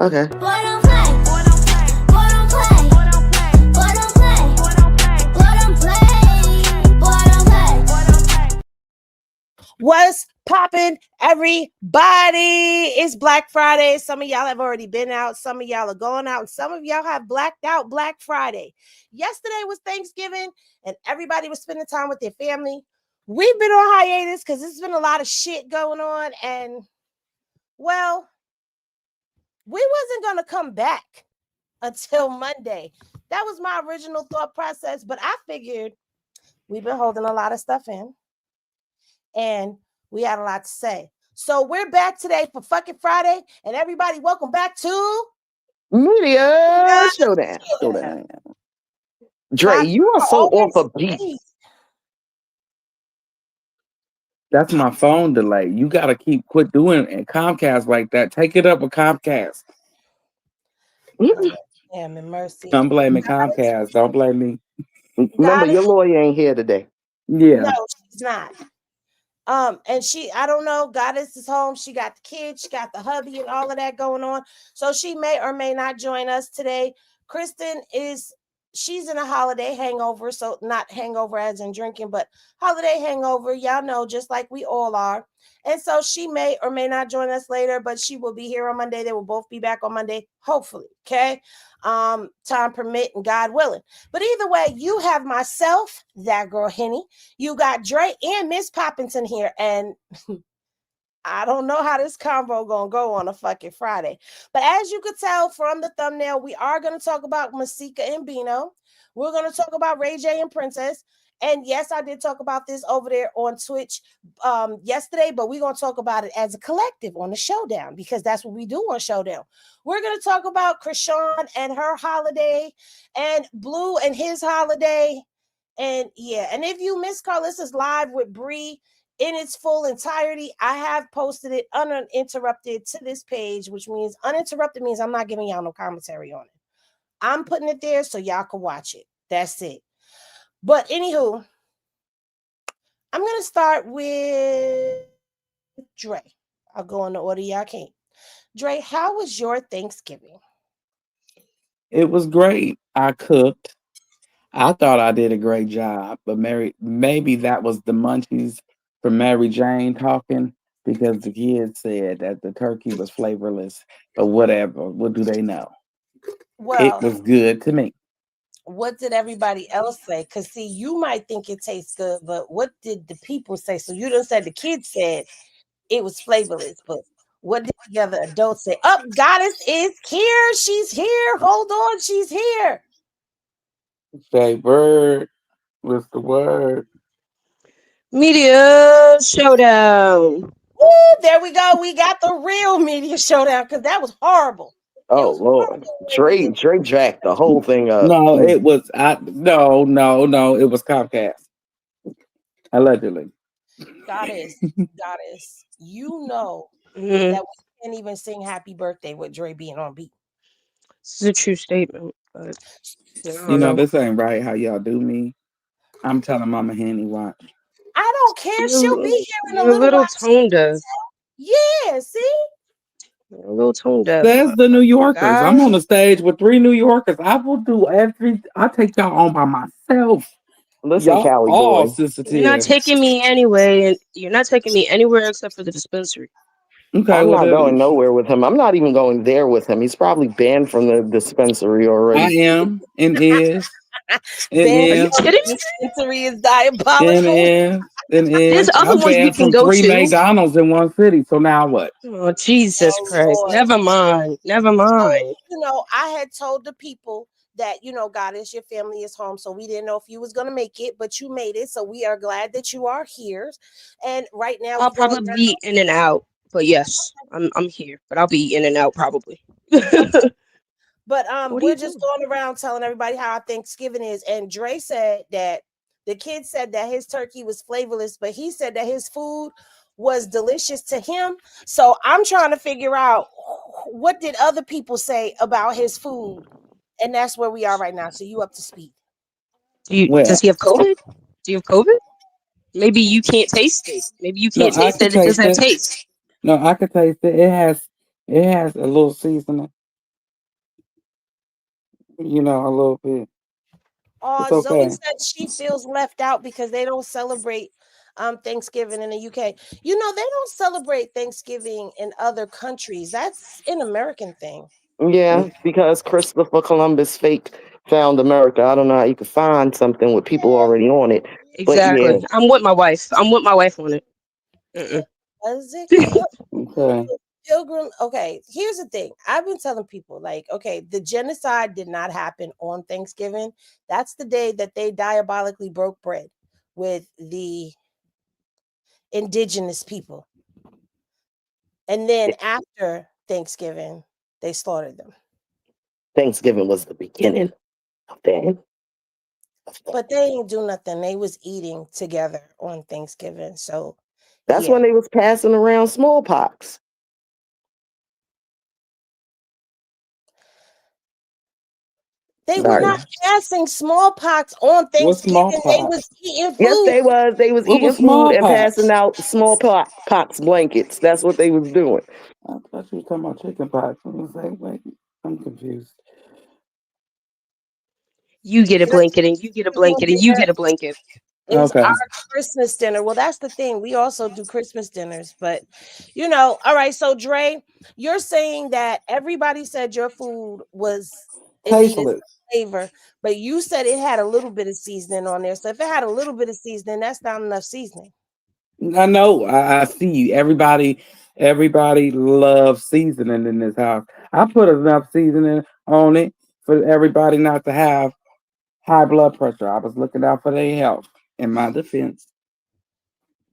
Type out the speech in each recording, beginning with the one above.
Okay. Boy, don't play. Boy, don't play. Boy, don't play. Boy, don't play. Boy, don't play. Boy, don't play. Boy, don't play. Boy, don't play. Boy, don't play. What's popping, everybody? It's Black Friday. Some of y'all have already been out. Some of y'all are going out. And some of y'all have blacked out Black Friday. Yesterday was Thanksgiving, and everybody was spending time with their family. We've been on hiatus because there's been a lot of shit going on. And, well, we wasn't going to come back until Monday. That was my original thought process. But I figured we've been holding a lot of stuff in. And we had a lot to say. So we're back today for fucking Friday. And everybody, welcome back to Media Showdown. Dre, you are so off a beat. That's my phone delay. You gotta quit doing it. Comcast like that. Take it up with Comcast. Damn and mercy. Don't blame me, Comcast. Don't blame me. Remember, your lawyer ain't here today. Yeah. No, she's not. And I don't know, Goddess is home. She got the kids, she got the hubby and all of that going on. So she may or may not join us today. Kristen she's in a holiday hangover. So not hangover as in drinking, but holiday hangover. Y'all know, just like we all are. And so she may or may not join us later, but she will be here on Monday. They will both be back on Monday, hopefully. Okay. Time permit and God willing. But either way, you have myself, that girl Henny. You got Dre and Miss Poppington here. And I don't know how this convo gonna go on a fucking Friday. But as you could tell from the thumbnail, we are gonna talk about Masika and Bino. We're gonna talk about Ray J and Princess. And yes, I did talk about this over there on Twitch yesterday, but we're going to talk about it as a collective on the Showdown, because that's what we do on Showdown. We're going to talk about Chrisean and her holiday, and Blue and his holiday. And yeah, and if you missed Carlissa's live with Bree in its full entirety, I have posted it uninterrupted to this page, which means uninterrupted means I'm not giving y'all no commentary on it. I'm putting it there so y'all can watch it. That's it. But anywho, I'm going to start with Dre. I'll go in the order y'all came. Dre, how was your Thanksgiving? It was great. I cooked. I thought I did a great job, but maybe that was the munchies from Mary Jane talking, because the kids said that the turkey was flavorless, but whatever. What do they know? Well, it was good to me. What did everybody else say? Because see, you might think it tastes good, but what did the people say? So you done said the kids said it was flavorless, but what did the other adults say? Oh, Goddess is here. She's here. Hold on, she's here. Say word. What's the word? Media Showdown. Woo, there we go. We got the real Media Showdown, because that was horrible. Oh Lord, Dre jacked the whole thing up. No, it was no. It was Comcast. Allegedly. Goddess, you know that we can't even sing Happy Birthday with Dre being on beat. This is a true statement, but you know this ain't right how y'all do me. I'm telling Mama Henny watch. I don't care. She'll be here in a little tone deaf. Yeah, see? A little tone deaf. There's the New Yorkers. I'm on the stage with 3 New Yorkers. I will do I take y'all on by myself. Listen, y'all Cali all boy. sensitive. You're not taking me anyway, and you're not taking me anywhere except for the dispensary. Okay, I'm not going nowhere with him. I'm not even going there with him. He's probably banned from the dispensary already. I am and is. Are you kidding me? Dispensary is diabolical. And There's other ones we can go 3 to. McDonald's in one city. So now what? Oh, Jesus Christ. Lord. Never mind. So, I had told the people that, Goddess, your family is home. So we didn't know if you was going to make it, but you made it. So we are glad that you are here. And right now, I'll probably be in and out. But yes, I'm here. But I'll be in and out probably. But we're just going around telling everybody how our Thanksgiving is. And Dre said that the kid said that his turkey was flavorless, but he said that his food was delicious to him. So I'm trying to figure out, what did other people say about his food? And that's where we are right now. So you up to speed. Does he have COVID? Do you have COVID? Maybe you can't taste it. Maybe you can't taste it. It doesn't have taste. No, I can taste it. It has a little seasoning. You know, a little bit. It's Zoe okay. said she feels left out because they don't celebrate Thanksgiving in the UK. You know, they don't celebrate Thanksgiving in other countries. That's an American thing. Yeah, because Christopher Columbus fake found America. I don't know how you could find something with people already on it. But yeah, Exactly. I'm with my wife. I'm with my wife on it. Mm-mm. Was it called? Okay. Pilgrim. Okay, here's the thing. I've been telling people, like, okay, the genocide did not happen on Thanksgiving. That's the day that they diabolically broke bread with the indigenous people. And then after Thanksgiving, they slaughtered them. Thanksgiving was the beginning of that. But they ain't do nothing. They was eating together on Thanksgiving. So That's yeah. when they was passing around smallpox. They were Sorry. not passing smallpox on What's Thanksgiving. They was smallpox? eating Yes, food. they was. They was What eating was food and passing smallpox? out smallpox blankets. That's what they was doing. I thought you were talking about chicken pox. I was like, wait, I'm confused. You get a That's blanket and you get a what blanket and you get a blanket. is Okay. our Christmas dinner. Well, that's the thing. We also do Christmas dinners, but you know, all right. So Dre, you're saying that everybody said your food was elitist Tasteless. flavor, but you said it had a little bit of seasoning on there. So if it had a little bit of seasoning, that's not enough seasoning. I know. I see you. Everybody loves seasoning in this house. I put enough seasoning on it for everybody not to have high blood pressure. I was looking out for their health. In my defense.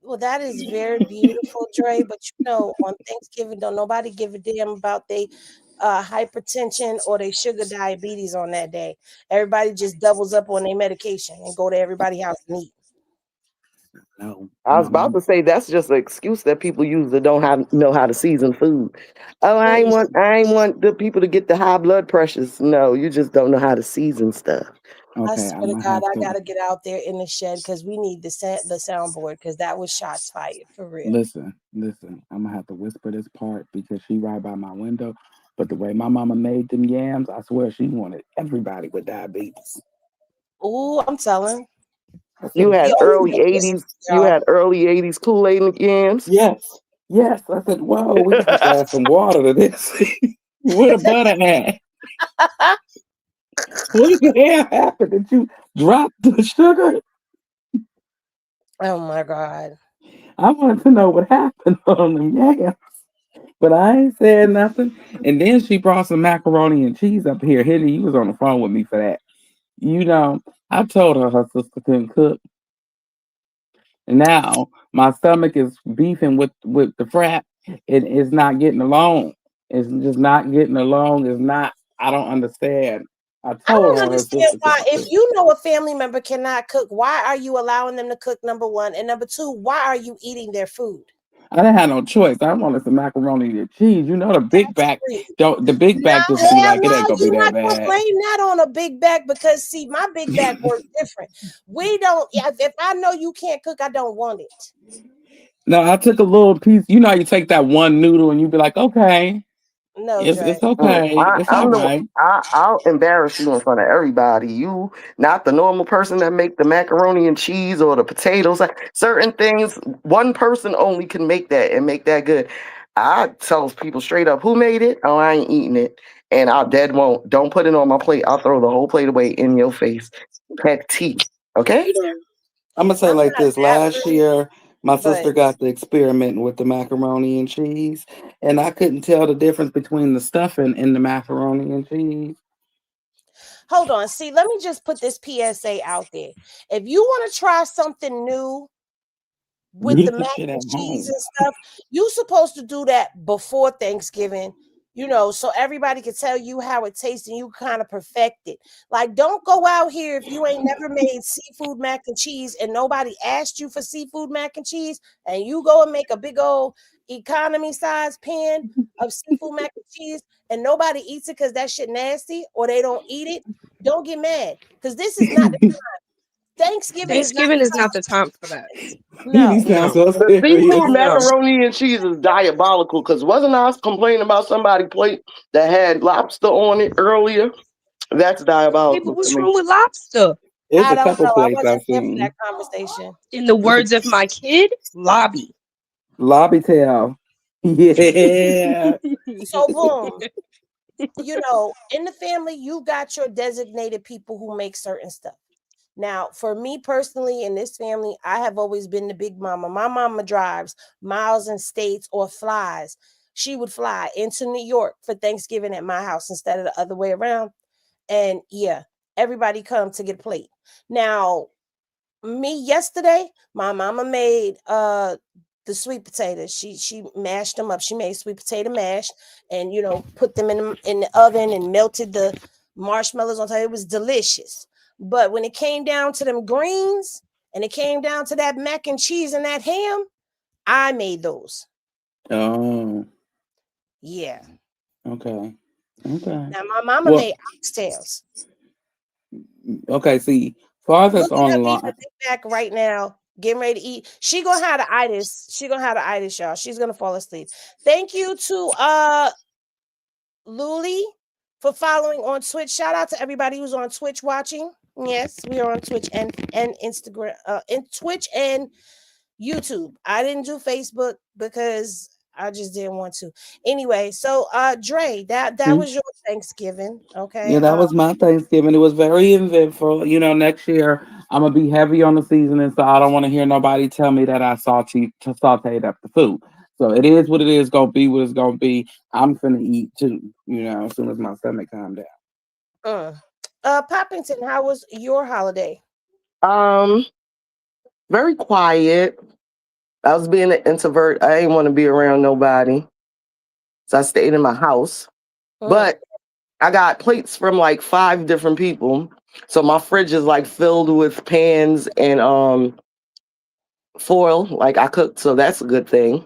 Well, that is very beautiful, Dre. But you know, on Thanksgiving, don't nobody give a damn about they hypertension or they sugar diabetes on that day. Everybody just doubles up on their medication and go to everybody's house and eat. No, I was my about mom. to say that's just an excuse that people use that don't know how to season food. Oh, Mm-mm. I ain't want the people to get the high blood pressures. No, you just don't know how to season stuff. I Okay, swear I'm to gonna God, have I to gotta get out there in the shed because we need the soundboard because that was shots fired for real. listen. I'm gonna have to whisper this part because she right by my window. But the way my mama made them yams, I swear she wanted everybody with diabetes. Ooh, I'm telling. I You said, had You only early make this, '80s. You y'all. had early '80s Kool-Aid yams. yes, yes. I said, whoa, we got to add some water to this. Where the butter at? What the hell happened? Did you drop the sugar? Oh my God. I wanted to know what happened on them yams. But I ain't said nothing. And then she brought some macaroni and cheese up here. Hitty, you was on the phone with me for that. You know, I told her sister couldn't cook. And now my stomach is beefing with the frat. It's not getting along. It's just not getting along. It's not, I don't understand. I I told don't her understand sister why, couldn't if cook. you know a family member cannot cook, why are you allowing them to cook? Number one, and number two, why are you eating their food? I didn't have no choice. I wanted some macaroni and cheese. You know the big That's back free. don't the big Now, back just be hell like it no, ain't gonna be you're that not gonna bad. blame that on a big back because see, my big back works different. We don't. If I know you can't cook, I don't want it. No, I took a little piece. You know how you take that one noodle and you be like, okay, No, Dre. it's okay. It's all right. I'll embarrass you in front of everybody. You not the normal person that make the macaroni and cheese or the potatoes. Like, certain things, one person only can make that and make that good. I tell people straight up, who made it? Oh, I ain't eating it, and I dead won't. Don't put it on my plate. I'll throw the whole plate away in your face. Pet tea, okay? You know, I'm gonna say I'm like not this. that Last rude, year, my but sister got to experimenting with the macaroni and cheese, and I couldn't tell the difference between the stuffing and the macaroni and cheese. hold on. See, let me just put this PSA out there. If you want to try something new with the Eat the mac shit and at cheese home. and stuff, you supposed to do that before Thanksgiving, you know, so everybody can tell you how it tastes and you kind of perfect it. Like, don't go out here if you ain't never made seafood mac and cheese and nobody asked you for seafood mac and cheese, and you go and make a big old economy size pan of seafood mac and cheese and nobody eats it because that shit nasty or they don't eat it. Don't get mad because this is not Thanksgiving is not Thanksgiving is not the time for that. He no. sounds so The serious. seafood No. macaroni and cheese is diabolical. Cause wasn't I complaining about somebody plate that had lobster on it earlier? That's Hey, but diabolical to what's me. wrong with lobster? It's I a don't couple know. I places wasn't I've here for seen. that conversation. In the It's a words of my kid, lobby. lobby tail. Yeah. So boom. In the family, you got your designated people who make certain stuff. Now, for me personally, in this family, I have always been the big mama. My mama drives miles in states or flies. She would fly into New York for Thanksgiving at my house instead of the other way around. And yeah, everybody come to get a plate. Now, me yesterday, my mama made the sweet potatoes. She mashed them up. She made sweet potato mash and put them in the oven and melted the marshmallows on top. It was delicious. But when it came down to them greens and it came down to that mac and cheese and that ham, I made those. Oh, Yeah. okay. Okay. Now my mama Well, made oxtails. okay, see, farthest Look at on the her beef line. and Big Mac right now, getting ready to eat. She gonna have the itis. She gonna have the itis, y'all. She's gonna fall asleep. Thank you to Luli for following on Twitch. Shout out to everybody who's on Twitch watching. Yes, we are on Twitch and Instagram, and Twitch and YouTube. I didn't do Facebook because I just didn't want to. Anyway, so Dre, that Hmm? was your Thanksgiving, okay? Yeah, that was my Thanksgiving. It was very eventful. You know, next year I'm gonna be heavy on the seasoning, so I don't want to hear nobody tell me that I sauteed up the food. So it is what it is. Gonna be what it's gonna be. I'm finna eat too. You know, as soon as my stomach calm down. Uh. Poppington, how was your holiday? Um, very quiet. I was being an introvert. I didn't want to be around nobody. So I stayed in my house. Mm. But I got plates from like 5 different people. So my fridge is like filled with pans and foil. Like I cooked, so that's a good thing.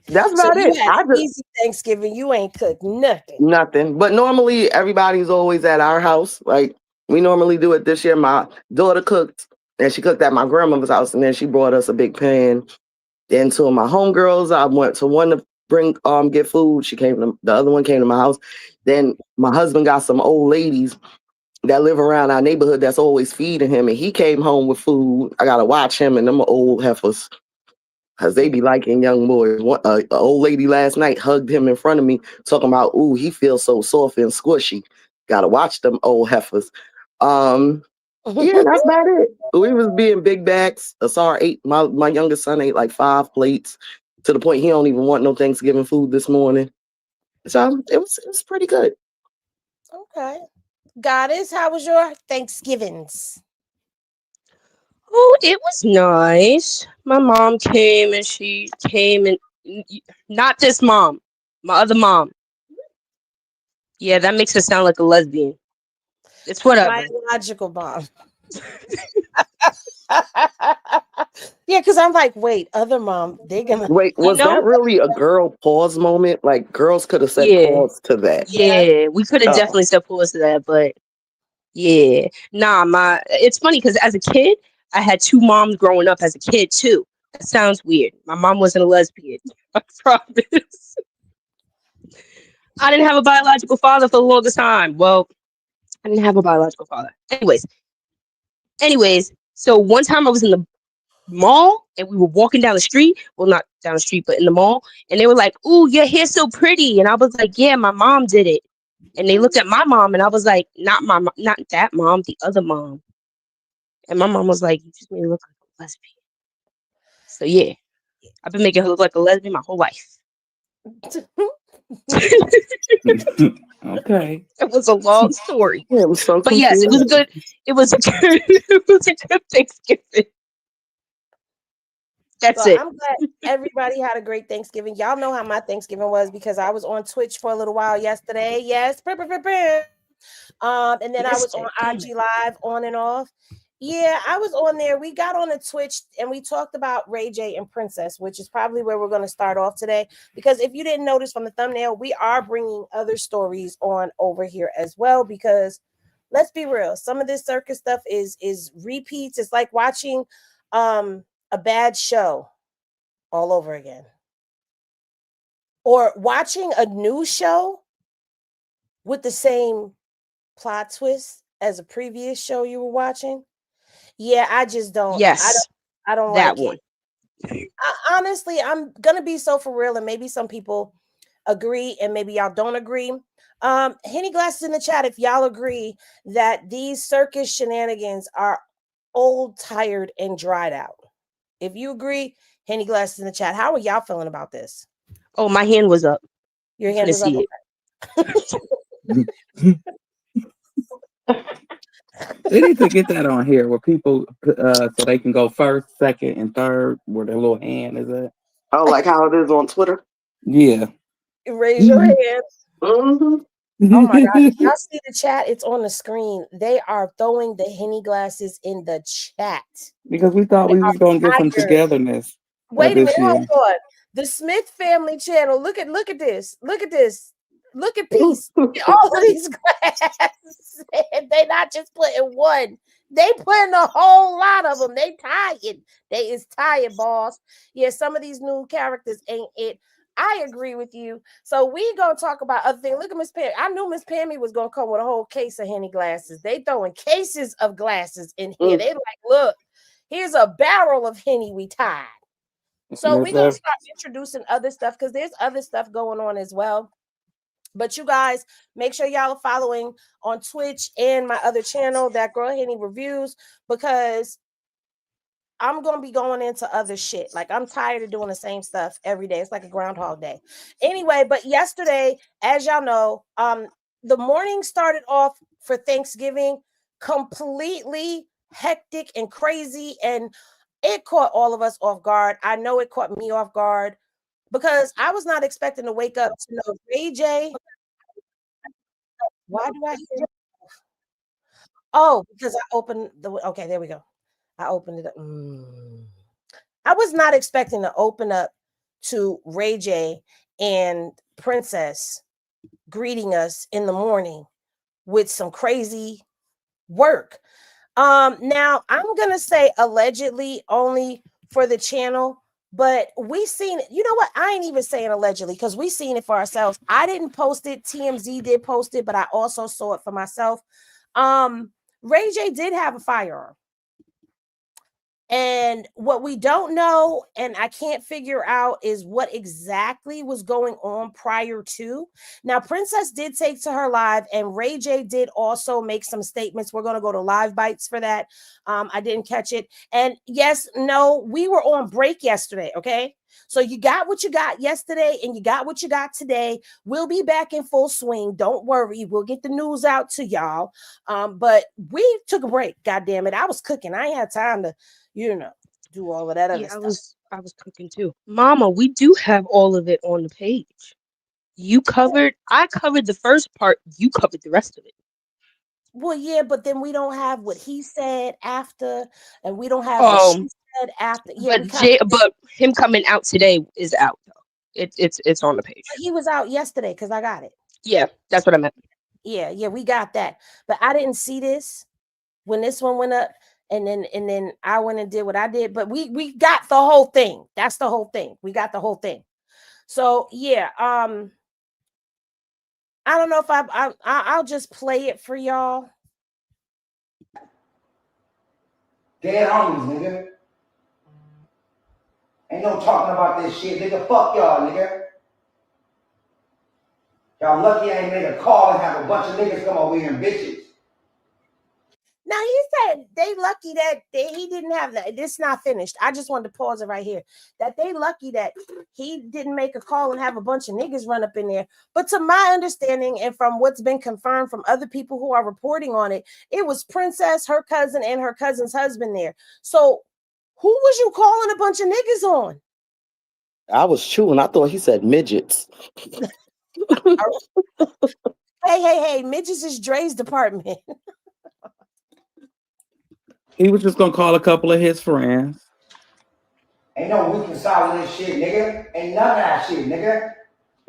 That's So about you it. had I just easy Thanksgiving. You ain't cooked nothing. nothing. But normally everybody's always at our house. Like we normally do it this year. My daughter cooked and she cooked at my grandmother's house and then she brought us a big pan. Then two of my homegirls, I went to one to bring get food. The other one came to my house. Then my husband got some old ladies that live around our neighborhood that's always feeding him and he came home with food. I gotta watch him and them old heifers. Cause they be liking young boys. A old lady last night hugged him in front of me, talking about, "Ooh, he feels so soft and squishy." Gotta watch them old heifers. Um, yeah, that's about it. We was being big bags. Asar ate my youngest son ate like 5 plates to the point he don't even want no Thanksgiving food this morning. So it was pretty good. Okay. Goddess, how was your Thanksgivings? Oh, it was nice. My mom came and she came and not this mom, my other mom. Yeah, that makes her sound like a lesbian. It's whatever. Biological mom. Yeah, because I'm like, wait, other mom, they gonna Wait, You was that know? really a girl pause moment? Like girls could have said Yeah. pause to that. yeah. Yeah, we could have Oh, definitely said pause to that, but yeah. Nah, it's funny because as a kid, I had two moms growing up as a kid too. That sounds weird. My mom wasn't a lesbian. I promise. I didn't have a biological father for the longest time. Well, I didn't have a biological father. Anyways, so one time I was in the mall and we were walking down the street. Well, not down the street, but in the mall. And they were like, "Ooh, your hair's so pretty." And I was like, "Yeah, my mom did it." And they looked at my mom and I was like, not that mom, the other mom. And my mom was like, "You just made her look like a lesbian." So yeah, I've been making her look like a lesbian my whole life. Okay. It was a long story. yeah, it was so But yes, it was a confusing. good it was a good it was a good Thanksgiving. That's Well, it. I'm glad everybody had a great Thanksgiving. Y'all know how my Thanksgiving was because I was on Twitch for a little while yesterday. Yes. And then I was on Mister, damn it. IG Live on and off. Yeah, I was on there. We got on a Twitch and we talked about Ray J and Princess, which is probably where we're going to start off today. Because if you didn't notice from the thumbnail, we are bringing other stories on over here as well. Because let's be real, some of this circus stuff is repeats. It's like watching a bad show all over again. or watching a new show with the same plot twist as a previous show you were watching. Yeah, I just don't. Yes, I don't that like one. it. Honestly, I'm gonna be so for real, and maybe some people agree, and maybe y'all don't agree. Henny Glasses in the chat if y'all agree that these circus shenanigans are old, tired, and dried out. If you agree, Henny Glasses in the chat. How are y'all feeling about this? Oh, my hand was up. Your You hand couldn't is up. see They need to get that on here where people, so they can go first, second, and third, where their little hand is at. Oh, like how it is on Twitter. Yeah. Raise your hand. Mm-hmm. Oh my God. If y'all see the chat, it's on the screen. They are throwing the Henny Glasses in the chat. Because we thought we was gonna get some togetherness Wait a this minute, year. hold on. The Smith family channel. Look at this. Look at this. Look at Peace. All of these glasses. They not just putting one. They putting a whole lot of them. They tired. They is tired, boss. Yeah, some of these new characters ain't it. I agree with you. So we gonna talk about other things. Look at Miss Pammy. I knew Miss Pammy was gonna come with a whole case of Henny glasses. They throwing cases of glasses in here. They like, look, here's a barrel of Henny we tied. So we're gonna start introducing other stuff because there's other stuff going on as well. But you guys, make sure y'all are following on Twitch and my other channel, That Girl Henny Reviews, because I'm gonna be going into other shit. Like I'm tired of doing the same stuff every day. It's like a Groundhog Day. Anyway, but yesterday, as y'all know, the morning started off for Thanksgiving completely hectic and crazy, and it caught all of us off guard. I know it caught me off guard because I was not expecting to wake up to know Ray J. Why do I hear? Oh, because I opened the. Okay, there we go. I opened it up. I was not expecting to open up to Ray J and Princess greeting us in the morning with some crazy work. Now I'm gonna say allegedly only for the channel, but we seen it. You know what? I ain't even saying allegedly because we seen it for ourselves. I didn't post it. TMZ did post it, but I also saw it for myself. Ray J did have a firearm. And what we don't know, and I can't figure out, is what exactly was going on prior to. Now, Princess did take to her live, and Ray J did also make some statements. We're going to go to live bites for that. I didn't catch it. And yes, no, we were on break yesterday, okay? So you got what you got yesterday, and you got what you got today. We'll be back in full swing. Don't worry. We'll get the news out to y'all. But we took a break. God damn it. I was cooking. I ain't had time to, do all of that other stuff. I was cooking too. Mama, we do have all of it on the page. I covered the first part, you covered the rest of it. Well, yeah, but then we don't have what he said after, and we don't have what she said after. Yeah, but him coming out today is out though. It's on the page. He was out yesterday because I got it. Yeah, that's what I meant. Yeah, we got that. But I didn't see this when this one went up. And then I went and did what I did, but we got the whole thing. That's the whole thing. We got the whole thing. So yeah, I don't know if I'll just play it for y'all. Dead homies, nigga. Ain't no talking about this shit, nigga. Fuck y'all, nigga. Y'all lucky I ain't made a call and have a bunch of niggas come over here and bitches. Now he said they lucky that he didn't have that. This not finished. I just wanted to pause it right here. That they lucky that he didn't make a call and have a bunch of niggas run up in there. But to my understanding, and from what's been confirmed from other people who are reporting on it, it was Princess, her cousin, and her cousin's husband there. So who was you calling a bunch of niggas on? I was chewing. I thought he said midgets. Hey, midgets is Dre's department. He was just gonna call a couple of his friends. Ain't no reconciling this shit, nigga. Ain't none of that shit, nigga.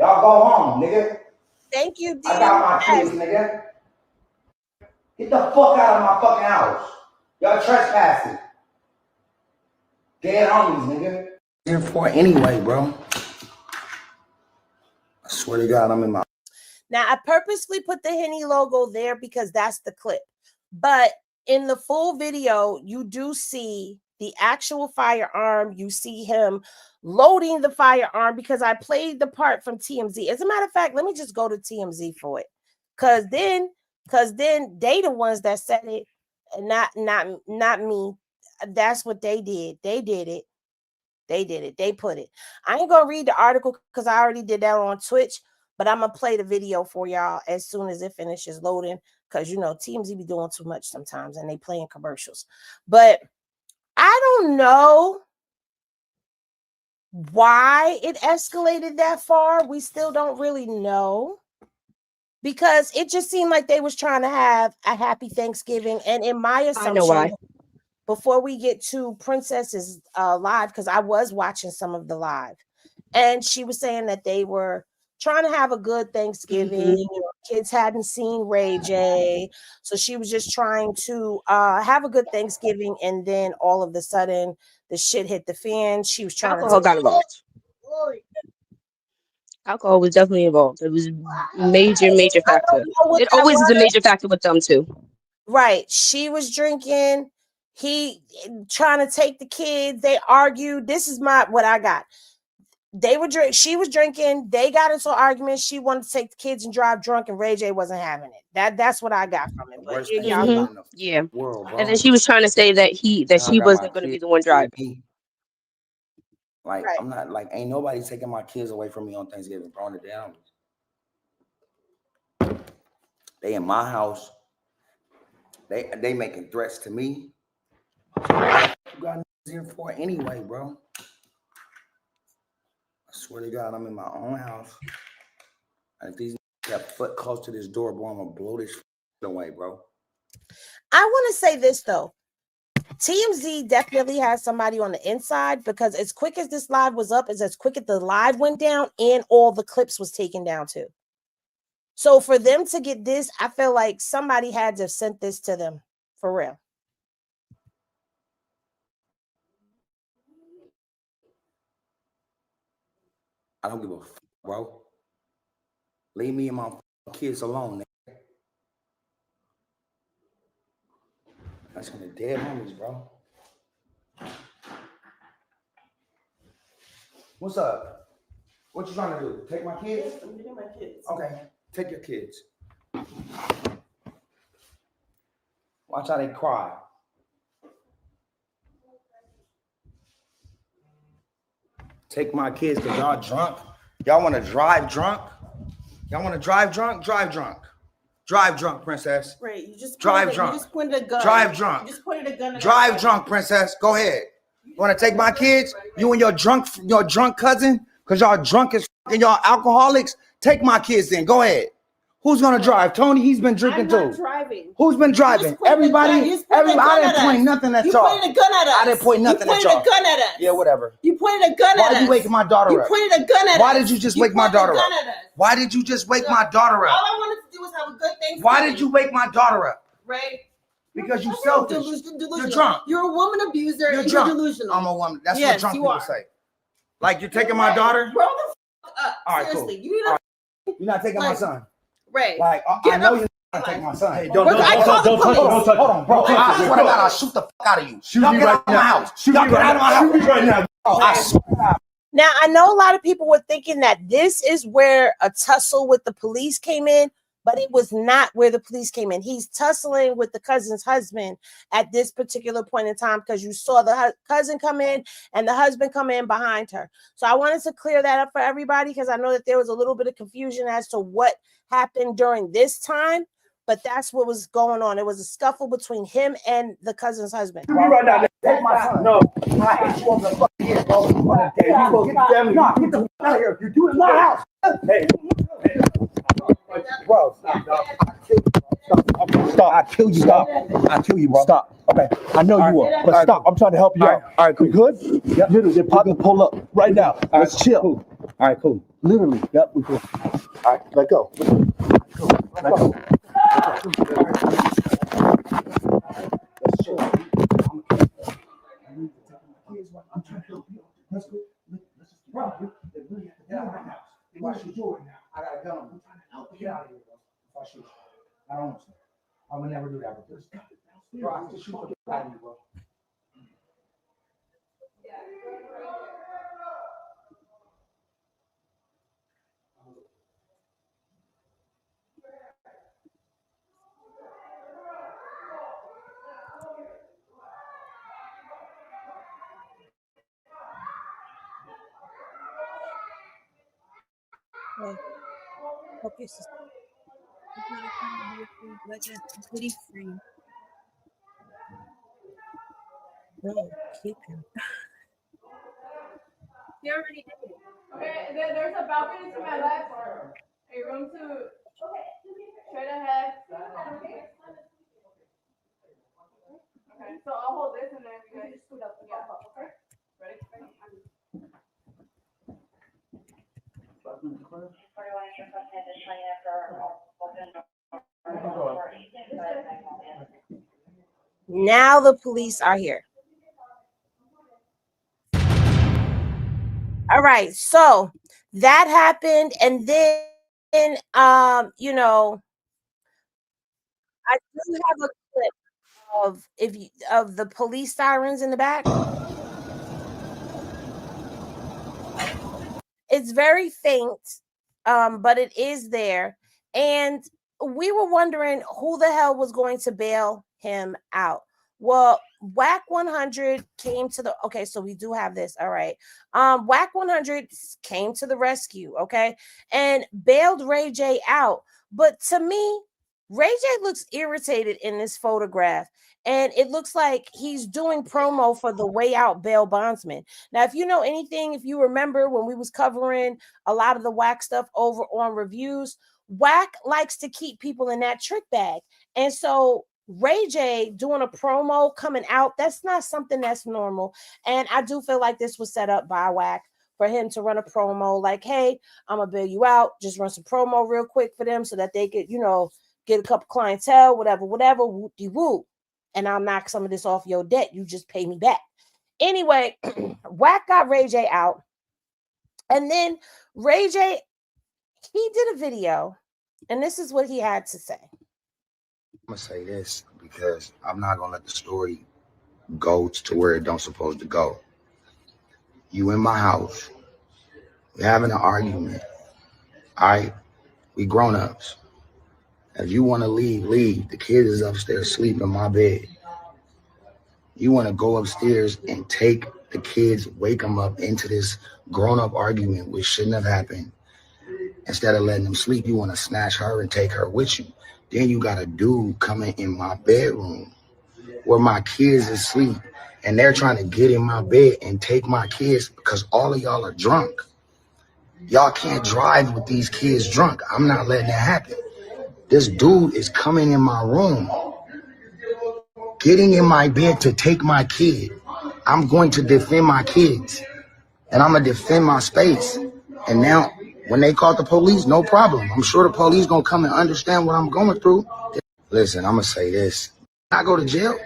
Y'all go home, nigga. Thank you, I got my kids, nigga. Get the fuck out of my fucking house. Y'all trespassing. Dead homies, nigga. Here for anyway, bro. swear to God, I'm in my. Now, I purposely put the Henny logo there because that's the clip. But in the full video, you do see the actual firearm. You see him loading the firearm because I played the part from TMZ. As a matter of fact, let me just go to TMZ for it. Cause then they the ones that said it, and not me. That's what they did. They did it. They did it. They put it. I ain't gonna read the article because I already did that on Twitch, but I'm gonna play the video for y'all as soon as it finishes loading. Because you know, TMZ be doing too much sometimes and they playing commercials. But I don't know why it escalated that far. We still don't really know. Because it just seemed like they was trying to have a happy Thanksgiving. And in my assumption, I know why. Before we get to Princess's live, because I was watching some of the live, and she was saying that they were trying to have a good Thanksgiving. Kids hadn't seen Ray J, so she was just trying to have a good Thanksgiving, and then all of a sudden the shit hit the fan. She was trying Alcohol got involved. Alcohol was definitely involved. It was a major factor. It always is a major factor with them too. Right. She was drinking. He trying to take the kids. They argued. This is what I got. They were drink. She was drinking. They got into an argument. She wanted to take the kids and drive drunk, and Ray J wasn't having it. That's what I got from it. But Yeah. World, bro. And then she was trying to say that she wasn't going to be the one driving. Like I'm not like ain't nobody taking my kids away from me on Thanksgiving, bro. The down. They in my house. They making threats to me. You got here for anyway, bro. I swear to God, I'm in my own house. And if these got foot close to this door, bro, I'm gonna blow this away, bro. I want to say this though. TMZ definitely has somebody on the inside because as quick as this live was up, is as quick as the live went down and all the clips was taken down too. So for them to get this, I feel like somebody had to have sent this to them for real. I don't give a fuck, bro. Leave me and my kids alone, nigga. That's some dead homies, bro. What's up? What you trying to do? Take my kids? I'm getting my kids. Okay, take your kids. Watch how they cry. Take my kids because y'all drunk. Y'all want to drive drunk? Y'all want to drive drunk? Drive drunk. Drive drunk, princess. Right, you just drive drunk. You just pointed a gun. Drive drunk. You just pointed a gun. Drive drunk, princess. Go ahead. You want to take my kids? You and your drunk cousin? Because y'all drunk as and y'all alcoholics? Take my kids then. Go ahead. Who's gonna drive? Tony, he's been drinking too. Driving. Who's been driving? Everybody. I didn't point nothing at y'all. You pointed a gun at us. I didn't point nothing at y'all. You pointed a gun at us. Yeah, whatever. You pointed a gun at us. Why you waking my daughter up? You pointed a gun at us. Why did you just wake my daughter up? Why did you just wake my daughter up? All I wanted to do was have a good Thanksgiving. Why did you wake my daughter up? Right. Because you're selfish. You're drunk. You're a woman abuser. You're drunk. Delusional. I'm a woman. That's what drunk people say. Like you're taking my daughter? Grow the fuck up. All right, seriously. cool. You're not taking my son. Right. Like I know you're not taking my son. Hey, don't touch. Hold on, bro. I swear to God, I'll shoot the fuck out of you. Y'all get out of my house. Y'all get out of my house. Shoot me right now. I swear. Now, I know a lot of people were thinking that this is where a tussle with the police came in, but it was not where the police came in. He's tussling with the cousin's husband at this particular point in time because you saw the cousin come in and the husband come in behind her. So I wanted to clear that up for everybody because I know that there was a little bit of confusion as to what happened during this time, but that's what was going on. It was a scuffle between him and the cousin's husband. Right now, take my son. No, I hate you on the fucking head, bro. Hey, you go get the family. No, get the fuck out of here. You do it in my house. Hey. Bro, stop. Stop. I kill you. Stop. I kill you, bro. Stop. Okay. I know you will. But stop. I'm trying to help you out. All right, cool. You good? Yep. Literally, they're probably pull up right now. Let's chill. Cool. All right, cool. Literally. Yep, we cool. All right, let go. Let go. Let's chill. I'm trying to help you. Let's go. Let's just bro. They really have to get out of my house. They watch you do it now. I got a gun. I'm trying to help you. Get out of here, bro. If I shoot you. I don't want to. I would never do that, bro. Bro, I can shoot the out of you, bro. Okay, so pretty free. No, keep him. He already did it. Okay, there's a balcony to my left. A room to straight ahead. Okay, so I'll hold this and then you guys just scoot up. Yeah. Okay. Ready? Now the police are here. All right, so that happened, and then you know, I do have a clip of the police sirens in the back. It's very faint, but it is there, and we were wondering who the hell was going to bail him out. Well, WAC 100 came to the okay, so we do have this. All right. WAC 100 came to the rescue, okay, and bailed Ray J out. But to me, Ray J looks irritated in this photograph, and it looks like he's doing promo for the way out bail bondsman. Now, if you know anything, if you remember when we was covering a lot of the WAC stuff over on reviews, WAC likes to keep people in that trick bag. And so Ray J doing a promo coming out, that's not something that's normal. And I do feel like this was set up by WAC for him to run a promo like, hey, I'm gonna bail you out. Just run some promo real quick for them so that they could, get a couple clientele, whatede woo. And I'll knock some of this off your debt. You just pay me back. Anyway, WAC got Ray J out. And then Ray J, he did a video. And this is what he had to say. I'm gonna say this because I'm not gonna let the story go to where it don't supposed to go. You in my house, we having an argument. All right, we grown-ups. If you want to leave, leave. The kid is upstairs sleeping in my bed. You want to go upstairs and take the kids, wake them up into this grown-up argument, which shouldn't have happened. Instead of letting them sleep, you want to snatch her and take her with you. Then you got a dude coming in my bedroom where my kids is asleep, and they're trying to get in my bed and take my kids because all of y'all are drunk. Y'all can't drive with these kids drunk. I'm not letting that happen. This dude is coming in my room, getting in my bed to take my kid. I'm going to defend my kids, and I'm going to defend my space. And now, when they call the police, no problem. I'm sure the police going to come and understand what I'm going through. Listen, I'm going to say this. I go to jail.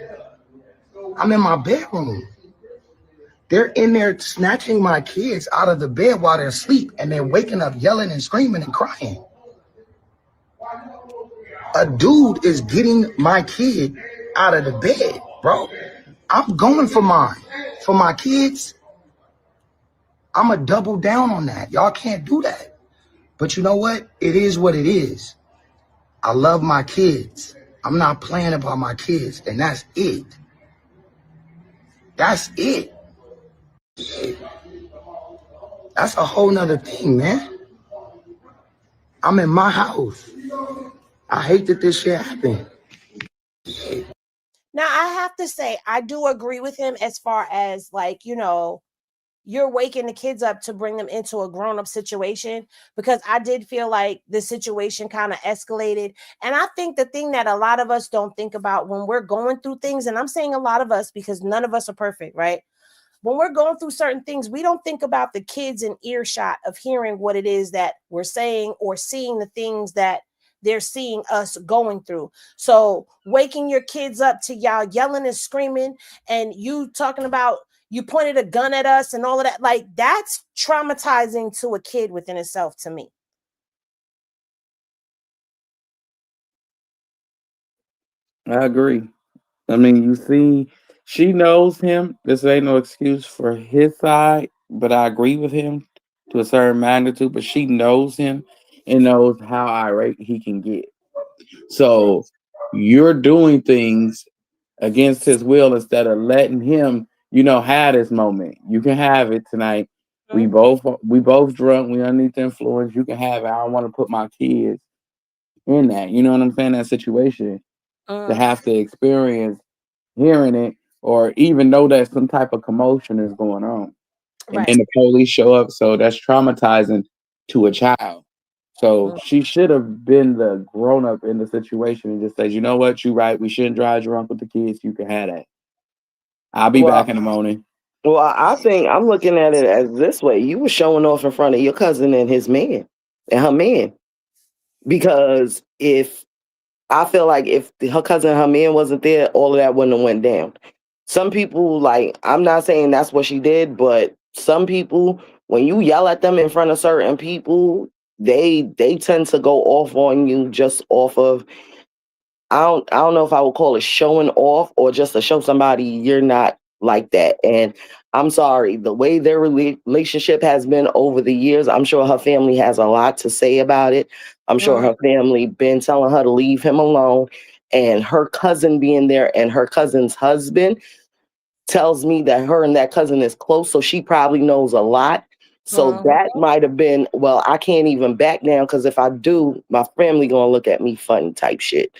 I'm in my bedroom. They're in there snatching my kids out of the bed while they're asleep, and they're waking up yelling and screaming and crying. A dude is getting my kid out of the bed, bro. I'm going for mine. For my kids, I'm going to double down on that. Y'all can't do that. But you know what? It is what it is. I love my kids. I'm not playing about my kids, and that's it. That's it. That's a whole nother thing, man. I'm in my house. I hate that this shit happened. Now, I have to say, I do agree with him as far as you're waking the kids up to bring them into a grown-up situation, because I did feel like the situation kind of escalated. And I think the thing that a lot of us don't think about when we're going through things, and I'm saying a lot of us because none of us are perfect, right? When we're going through certain things, we don't think about the kids in earshot of hearing what it is that we're saying or seeing the things that they're seeing us going through. So waking your kids up to y'all yelling and screaming, and you talking about you pointed a gun at us and all of that, like that's traumatizing to a kid within itself to me. I agree. I mean, you see, she knows him. This ain't no excuse for his side, but I agree with him to a certain magnitude. But she knows him and knows how irate he can get. So you're doing things against his will instead of letting him, have this moment. You can have it tonight. Mhm. We both drunk. We underneath the influence. You can have it. I don't want to put my kids in that. You know what I'm saying? That situation to Mhm. have to experience hearing it or even know that some type of commotion is going on. And Right. then the police show up. So that's traumatizing to a child. So Mhm. she should have been the grown up in the situation and just says, you know what, you right. We shouldn't drive drunk with the kids. You can have that. I'll be Well, back in the morning. I think I'm looking at it as this way. You were showing off in front of your cousin and his man and her man. Because if I feel like if her cousin and her man wasn't there, all of that wouldn't have went down. Some people, like, I'm not saying that's what she did, but some people, when you yell at them in front of certain people, they tend to go off on you just off of I don't know if I would call it showing off or just to show somebody you're not like that. And I'm sorry, the way their relationship has been over the years, I'm sure her family has a lot to say about it. I'm sure Mhm. her family been telling her to leave him alone. And her cousin being there and her cousin's husband tells me that her and that cousin is close, so she probably knows a lot. So Mhm. that might have been, well, I can't even back down because if I do, my family gonna look at me funny type shit.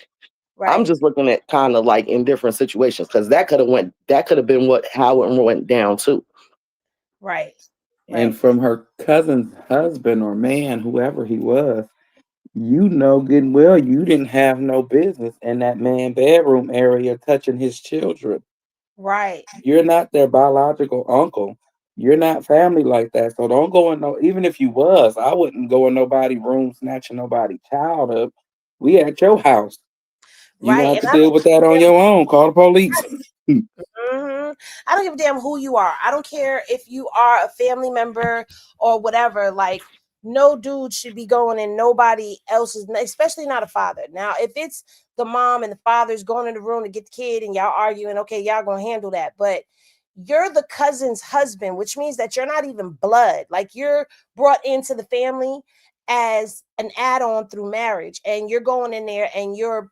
I'm Right. just looking at kind of like in different situations because that could have been what how it went down too. Right. And Right. from her cousin's husband or man, whoever he was, you know good and well you didn't have no business in that man bedroom area touching his children. Right. You're not their biological uncle. You're not family like that. So don't go in no even if you was, I wouldn't go in nobody room snatching nobody child up. We at your house. You gonna Right. have And to I deal don't with give that a on damn. your own. Call the police. I don't give a damn who you are. I don't care if you are a family member or whatever. Like, no dude should be going in nobody else's, especially not a father. Now, if it's the mom and the father's going in the room to get the kid and y'all arguing, okay, y'all gonna handle that. But you're the cousin's husband, which means that you're not even blood. Like, you're brought into the family as an add-on through marriage, and you're going in there and you're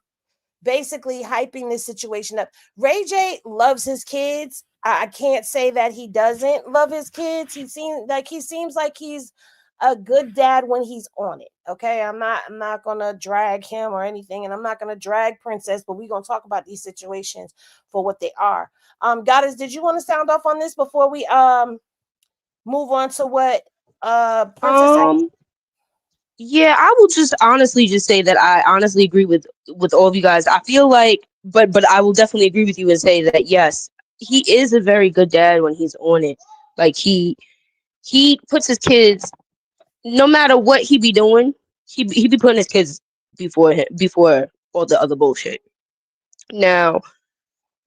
basically hyping this situation up. Ray J loves his kids. I can't say that he doesn't love his kids. He seems like he's a good dad when he's on it. Okay. I'm not gonna drag him or anything, and I'm not gonna drag Princess, but we're gonna talk about these situations for what they are. Goddess, did you want to sound off on this before we move on to what Princess had? Um, yeah, I will just honestly just say that I honestly agree with all of you guys. I feel like, but I will definitely agree with you and say that yes, he is a very good dad when he's on it. Like he puts his kids, no matter what he be doing, he be putting his kids before all the other bullshit. Now,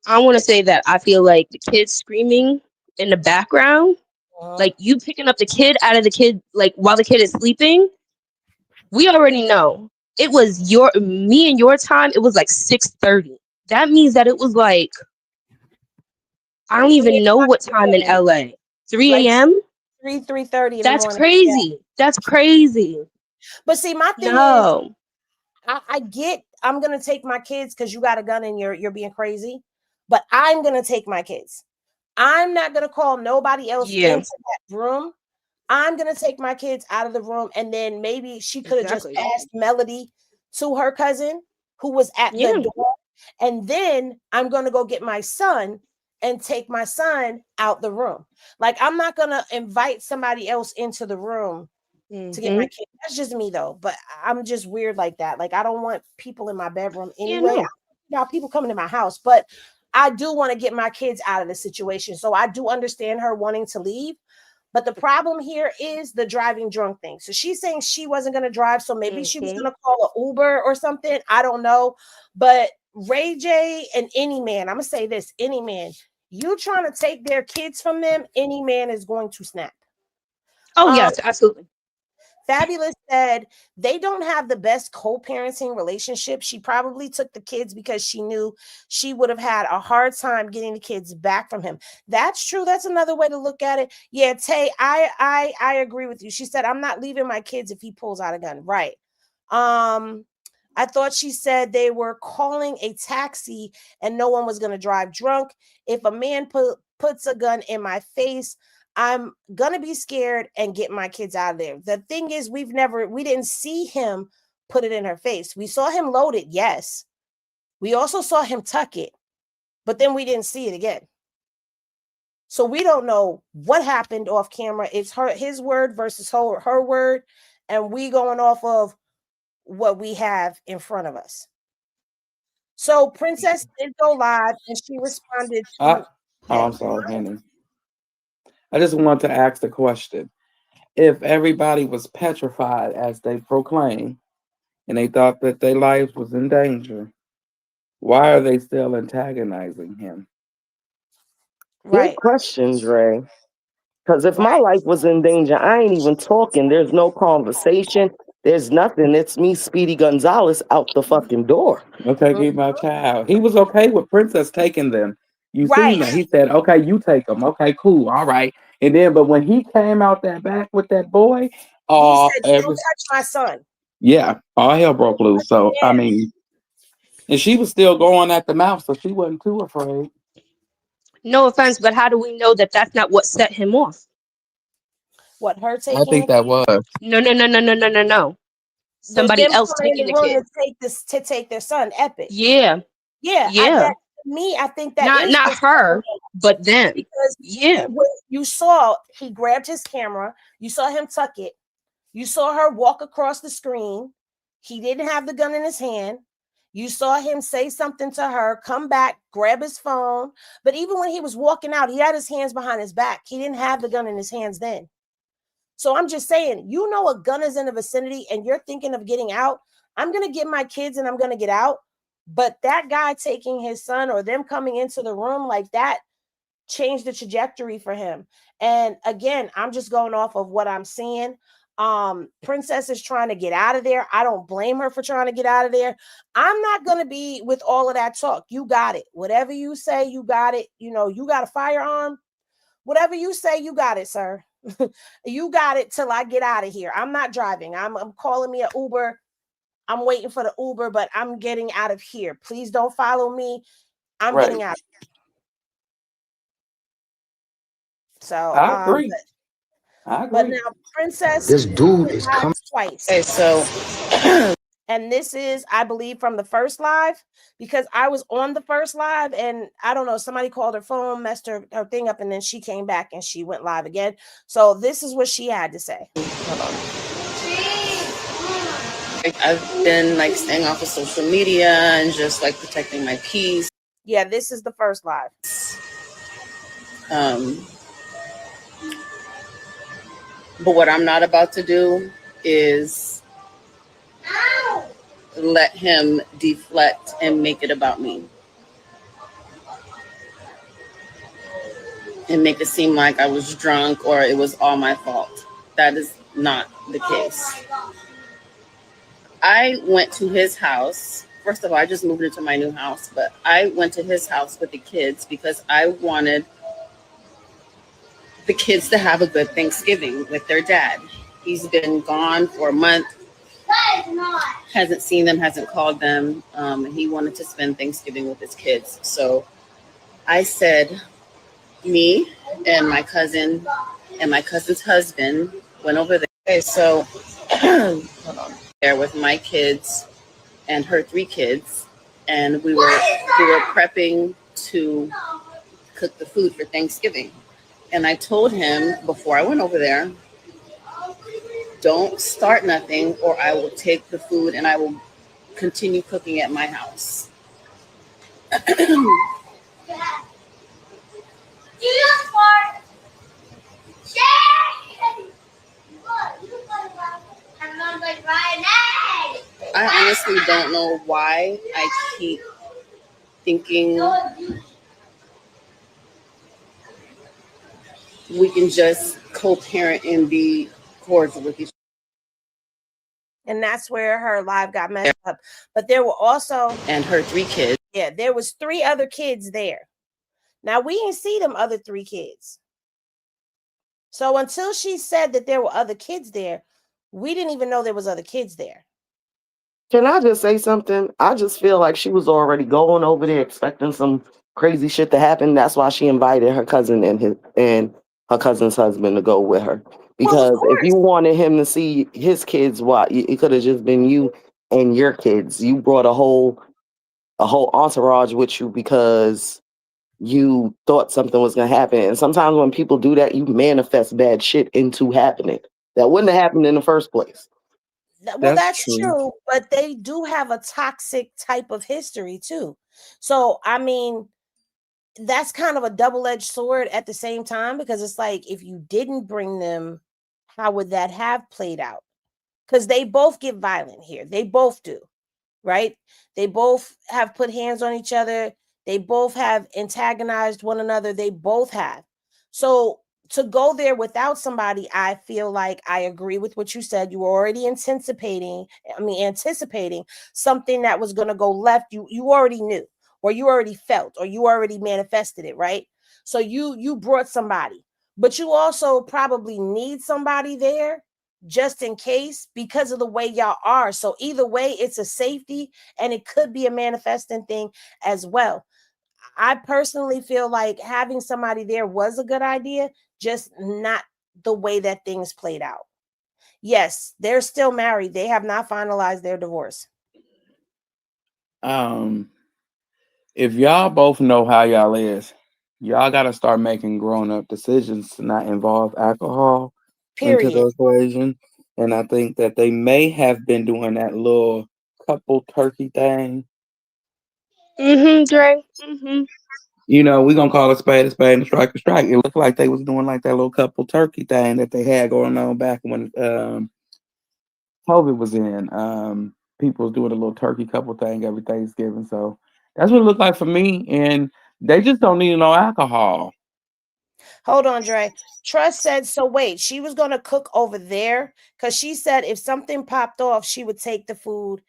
I want to say that I feel like the kids screaming in the background, Uh, like you picking up the kid out of the kid, like while the kid is sleeping, we already know it was your me and your time. It was like 6:30. That means that it was like I don't three even know o'clock what in the time in morning, LA. like 3 a.m. 3:30 in the That's morning. Yeah. crazy. That's crazy. But see, my thing is, No. I get I'm gonna take my kids because you got a gun and you're being crazy, but I'm gonna take my kids. I'm not gonna call nobody else Yeah. into that room. I'm gonna take my kids out of the room, and then maybe she could have just Exactly. passed Melody to her cousin who was at the Yeah. door, and then I'm gonna go get my son and take my son out the room. Like, I'm not gonna invite somebody else into the room to get my Hmm. kid. That's just me though. But I'm just weird like that. Like, I don't want people in my bedroom Yeah. anyway. No. Now people coming in my house, but I do want to get my kids out of the situation. So I do understand her wanting to leave. But the problem here is the driving drunk thing. So she's saying she wasn't going to drive. So maybe she was Hmm. going to call an Uber or something. I don't know. But Ray J and any man, I'm going to say this, any man, you trying to take their kids from them, any man is going to snap. Oh Um, yes, absolutely. Fabulous said they don't have the best co-parenting relationship. She probably took the kids because she knew she would have had a hard time getting the kids back from him. That's true. That's another way to look at it. Yeah, Tay, I agree with you. She said, I'm not leaving my kids if he pulls out a gun. Right. I thought she said they were calling a taxi and no one was going to drive drunk. If a man puts a gun in my face, I'm gonna be scared and get my kids out of there. The thing is, we didn't see him put it in her face. We saw him load it, yes. We also saw him tuck it, but then we didn't see it again. So we don't know what happened off camera. It's his word versus her word, and we going off of what we have in front of us. So Princess did go live, and she responded to. I'm sorry, Henny. I just want to ask the question. If everybody was petrified as they proclaim and they thought that their lives was in danger, why are they still antagonizing him? Right. Good question, Dre. Because if my life was in danger, I ain't even talking. There's no conversation. There's nothing. It's me, Speedy Gonzalez, out the fucking door. Okay, keep my child. He was okay with Princess taking them. You Right. seen that? He said, "Okay, you take them. Okay, cool, all right." And then, but when he came out that back with that boy, He said, "Don't touch my son." yeah, all hell broke loose. So I mean, and she was still going at the mouth, so she wasn't too afraid. No offense, but how do we know that that's not what set him off? What, her I taking think it? that was. No. Somebody Them else coming in taking the the room kid. to take their son, Epic. Yeah. Yeah, I think that is Not her, but them. because when you saw he grabbed his camera, you saw him tuck it, you saw her walk across the screen. He didn't have the gun in his hand. You saw him say something to her, come back, grab his phone. But even when he was walking out, he had his hands behind his back. He didn't have the gun in his hands then. So I'm just saying, you know, a gun is in the vicinity and you're thinking of getting out. I'm going to get my kids and I'm going to get out. But that guy taking his son or them coming into the room like that changed the trajectory for him. And again, I'm just going off of what I'm seeing. Princess is trying to get out of there. I don't blame her for trying to get out of there. I'm not going to be with all of that talk. You got it. Whatever you say, you got it. You know, you got a firearm. Whatever you say, you got it, sir. You got it till I get out of here. I'm not driving. I'm calling me an Uber. I'm waiting for the Uber, but I'm getting out of here. Please don't follow me. I'm getting out. So I agree. But now Princess, this dude is coming twice. Okay, so and this is, I believe, from the first live, because I was on the first live and I don't know, somebody called her phone, messed her thing up, and then she came back and she went live again. So this is what she had to say. I've been like staying off of social media and just like protecting my peace. Yeah, this is the first live. But what I'm not about to do is let him deflect and make it about me. And make it seem like I was drunk or it was all my fault. That is not the case. I went to his house. First of all, I just moved into my new house, but I went to his house with the kids because I wanted the kids to have a good Thanksgiving with their dad. He's been gone for a month, hasn't seen them, hasn't called them, and he wanted to spend Thanksgiving with his kids. So I said, me and my cousin and my cousin's husband went over there. Okay, so hold on, there with my kids and her 3 kids, and we were prepping to cook the food for Thanksgiving. And I told him before I went over there, don't start nothing or I will take the food and I will continue cooking at my house. I honestly don't know why I keep thinking we can just co-parent and be cordial with each other. And that's where her life got messed up. But there were also, and her 3 kids. yeah, there was 3 other kids there. Now we didn't see them other 3 kids. So until she said that there were other kids there, we didn't even know there was other kids there. Can I just say something? I just feel like she was already going over there expecting some crazy shit to happen. That's why she invited her cousin and her cousin's husband to go with her. Well, of Because if you course. wanted him to see his kids, what it could have just been you and your kids. You brought a whole entourage with you because you thought something was gonna happen. And sometimes when people do that, you manifest bad shit into happening. That wouldn't have happened in the first place. Well, That's that's true. true, but they do have a toxic type of history too. So, I mean, that's kind of a double-edged sword at the same time, because it's like, if you didn't bring them, how would that have played out? Because they both get violent here. They both do, right? They both have put hands on each other. They both have antagonized one another. They both have. So to go there without somebody, I feel like I agree with what you said. You were already anticipating something that was going to go left. You already knew, or you already felt, or you already manifested it, right? So you brought somebody, but you also probably need somebody there just in case, because of the way y'all are. So either way, it's a safety, and it could be a manifesting thing as well. I personally feel like having somebody there was a good idea, just not the way that things played out. Yes, they're still married. They have not finalized their divorce. Um, if y'all both know how y'all is, y'all got to start making grown up decisions to not involve alcohol into Period. the equation. And I think that they may have been doing that little couple turkey thing. Dre. Mm-hmm. You know, we're gonna call a spade, and strike a strike. It looked like they was doing like that little couple turkey thing that they had going on back when COVID was in. People was doing a little turkey couple thing every Thanksgiving. So that's what it looked like for me. And they just don't need no alcohol. Hold on, Dre. Trust said, so wait, she was going to cook over there, because she said if something popped off, she would take the food,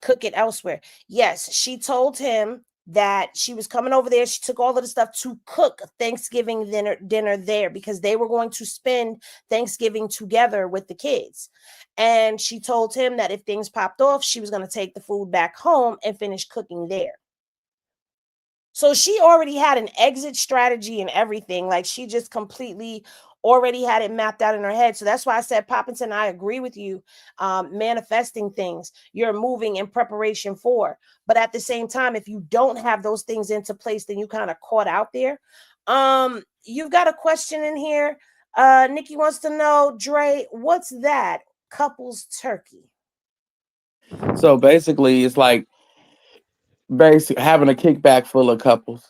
cook it elsewhere. Yes, she told him that she was coming over there. She took all of the stuff to cook Thanksgiving dinner there, because they were going to spend Thanksgiving together with the kids. And she told him that if things popped off, she was going to take the food back home and finish cooking there. So she already had an exit strategy and everything. Like, she just completely already had it mapped out in her head. So that's why I said, Poppington, I agree with you. Manifesting things, you're moving in preparation for. But at the same time, if you don't have those things into place, then you kind of caught out there. You've got a question in here. Nikki wants to know, Dre, what's that? Couples turkey. So basically, it's like having a kickback full of couples,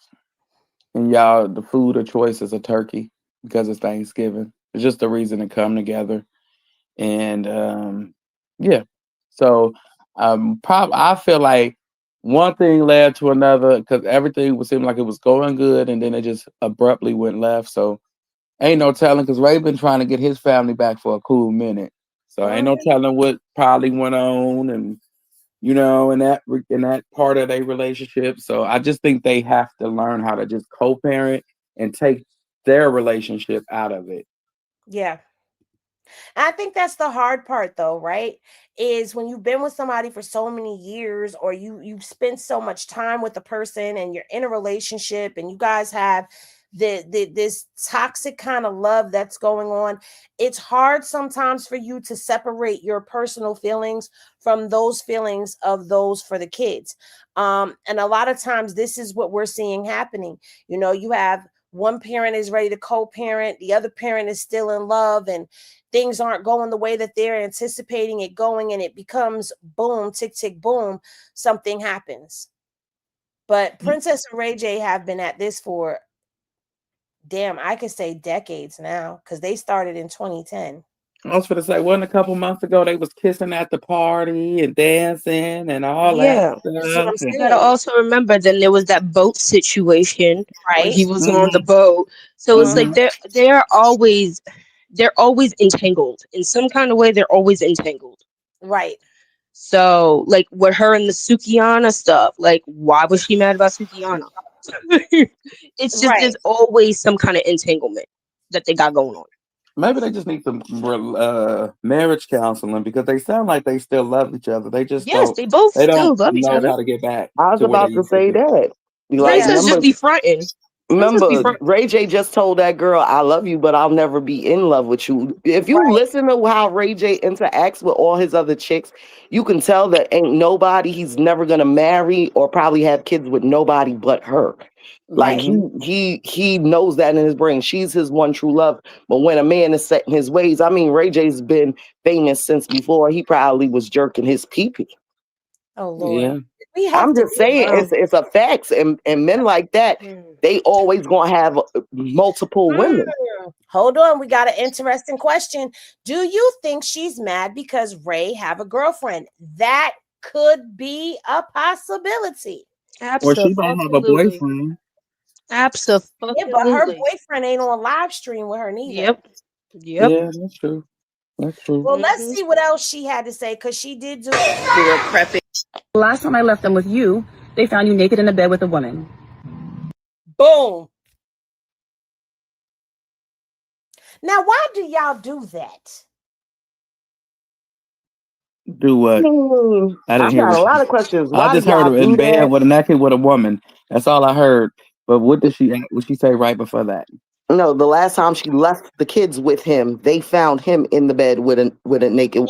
and y'all the food of choice is a turkey because it's Thanksgiving. It's just a reason to come together, and yeah. So I feel like one thing led to another because everything would seem like it was going good, and then it just abruptly went left. So ain't no telling because Ray been trying to get his family back for a cool minute. So ain't no telling what probably went on, and in that part of their relationship. So I just think they have to learn how to just co-parent and take their relationship out of it. Yeah. I think that's the hard part though, right? Is when you've been with somebody for so many years, or you've spent so much time with the person, and you're in a relationship, and you guys have this toxic kind of love that's going on. It's hard sometimes for you to separate your personal feelings from those feelings of those for the kids. And a lot of times this is what we're seeing happening. You have one parent is ready to co-parent, the other parent is still in love, and things aren't going the way that they're anticipating it going, and it becomes boom, tick, tick, boom, something happens. But Princess and Ray J have been at this for, damn, I could say decades now, because they started in 2010. I was going to say, wasn't a couple months ago they was kissing at the party and dancing and all that Yeah. That's what stuff. I'm You gotta saying. also remember then there was that boat situation where Right? he was on the Mm-hmm. boat. So it's like Mm-hmm. they're always entangled. In some kind of way, they're always entangled. Right. So, like, with her and the Sukiana stuff, like, why was she mad about Sukiana? It's just Right. there's always some kind of entanglement that they got going on. Maybe they just need some marriage counseling because they sound like they still love each other. They just Yes, don't. they both They still don't love each know other. how to get back I was to where they about to used to say be. that. Ray Yeah. says just be fronting. Remember, Front. Ray J just told that girl, "I love you, but I'll never be in love with you." If you Right. listen to how Ray J interacts with all his other chicks, you can tell that ain't nobody he's never gonna marry or probably have kids with nobody but her. Like Right. he knows that in his brain. She's his one true love. But when a man is set in his ways, I mean, Ray J's been famous since before he probably was jerking his pee-pee. Oh Lord. Yeah. We have I'm to just saying Wow. it's a facts, and men like that, they always gonna have multiple women. Hold on, we got an interesting question. Do you think she's mad because Ray have a girlfriend? That could be a possibility. Or she might have a Absolutely. boyfriend. Yeah, but her Absolutely. boyfriend ain't on live stream with her neither. Yep. Yep. Yeah, that's true. That's true. Well, let's see what else she had to say because she did do For prepping. The last time I left them with you, they found you naked in a bed with a woman. boom. Now, why do y'all do that? Do what? I didn't I've hear got a what lot you. of questions. I Why do just heard y'all her do in bed that? with a naked with a woman. That's all I heard. But what did she? What she say right before that? No, the last time she left the kids with him, they found him in the bed with a naked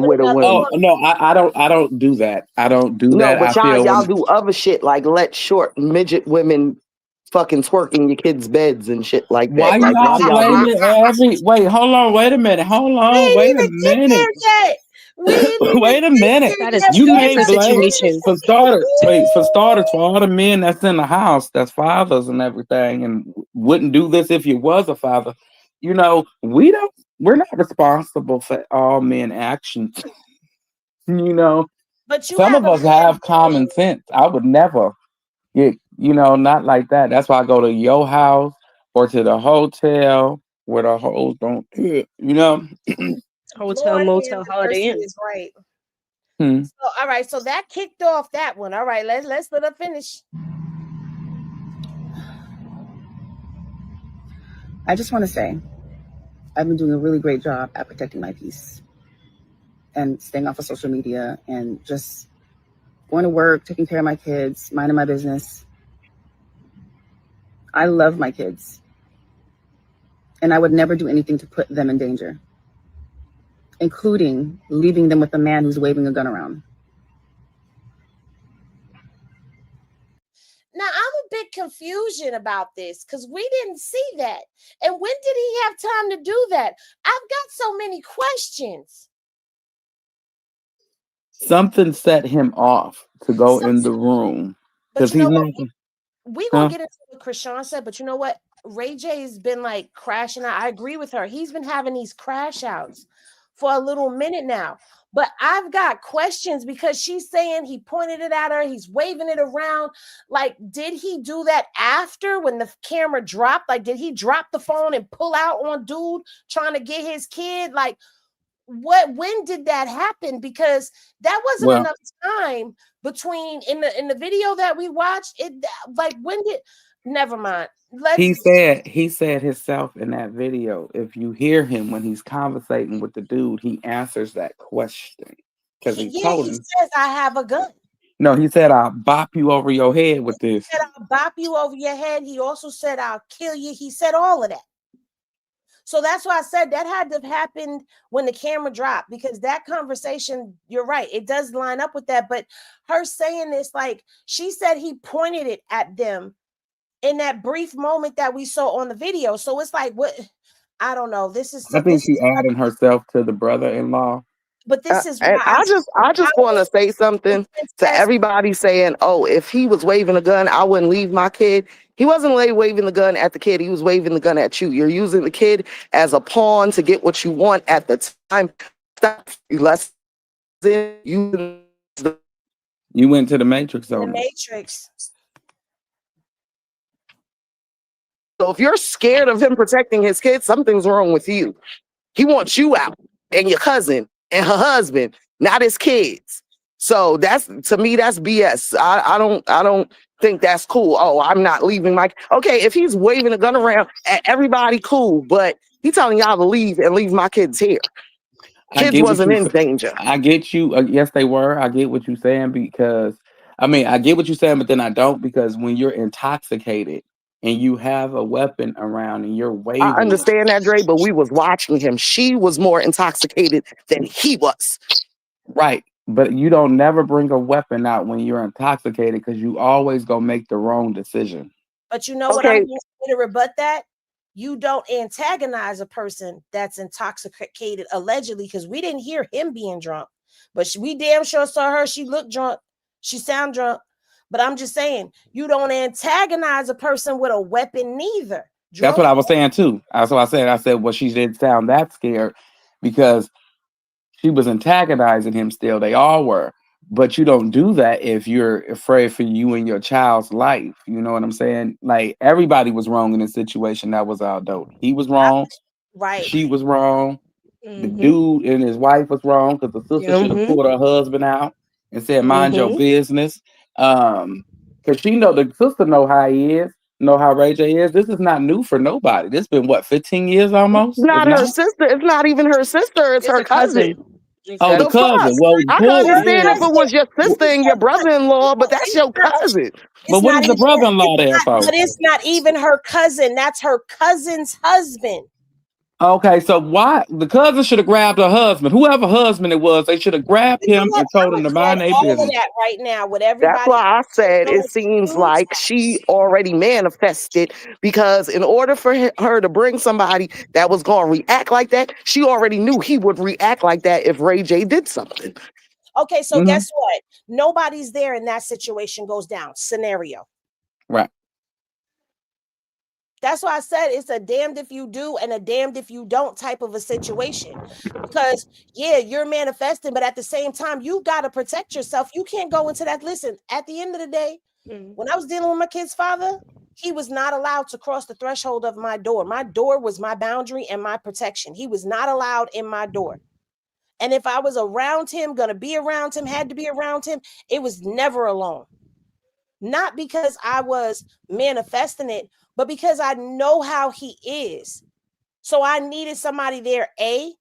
with with a another woman. Oh woman. no, I don't do that. I don't do No, that. I but y'all feel y'all when do other shit like let short midget women fucking twerk in your kids' beds and shit like why that. Like why y'all do y'all do? blaming every wait, hold on, wait a minute, hold We on, ain't wait a even get minute. there yet. We ain't even Wait a get minute. there That is yet. two You Wait can't different a blame situations. for starters. Wait, for starters, for all the men that's in the house, that's fathers and everything, and wouldn't do this if you was a father. You know, we're not responsible for all men actions. You know, But you some have of a us bad have common sense. I would never get, not like that. That's why I go to your house or to the hotel where the hoes don't, Hotel, Lord motel, have Holiday mercy Inn. is right. Hmm. So, all right, so that kicked off that one. All right, let's let her finish. I just want to say, I've been doing a really great job at protecting my peace and staying off of social media and just going to work, taking care of my kids, minding my business. I love my kids, and I would never do anything to put them in danger, including leaving them with a man who's waving a gun around. Now I'm a bit confusion about this because we didn't see that. And when did he have time to do that? I've got so many questions. Something set him off to go in the room But because you know he's what? not. We gonna Huh? get into what Chrisean said, but you know what? Ray J's been like crashing out. I agree with her. He's been having these crash outs for a little minute now. But I've got questions because she's saying he pointed it at her, he's waving it around. Like, did he do that after when the camera dropped? Like, did he drop the phone and pull out on dude trying to get his kid? Like, when did that happen? Because that wasn't Well, enough time between in the video that we watched. It like when did never mind. he Let's said himself in that video. If you hear him when he's conversating with the dude, he answers that question because he yeah, told he him. says I have a gun. No, he said, "I'll bop you over your head with He this." said I'll bop you over your head. He also said I'll kill you. He said all of that. So that's why I said that had to have happened when the camera dropped because that conversation, you're right, it does line up with that. But her saying this, like she said he pointed it at them in that brief moment that we saw on the video. So it's like, what? I don't know. This is I so. think This she is, adding herself to the brother-in-law. but this is And why I just want to say something to says everybody saying, "Oh, if he was waving a gun, I wouldn't leave my kid." He wasn't waving the gun at the kid. He was waving the gun at you. You're using the kid as a pawn to get what you want at the time. Stop. Let's you. You went to the Matrix the on us. Matrix. So if you're scared of him protecting his kids, something's wrong with you. He wants you out and your cousin and her husband. not his kids. So that's, to me, that's BS. I don't think that's cool. Oh, I'm not leaving my, okay, if he's waving a gun around at everybody, cool, but he telling y'all to leave and leave my kids here. I Kids get what wasn't you in danger. I get you. Yes, they were. I get what you're saying because I mean I get what you're saying, but then I don't because when you're intoxicated and you have a weapon around and you're I waving it, understand that, Dre, but we was watching him. She was more intoxicated than he was. right? But you don't never bring a weapon out when you're intoxicated because you always gonna make the wrong decision. But you know what I'm Okay, going to say to rebut that? You don't antagonize a person that's intoxicated allegedly because we didn't hear him being drunk, but we damn sure saw her. She looked drunk. She sound drunk. But I'm just saying, you don't antagonize a person with a weapon neither. That's Drunk. what I was saying too. That's what I said. I said, well, she didn't sound that scared because she was antagonizing him still. They all were. But you don't do that if you're afraid for you and your child's life. You know what I'm saying? Like everybody was wrong in this situation. That was Aldo. He was wrong. Right. She was wrong. The Mm-hmm. dude and his wife was wrong because the sister should have Mm-hmm. pulled her husband out and said, "Mind your Mm-hmm. business." Because she know the sister know how he is, know how Ray J is. This is not new for nobody. This been what 15 years almost, if not her not. sister. It's not even her sister. It's It's her a cousin. cousin. It's Oh, the The cousin. fuck? cousin. Well, I can cool. Her understand Yeah. if it cousin. was your sister and your brother-in-law, but that's your It's not, cousin. But it's what not is the even, brother-in-law there for? but it's not even her cousin. That's her cousin's husband. Okay, so why the cousin should have grabbed her husband, whoever husband it was, they should have grabbed You know him what? and told I'm him to gonna dread mind their all of business. that right now with That's everybody. why I said it Those seems dudes. like she already manifested, because in order for her to bring somebody that was going to react like that, she already knew he would react like that if Ray J did something. Okay, so Hmm. guess what? Nobody's there in that situation goes down scenario. Right. That's why I said it's a damned if you do and a damned if you don't type of a situation. Because yeah, you're manifesting, but at the same time, you got to protect yourself. You can't go into that. Listen, at the end of the day, when I was dealing with my kid's father, he was not allowed to cross the threshold of my door. My door was my boundary and my protection. He was not allowed in my door. And if I was around him, gonna be around him, had to be around him, it was never alone. Not because I was manifesting it, but because I know how he is. So I needed somebody there, A,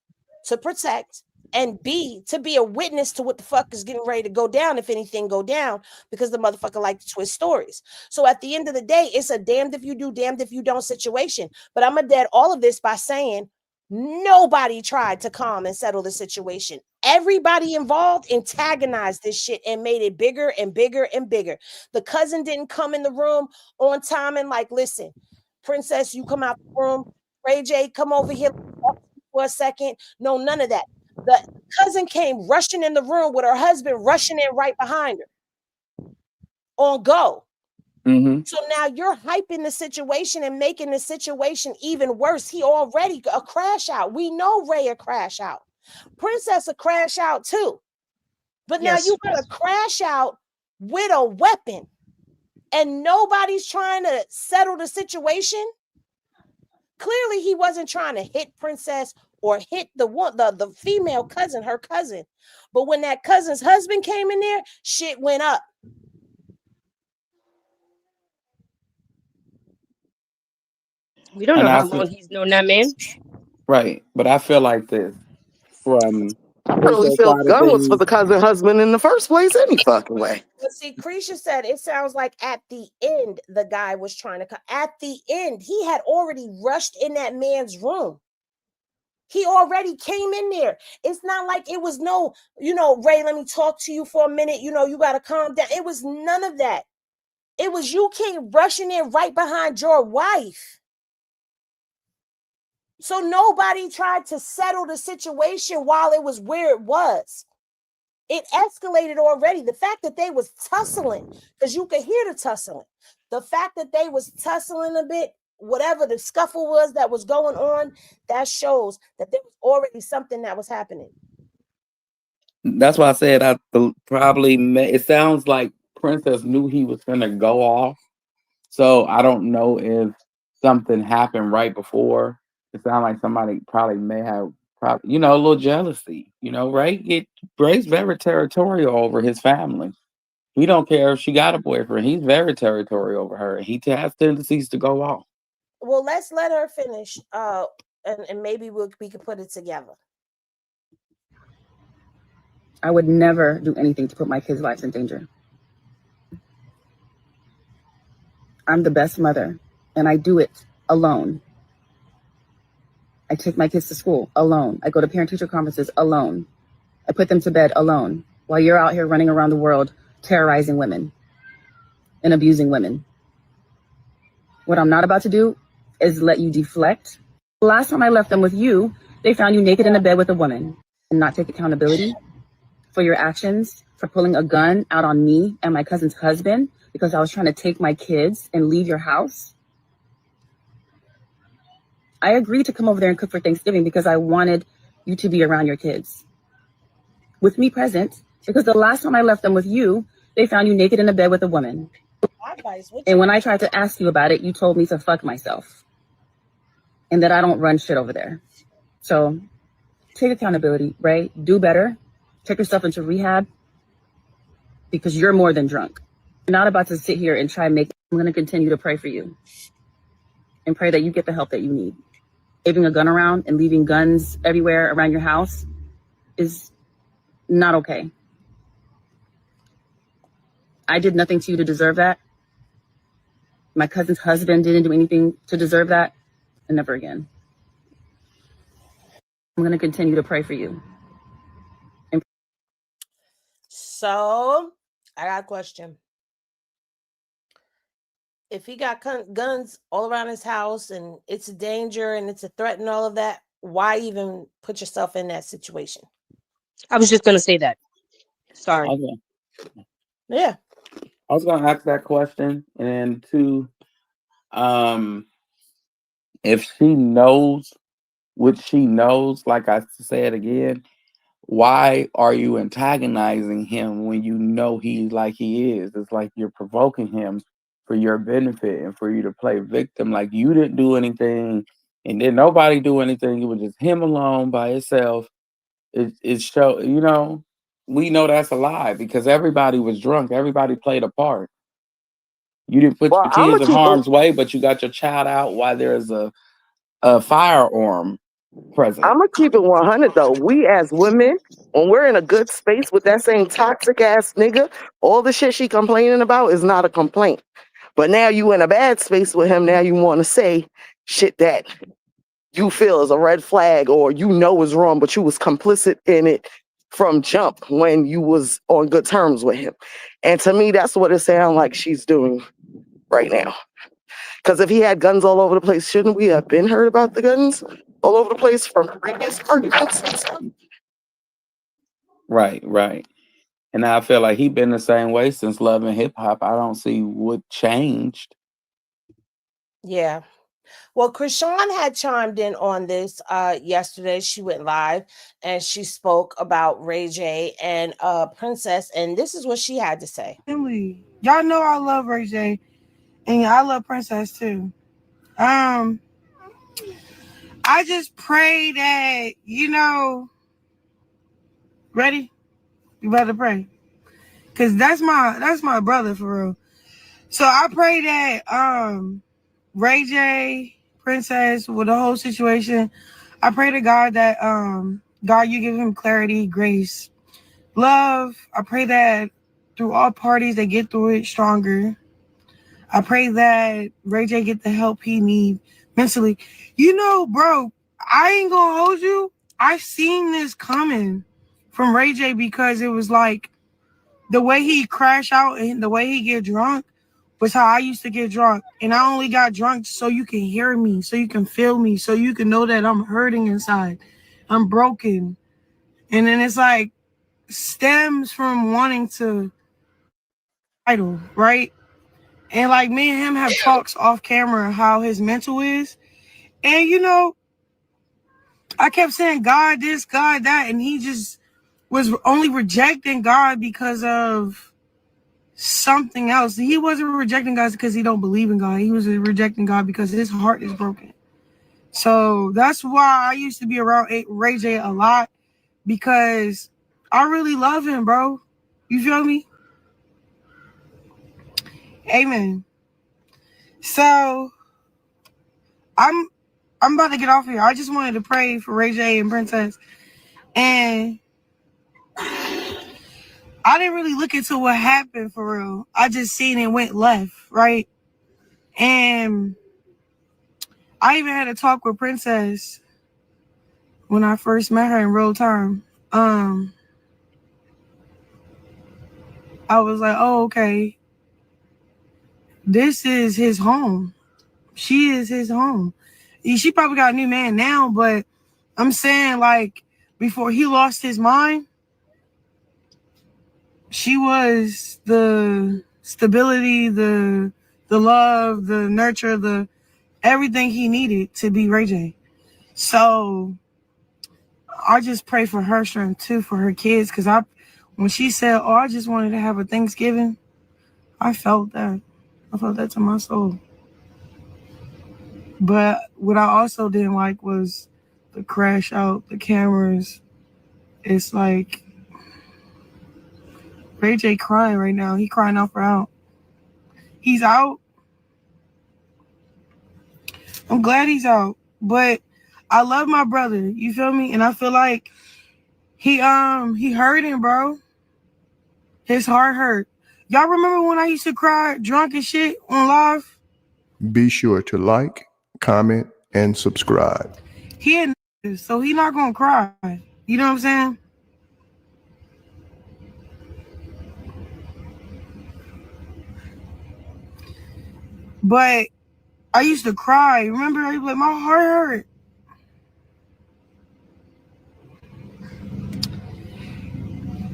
to protect, and B, to be a witness to what the fuck is getting ready to go down, if anything go down, because the motherfucker like to twist stories. So at the end of the day, it's a damned if you do, damned if you don't situation. But I'm gonna dead all of this by saying nobody tried to calm and settle the situation. Everybody involved antagonized this shit and made it bigger and bigger and bigger. The cousin didn't come in the room on time and like, listen, princess, you come out the room. Ray J, come over here for a second. No, none of that. The cousin came rushing in the room with her husband rushing in right behind her on go. Mm-hmm. So now you're hyping the situation and making the situation even worse. He already a crash out. We know Ray a crash out. Princess a crash out too. But now Yes. you got to crash out with a weapon and nobody's trying to settle the situation. Clearly he wasn't trying to hit Princess or hit the female cousin, her cousin. But when that cousin's husband came in there, shit went up. We don't know And I how feel long he's known that man. right, but I feel like this from I really Princess feel the side of gun was for things. the cousin husband in the first place, any fucking way. But see, Chrisean said it sounds like at the end the guy was trying to come. At the end, he had already rushed in that man's room. He already came in there. It's not like it was no, Ray, let me talk to you for a minute. You got to calm down. It was none of that. It was you came rushing in right behind your wife. So nobody tried to settle the situation while it was where it was. It escalated already. The fact that they was tussling, because you could hear the tussling. The fact that they was tussling a bit, whatever the scuffle was that was going on, that shows that there was already something that was happening. That's why I said it sounds like Princess knew he was gonna go off. So I don't know if something happened right before. It sounds like somebody probably may have You know, a little jealousy. You know, Ray's very territorial over his family. He don't care if she got a boyfriend. He's very territorial over her. He has tendencies to go off. Well, let's let her finish. And maybe we can put it together. I would never do anything to put my kids' lives in danger. I'm the best mother, and I do it alone. I take my kids to school alone. I go to parent-teacher conferences alone. I put them to bed alone while you're out here running around the world terrorizing women and abusing women. What I'm not about to do is let you deflect. The last time I left them with you, they found you naked in a bed with a woman and not take accountability for your actions, for pulling a gun out on me and my cousin's husband because I was trying to take my kids and leave your house. I agreed to come over there and cook for Thanksgiving because I wanted you to be around your kids with me present, because the last time I left them with you, they found you naked in a bed with a woman. And when I tried to ask you about it, you told me to fuck myself and that I don't run shit over there. So take accountability, Ray. Do better. Take yourself into rehab because you're more than drunk. You're not about to sit here and try and I'm going to continue to pray for you and pray that you get the help that you need. Waving a gun around and leaving guns everywhere around your house is not okay. I did nothing to you to deserve that. My cousin's husband didn't do anything to deserve that, and never again. I'm going to continue to pray for you. So, I got a question. If he got guns all around his house and it's a danger and it's a threat and all of that, why even put yourself in that situation? I was just going to say that. Sorry. Okay. Yeah. I was going to ask that question. And two, if she knows what she knows, like I said again, why are you antagonizing him when you know he's like he is? It's like you're provoking him for your benefit and for you to play victim. Like you didn't do anything and then nobody do anything. It was just him alone by himself. It show, you know, we know that's a lie because everybody was drunk. Everybody played a part. You didn't put your kids in harm's way, but you got your child out while there's a firearm present. I'm gonna keep it 100 though. We as women, when we're in a good space with that same toxic ass nigga, all the shit she complaining about is not a complaint. But now you in a bad space with him. Now you want to say shit that you feel is a red flag or you know is wrong, but you was complicit in it from jump when you was on good terms with him. And to me, that's what it sounds like she's doing right now. Because if he had guns all over the place, shouldn't we have been heard about the guns all over the place from previous arguments and stuff? Right. And I feel like he been the same way since Love and Hip Hop. I don't see what changed. Yeah. Well, Chrisean had chimed in on this yesterday. She went live and she spoke about Ray J and Princess, and this is what she had to say. Y'all know I love Ray J, and I love Princess too. I just pray that, you know, ready? You better pray. Cause that's my brother for real. So I pray that Ray J, Princess, with the whole situation, I pray to God that God, you give him clarity, grace, love. I pray that through all parties they get through it stronger. I pray that Ray J get the help he need mentally. You know, bro, I ain't gonna hold you. I seen this coming from Ray J because it was like the way he crash out and the way he get drunk was how I used to get drunk. And I only got drunk so you can hear me, so you can feel me, so you can know that I'm hurting inside. I'm broken. And then it's like stems from wanting to idle, right? And like me and him have talks off camera how his mental is. And you know, I kept saying God this, God that, and he just was only rejecting God because of something else. He wasn't rejecting God because he don't believe in God. He was rejecting God because his heart is broken. So that's why I used to be around Ray J a lot, because I really love him, bro. You feel me? Amen. So I'm about to get off here. I just wanted to pray for Ray J and Princess. And I didn't really look into what happened for real. I just seen it went left, right? And I even had a talk with Princess when I first met her in real time. I was like, oh, okay. This is his home. She is his home. She probably got a new man now, but I'm saying, like, before he lost his mind, she was the stability, the love, the nurture, the everything he needed to be Ray J. So I just pray for her strength too, for her kids, because when she said, oh, I just wanted to have a Thanksgiving, I felt that. I felt that to my soul. But what I also didn't like was the crash out, the cameras. It's like Ray J crying right now. He crying out for out. He's out. I'm glad he's out. But I love my brother. You feel me? And I feel like he hurting, bro. His heart hurt. Y'all remember when I used to cry drunk and shit on live? Be sure to like, comment, and subscribe. He had so he not gonna cry. You know what I'm saying? But I used to cry. Remember, I was like, my heart hurt.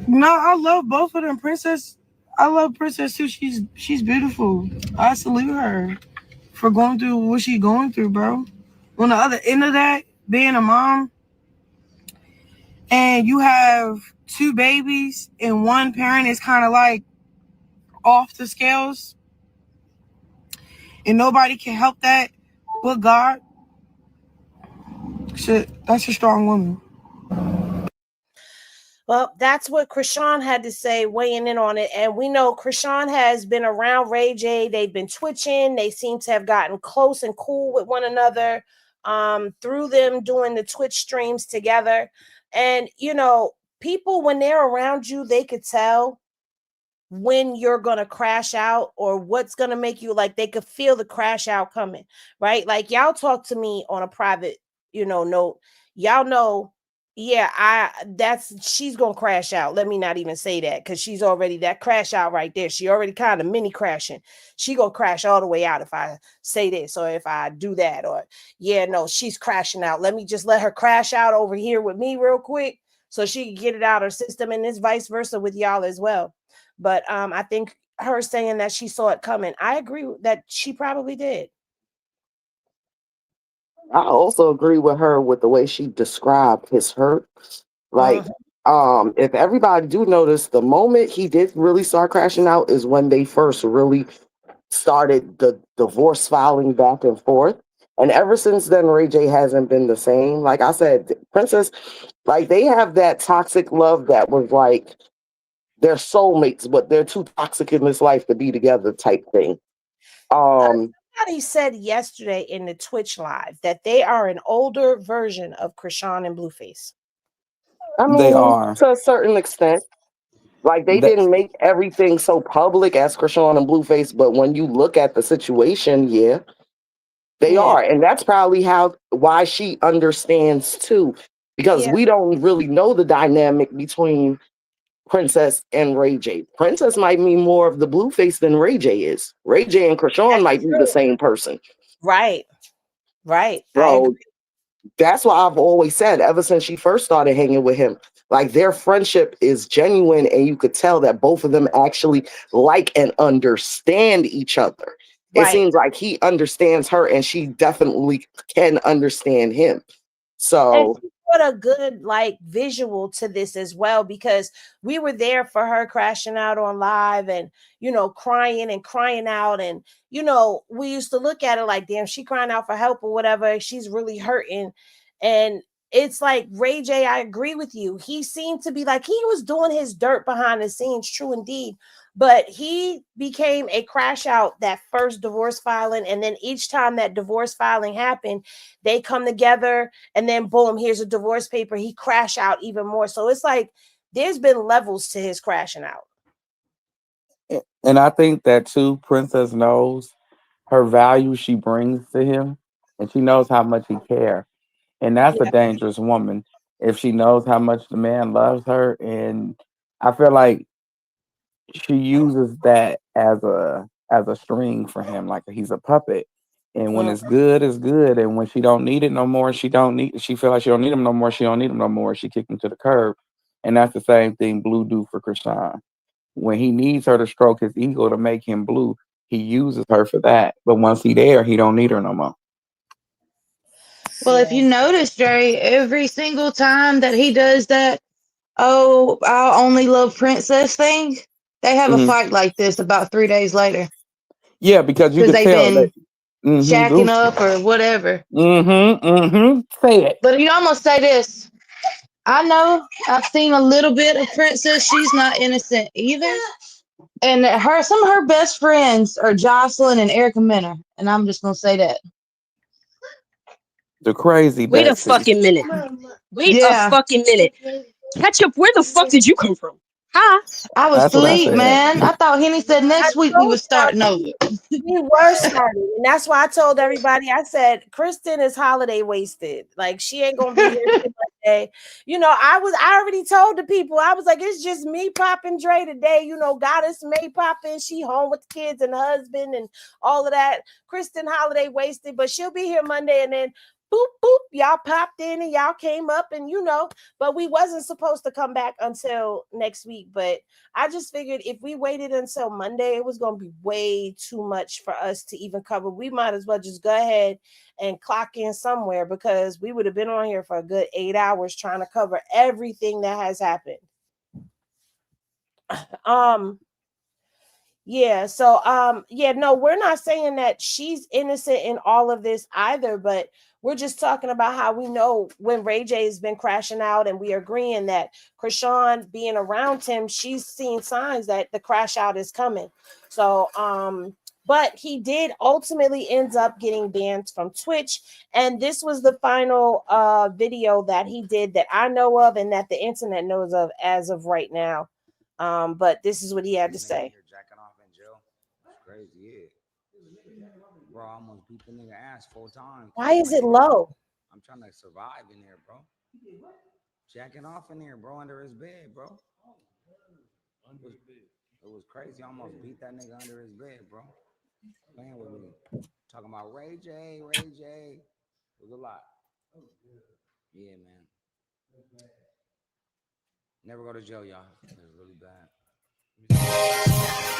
No, I love both of them. Princess, I love Princess too. She's beautiful. I salute her for going through what she's going through, bro. On the other end of that, being a mom, and you have two babies, and one parent is kind of like off the scales, and nobody can help that but God. Shit, that's a strong woman. Well, that's what Chrisean had to say, weighing in on it. And we know Chrisean has been around Ray J. They've been twitching. They seem to have gotten close and cool with one another through them doing the Twitch streams together. And, you know, people, when they're around you, they could tell when you're going to crash out or what's going to make you, like, they could feel the crash out coming, right? Like, y'all talk to me on a private, note. Y'all know, yeah, she's gonna crash out. Let me not even say that, because she's already that crash out right there. She already kind of mini crashing. She gonna crash all the way out if I say this or if I do that, or she's crashing out. Let me just let her crash out over here with me real quick so she can get it out her system, and it's vice versa with y'all as well. But I think her saying that she saw it coming, I agree that she probably did. I also agree with her with the way she described his hurt. Like, if everybody do notice, the moment he did really start crashing out is when they first really started the divorce filing back and forth. And ever since then, Ray J hasn't been the same. Like I said, Princess, like, they have that toxic love that was like they're soulmates, but they're too toxic in this life to be together type thing. Somebody said yesterday in the Twitch live that they are an older version of Chrisean and Blueface. I mean, They are. to a certain extent. Like, they didn't make everything so public as Chrisean and Blueface, but when you look at the situation, yeah, they are. And that's probably why she understands too, because we don't really know the dynamic between Princess and Ray J. Princess might be more of the Blueface than Ray J is. Ray J and Chrisean might be the same person. Right. So that's why I've always said, ever since she first started hanging with him, like, their friendship is genuine, and you could tell that both of them actually like and understand each other. It seems like he understands her, and she definitely can understand him. So, and she's brought a good like visual to this as well, because we were there for her crashing out on live and crying and crying out, and we used to look at it like, damn, she crying out for help or whatever, she's really hurting. And it's like, Ray J, I agree with you. He seemed to be like he was doing his dirt behind the scenes, true indeed. But he became a crash out that first divorce filing. And then each time that divorce filing happened, they come together and then boom, here's a divorce paper. He crash out even more. So it's like there's been levels to his crashing out. And I think that too, Princess knows her value she brings to him, and she knows how much he cares. And that's a Yeah. dangerous woman if she knows how much the man loves her. And I feel like she uses that as a string for him, like he's a puppet. And when Mm. it's good. And when she don't need it no more, she feel like she don't need him no more, she don't need him no more. She kick him to the curb. And that's the same thing Blue do for Chrisean. When he needs her to stroke his ego to make him blue, he uses her for that. But once he there, he don't need her no more. Well, if you notice, Jerry, every single time that he does that, oh, I only love Princess thing, they have a Hmm. fight like this about 3 days later Yeah, because you because could they've tell that. been shacking up or whatever. Say it. But I'm gonna say this. I know I've seen a little bit of Princess. She's not innocent either. And some of her best friends are Jocelyn and Erica Minner. And I'm just gonna say that. The crazy Wait a bestie. fucking minute. Wait a Yeah. fucking minute. Ketchup, where the fuck did you come from? Huh? I was That's what I asleep, said. man. I thought Henny said I next week we told was y'all starting over. we were starting, and that's why I told everybody. I said Kristen is holiday wasted. Like she ain't gonna be here till Monday. I already told the people. I was like, it's just me popping Dre today. Goddess May popping. She home with the kids and the husband and all of that. Kristen holiday wasted, but she'll be here Monday, and then boop boop, y'all popped in and y'all came up, and but we wasn't supposed to come back until next week. But I just figured if we waited until Monday, it was going to be way too much for us to even cover. We might as well just go ahead and clock in somewhere, because we would have been on here for a good 8 hours trying to cover everything that has happened. Yeah, so no, we're not saying that she's innocent in all of this either, but we're just talking about how we know when Ray J has been crashing out, and we are agreeing that Chrisean being around him, she's seen signs that the crash out is coming. So but he did ultimately ends up getting banned from Twitch, and this was the final video that he did that I know of and that the internet knows of as of right now. But this is what he had to say. Crazy, yeah. Bro, I almost beat the nigga ass 4 times. Why is it low? I'm trying to survive in there, bro. Jacking off in there, bro, under his bed, bro. It was crazy. I almost beat that nigga under his bed, bro. Playing with me. Talking about Ray J, Ray J. It was a lot. Yeah, man. Never go to jail, y'all. It was really bad.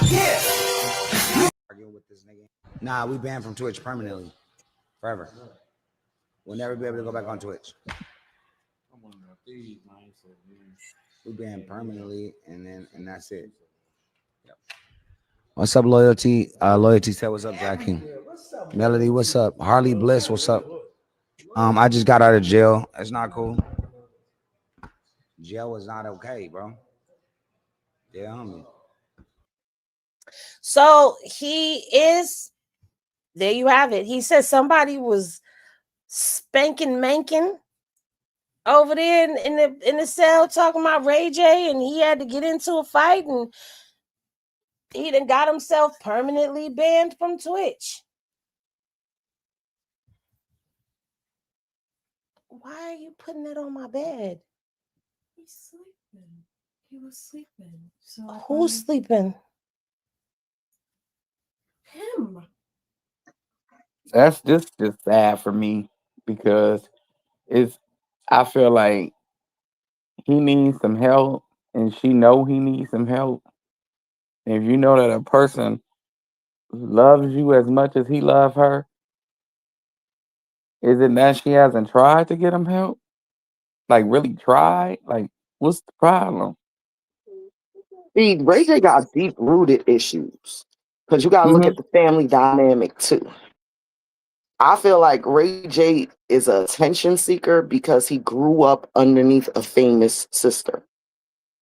Yeah. Arguing with this nigga. Nah, we banned from Twitch permanently. Forever. We'll never be able to go back on Twitch. We banned permanently, and that's it. Yep. What's up, Loyalty? Loyalty said, what's up, Jackie? Melody, what's up? Harley Bliss, what's up? I just got out of jail. It's not cool. Jail was not okay, bro. Yeah, homie. So there you have it. He said somebody was spanking manking over there in the cell talking about Ray J, and he had to get into a fight, and he done got himself permanently banned from Twitch. Why are you putting it on my bed? He's sleeping. He was sleeping. So Who's sleeping? him. That's just sad for me because I feel like he needs some help and she know he needs some help. If you know that a person loves you as much as he loves her, is it that she hasn't tried to get him help? like really tried? Like, what's the problem? See, Ray J got deep rooted issues because you got to look Hmm. at the family dynamic too. I feel like Ray J is a attention seeker because he grew up underneath a famous sister.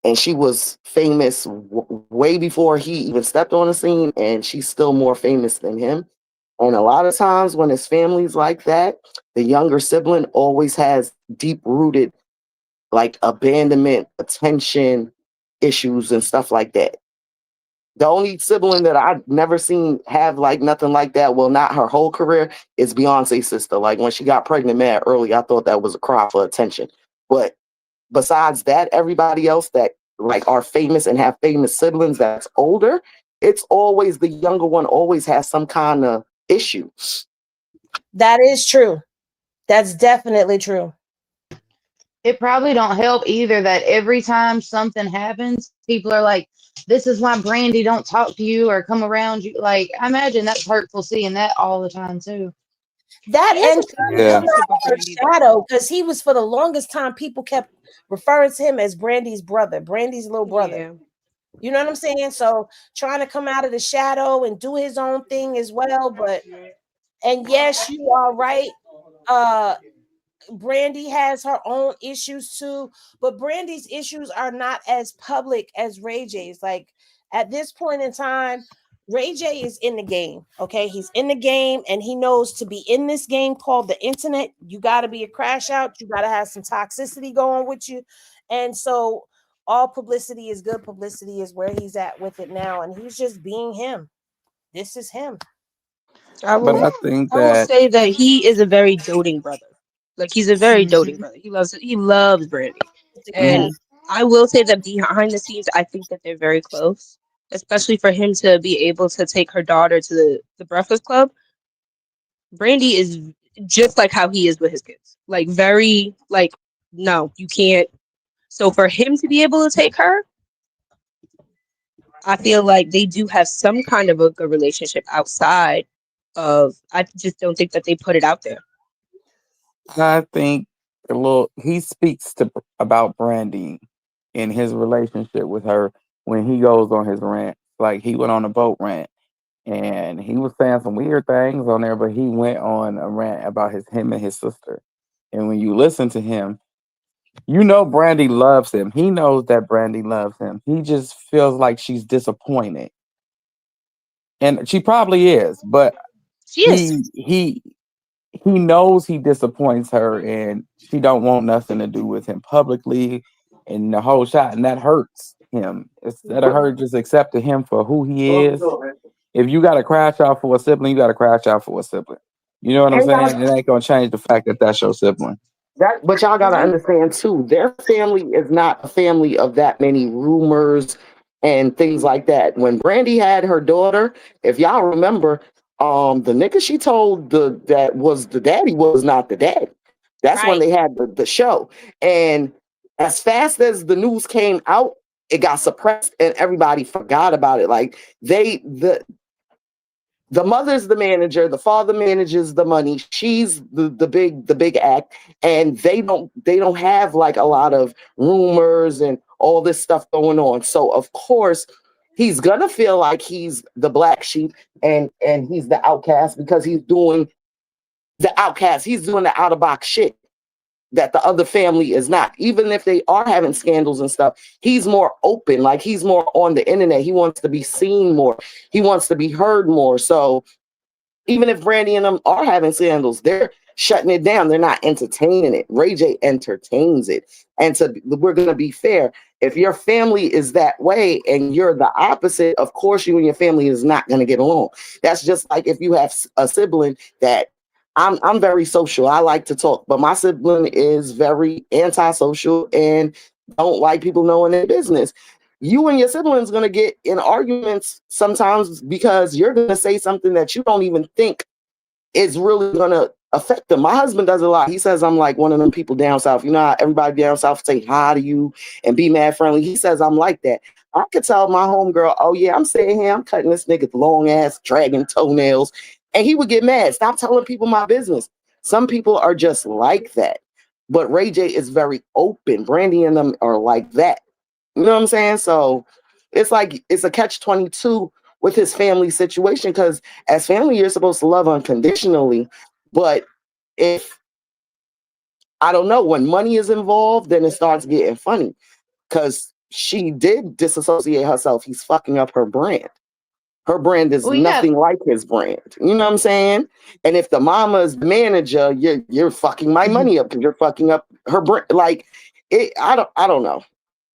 And she was famous way before he even stepped on the scene, and she's still more famous than him. And a lot of times when it's families like that, the younger sibling always has deep rooted like abandonment, attention issues, and stuff like that. The only sibling that I've never seen have like nothing like that, well, not her whole career, is Beyonce's sister. Like when she got pregnant mad early, I thought that was a cry for attention. But besides that, everybody else that like are famous and have famous siblings that's older, it's always the younger one always has some kind of issue. That is true. That's definitely true. It probably don't help either that every time something happens, people are like, "This is why Brandy don't talk to you or come around you." Like, I imagine that's hurtful seeing that all the time too. That He and has a trying good to Yeah. come relationship out with of her Brandy though. shadow because he was for the longest time people kept referring to him as Brandy's brother, Brandy's little brother. Yeah. You know what I'm saying? So trying to come out of the shadow and do his own thing as well. But and yes, you are right. Uh Brandy has her own issues too, but Brandy's issues are not as public as Ray J's. Like at this point in time, Ray J is in the game. Okay, he's in the game and he knows to be in this game called the internet. You got to be a crash out. You got to have some toxicity going with you. And so all publicity is good publicity is where he's at with it now. And he's just being him. This is him. I But will I think I will that say that he is a very doting brother. Like he's a very doting Mhm. brother. He loves Brandy. It's a cat. And I will say that behind the scenes I think that they're very close. Especially for him to be able to take her daughter to the Breakfast Club. Brandy is just like how he is with his kids. Like very like no, you can't. So for him to be able to take her, I feel like they do have some kind of a good relationship outside of. I just don't think that they put it out there. I think a little he speaks to about Brandy in his relationship with her when he goes on his rant. Like he went on a boat rant and he was saying some weird things on there, but he went on a rant about him and his sister. And when you listen to him, you know Brandy loves him. He knows that Brandy loves him. He just feels like she's disappointed. And she probably is, but She is. he he knows he disappoints her and she don't want nothing to do with him publicly and the whole shot, and that hurts him instead of her just accepting him for who he is. If you got to crash out for a sibling, you got to crash out for a sibling. You know what I'm And y'all, saying? It ain't gonna change the fact that that's your sibling. that, but y'all gotta Mhm. understand too, their family is not a family of that many rumors and things like that. When Brandy had her daughter, if y'all remember, the nigga she told that was the daddy was not the daddy. That's when Right. they had the show. And as fast as the news came out, it got suppressed and everybody forgot about it. Like the mother's the manager, the father manages the money, she's the big act, and they don't have like a lot of rumors and all this stuff going on. So of course he's gonna feel like he's the black sheep and he's the outcast because he's doing the out of box shit that the other family is not. Even if they are having scandals and stuff, he's more open, like he's more on the internet. He wants to be seen more, he wants to be heard more. So even if Brandy and them are having scandals, they're shutting it down. They're not entertaining it. Ray J entertains it. And we're going to be fair. If your family is that way and you're the opposite, of course you and your family is not going to get along. That's just like if you have a sibling that I'm very social. I like to talk, but my sibling is very antisocial and don't like people knowing their business. You and your siblings going to get in arguments sometimes because you're going to say something that you don't even think is really going to affect them. My husband does a lot. He says I'm like one of them people down south. You know how everybody down south say hi to you and be mad friendly. He says I'm like that. I could tell my homegirl, oh yeah, I'm sitting here, I'm cutting this nigga's long ass dragging toenails, and he would get mad. Stop telling people my business. Some people are just like that. but Ray J is very open. Brandy and them are like that. You know what I'm saying? So it's like it's a catch-22 with his family situation, because as family, you're supposed to love unconditionally. But if I don't know, when money is involved, then it starts getting funny, because she did disassociate herself. He's fucking up her brand. Her brand is Well, yeah. nothing like his brand. You know what I'm saying? And if the mama's the manager, you're fucking my money up because you're fucking up her brand. Like it, I don't know.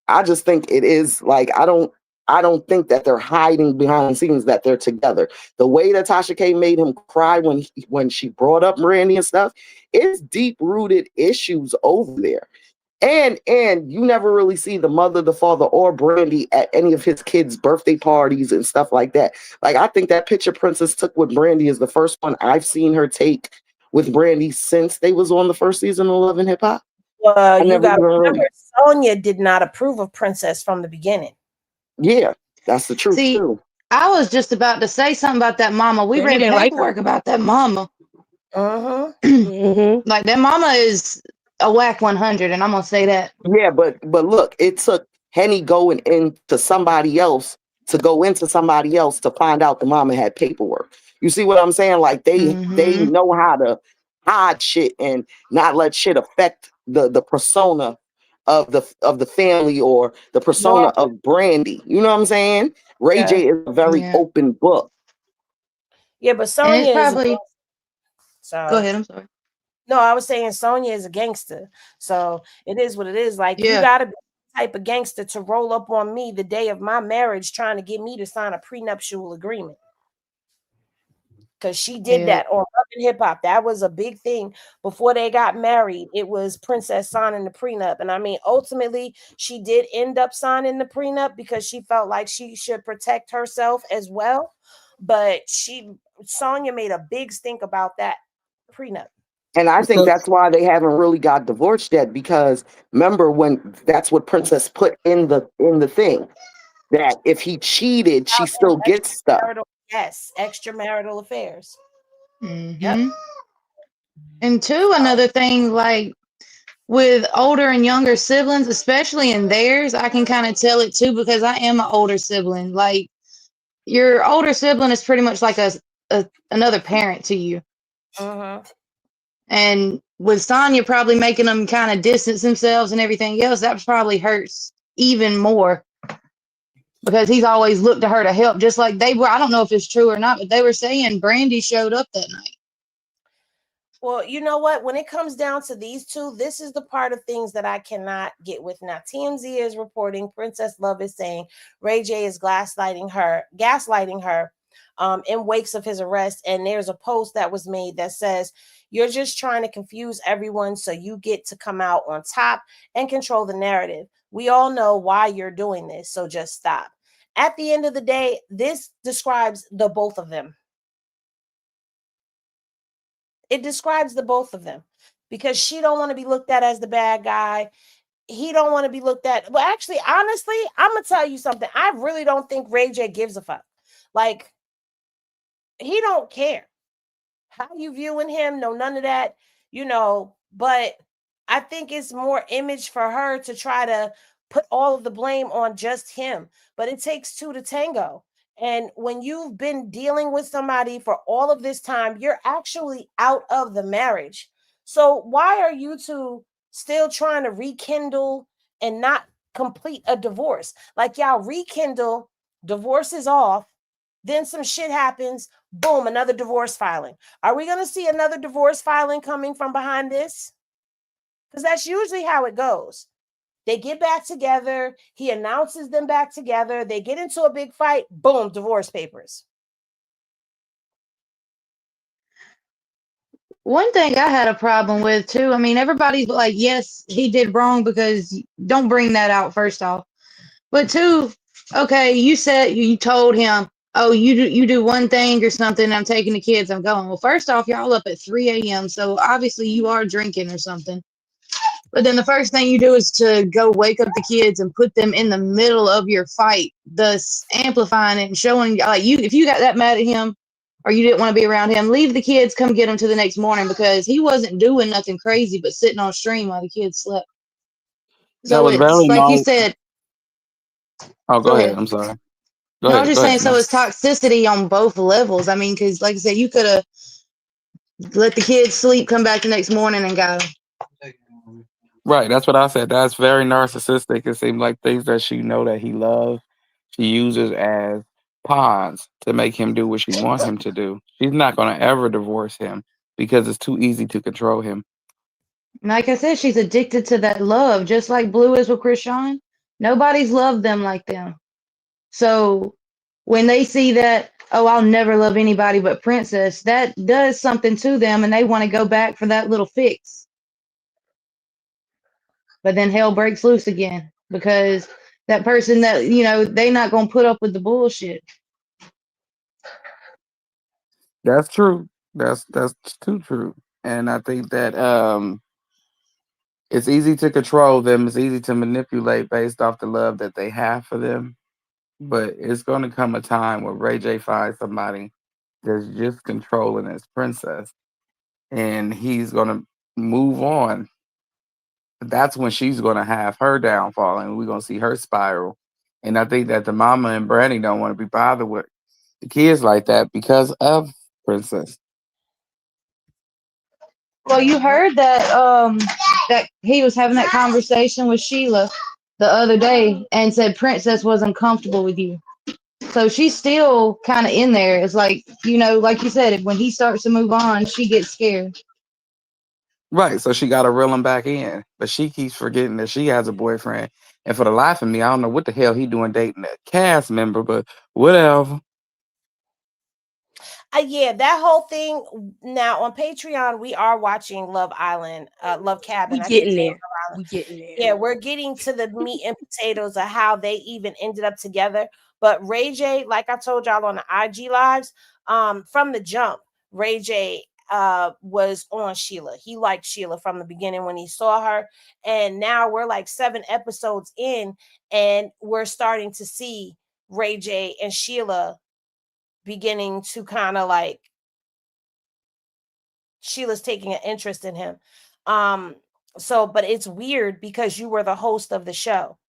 I just think it is like I don't think that they're hiding behind the scenes, that they're together. The way that Tasha K made him cry when she brought up Randy and stuff, it's deep rooted issues over there. And you never really see the mother, the father, or Brandy at any of his kids' birthday parties and stuff like that. Like, I think that picture Princess took with Brandy is the first one I've seen her take with Brandy since they was on the first season of Love and Hip Hop. Well, I you never got to even remember, really. Sonya did not approve of Princess from the beginning. Yeah, that's the truth See, too. I was just about to say something about that mama. We Brandy read didn't like paperwork her. about that mama. Mm-hmm. Like that mama is a whack 100, and I'm gonna say that. Yeah, but look, it took Henny going into somebody else to find out the mama had paperwork. You see what I'm saying? Like they Mm-hmm. know how to hide shit and not let shit affect the persona of the family or the persona Normal. of Brandy. You know what I'm saying? Ray Yeah. J is a very Yeah. open book. Yeah, but And Sonya it's is a probably. gangster. Go So ahead. I'm sorry. no, I was saying Sonya is a gangster. So it is what it is. Like you Yeah. gotta be the type of gangster to roll up on me the day of my marriage trying to get me to sign a prenuptial agreement. Because she did Yeah. that on Love and Hip Hop. That was a big thing before they got married. It was Princess signing the prenup. And I mean, ultimately, she did end up signing the prenup because she felt like she should protect herself as well. But Sonya made a big stink about that prenup. And I think So that's why they haven't really got divorced yet, because remember when that's what Princess put in the thing, that if he cheated, she And still gets stuff. extramarital affairs. Yep. Mm-hmm. And two, another thing, like with older and younger siblings, especially in theirs, I can kind of tell it too because I am an older sibling. Like your older sibling is pretty much like another parent to you. Uh-huh. And with Sonya probably making them kind of distance themselves and everything else, that probably hurts even more because he's always looked to her to help. Just like they were, I don't know if it's true or not, but they were saying Brandy showed up that night. Well, you know what? When it comes down to these two, this is the part of things that I cannot get with. Now, TMZ is reporting Princess Love is saying Ray J is gaslighting her in wakes of his arrest. And there's a post that was made that says, "You're just trying to confuse everyone so you get to come out on top and control the narrative. We all know why you're doing this, so just stop." At the end of the day, this describes the both of them. It describes the both of them because she don't want to be looked at as the bad guy. He don't want to be looked at. Well, actually, honestly, I'm gonna tell you something. I really don't think Ray J gives a fuck. Like, he don't care how you viewing him. No, none of that. But I think it's more image for her to try to put all of the blame on just him. But it takes two to tango. And when you've been dealing with somebody for all of this time, you're actually out of the marriage. So why are you two still trying to rekindle and not complete a divorce? Like y'all rekindle, divorce is off, then some shit happens, boom, another divorce filing. Are we going to see another divorce filing coming from behind this? Because that's usually how it goes. They get back together. He announces them back together. They get into a big fight. Boom, divorce papers. One thing I had a problem with too, I mean, everybody's like, yes, he did wrong because don't bring that out first off. But two, okay, you said you told him, oh, you do one thing or something, I'm taking the kids, I'm going. Well, first off, y'all up at 3 a.m., so obviously you are drinking or something. But then the first thing you do is to go wake up the kids and put them in the middle of your fight, thus amplifying it and showing like you if you got that mad at him, or you didn't want to be around him, leave the kids, come get him to the next morning, because he wasn't doing nothing crazy but sitting on stream while the kids slept. That So was it's very like you nice. said. Oh, go Go ahead. ahead. I'm sorry. Go No, I was ahead. Go just saying, ahead. so No. it's toxicity on both levels. I mean, because like I said, you could have let the kids sleep, come back the next morning, and got them. Right. That's what I said. That's very narcissistic. It seems like things that she know that he loves, she uses as pawns to make him do what she wants him to do. She's not going to ever divorce him because it's too easy to control him. Like I said, she's addicted to that love, just like Blue is with Chrisean. Nobody's loved them like them. So when they see that, oh, I'll never love anybody but Princess, that does something to them, and they want to go back for that little fix. But then hell breaks loose again because that person that, they not going to put up with the bullshit. That's true. That's too true. And I think that it's easy to control them. It's easy to manipulate based off the love that they have for them. But it's going to come a time where Ray J finds somebody that's just controlling his princess, and he's going to move on. That's when she's going to have her downfall, and we're going to see her spiral. And I think that the mama and Brandy don't want to be bothered with the kids like that because of Princess. Well, you heard that he was having that conversation with Sheila the other day and said Princess was uncomfortable with you. So she's still kind of in there. It's like, like you said, when he starts to move on, she gets scared. Right, so she got to reel him back in, but she keeps forgetting that she has a boyfriend. And for the life of me, I don't know what the hell he doing dating a cast member, but whatever. Yeah, that whole thing. Now on Patreon, we are watching Love Island, Love We Cabin. I keep getting saying there. Love Island. We getting there. Yeah, we're getting to the meat and potatoes of how they even ended up together. But Ray J, like I told y'all on the IG lives, from the jump, Ray J was on Sheila. He liked Sheila from the beginning when he saw her. And now we're like 7 episodes in, and we're starting to see Ray J and Sheila beginning to kind of like Sheila's taking an interest in him. But it's weird because you were the host of the show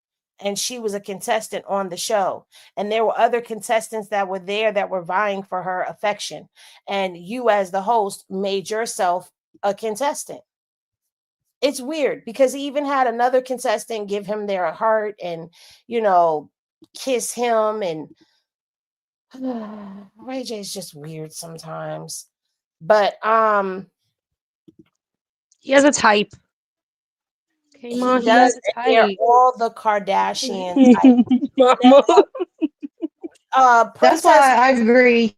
and she was a contestant on the show. And there were other contestants that were there that were vying for her affection. And you, as the host, made yourself a contestant. It's weird because he even had another contestant give him their heart and, kiss him. And Ray J is just weird sometimes. But He has a type. Okay, he Mom, he does, has a and they're type. all the Kardashian type. Mama. That's Princess. why I agree.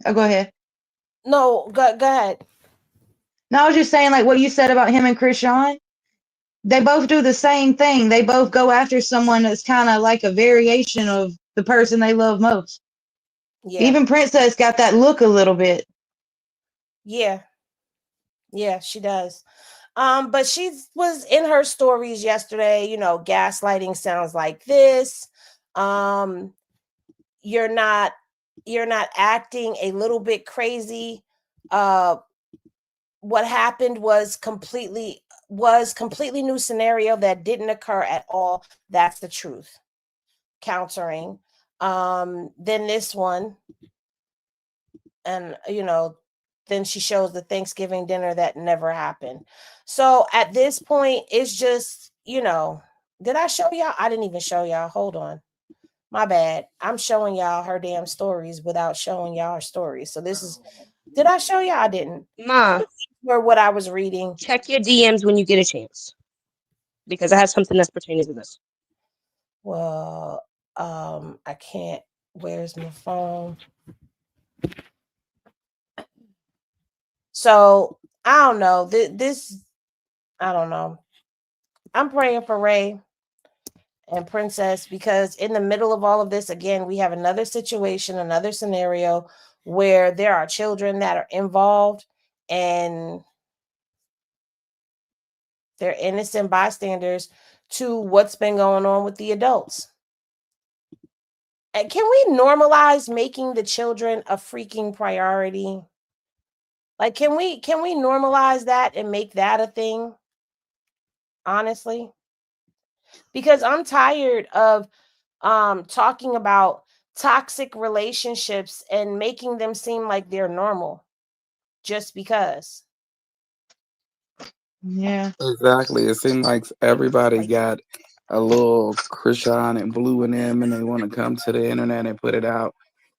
Oh, go ahead. No, go ahead. No, I was just saying, like what you said about him and Chrisean. They both do the same thing. They both go after someone that's kind of like a variation of the person they love most. Yeah, Even Princess got that look a little bit. yeah, yeah, she does. But she was in her stories yesterday. Gaslighting sounds like this. Um, you're not, acting a little bit crazy. What happened was completely new scenario that didn't occur at all. That's the truth. Countering. Then this one, and then she shows the Thanksgiving dinner that never happened. So at this point, it's just, did I show y'all? I didn't even show y'all. Hold on. My bad. I'm showing y'all her damn stories without showing y'all her stories. So did I show y'all? I didn't. Ma, Or what I was reading. check your DMs when you get a chance. Because I have something that's pertaining to this. Well, I can't. Where's my phone? So I don't know. I don't know. I'm praying for Ray and Princess because in the middle of all of this, again, we have another situation, another scenario where there are children that are involved and they're innocent bystanders to what's been going on with the adults. And can we normalize making the children a freaking priority? Like, can we normalize that and make that a thing? Honestly, because I'm tired of talking about toxic relationships and making them seem like they're normal just because. Yeah. Exactly. It seems like everybody got a little Chrisean and Blue in them, and they want to come to the internet and put it out.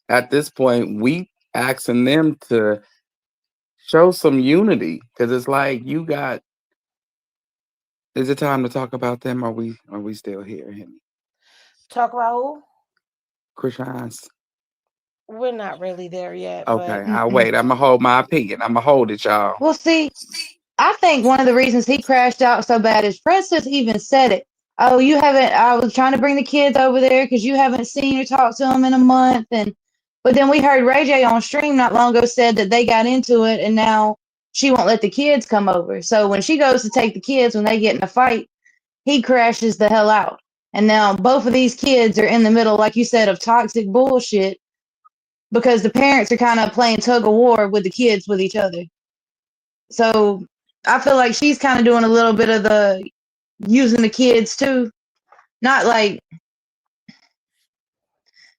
At this point, we asking them to show some unity because it's like you got. Is it time to talk about them? Are we still here, Henry? Talk about who? Chrisean's. We're not really there yet, Okay, but I'll wait. I'm gonna hold my opinion. I'm gonna hold it, y'all. Well, see, I think one of the reasons he crashed out so bad is Princess even said it. Oh, you haven't. I was trying to bring the kids over there because you haven't seen or talked to them in a month, and but then we heard Ray J on stream not long ago said that they got into it, and now she won't let the kids come over. So when she goes to take the kids when they get in a fight, he crashes the hell out. And now both of these kids are in the middle, like you said, of toxic bullshit because the parents are kind of playing tug of war with the kids with each other. So I feel like she's kind of doing a little bit of the using the kids too. Not like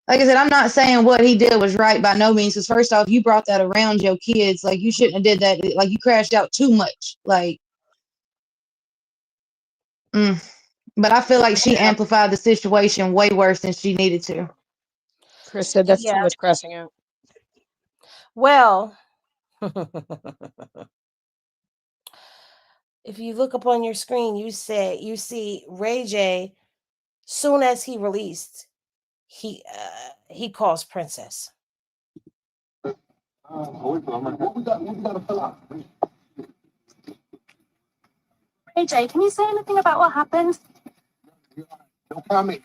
I said, I'm not saying what he did was right by no means. Because first off, you brought that around your kids. Like you shouldn't have did that. Like you crashed out too much. Like, but I feel like she yeah, amplified the situation way worse than she needed to. Chris said that's too yeah. much crashing out. Well, if you look up on your screen, you see Ray J. Soon as he released, he calls Princess. AJ, can you say anything about what happened? No comment.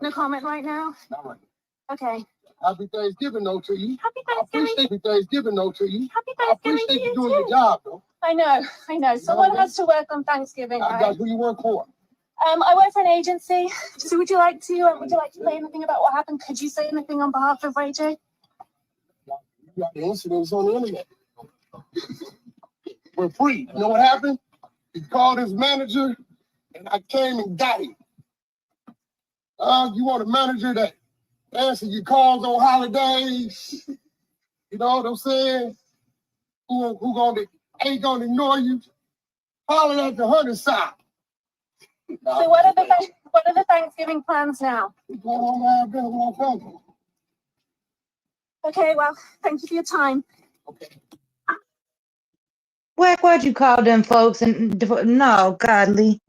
No comment right now? All right. Okay. Happy Thanksgiving, though, to you. Happy I Thanksgiving. appreciate Thanksgiving, though, to you. Happy I Thanksgiving appreciate to you you doing too. your job, though. I know. Someone has to work on Thanksgiving, right? That's who you work for. I work for an agency. So would you like to say anything about what happened? Could you say anything on behalf of Ray J? You got the incidents on the internet. We're free. You know what happened? He called his manager, and I came and got him. You want a manager that answer your calls on holidays? You know what I'm saying? Who ain't gonna ignore you? Holler at the hunter side. So what are the Thanksgiving plans now? Okay, well, thank you for your time. Why'd you call them folks? And no, godly.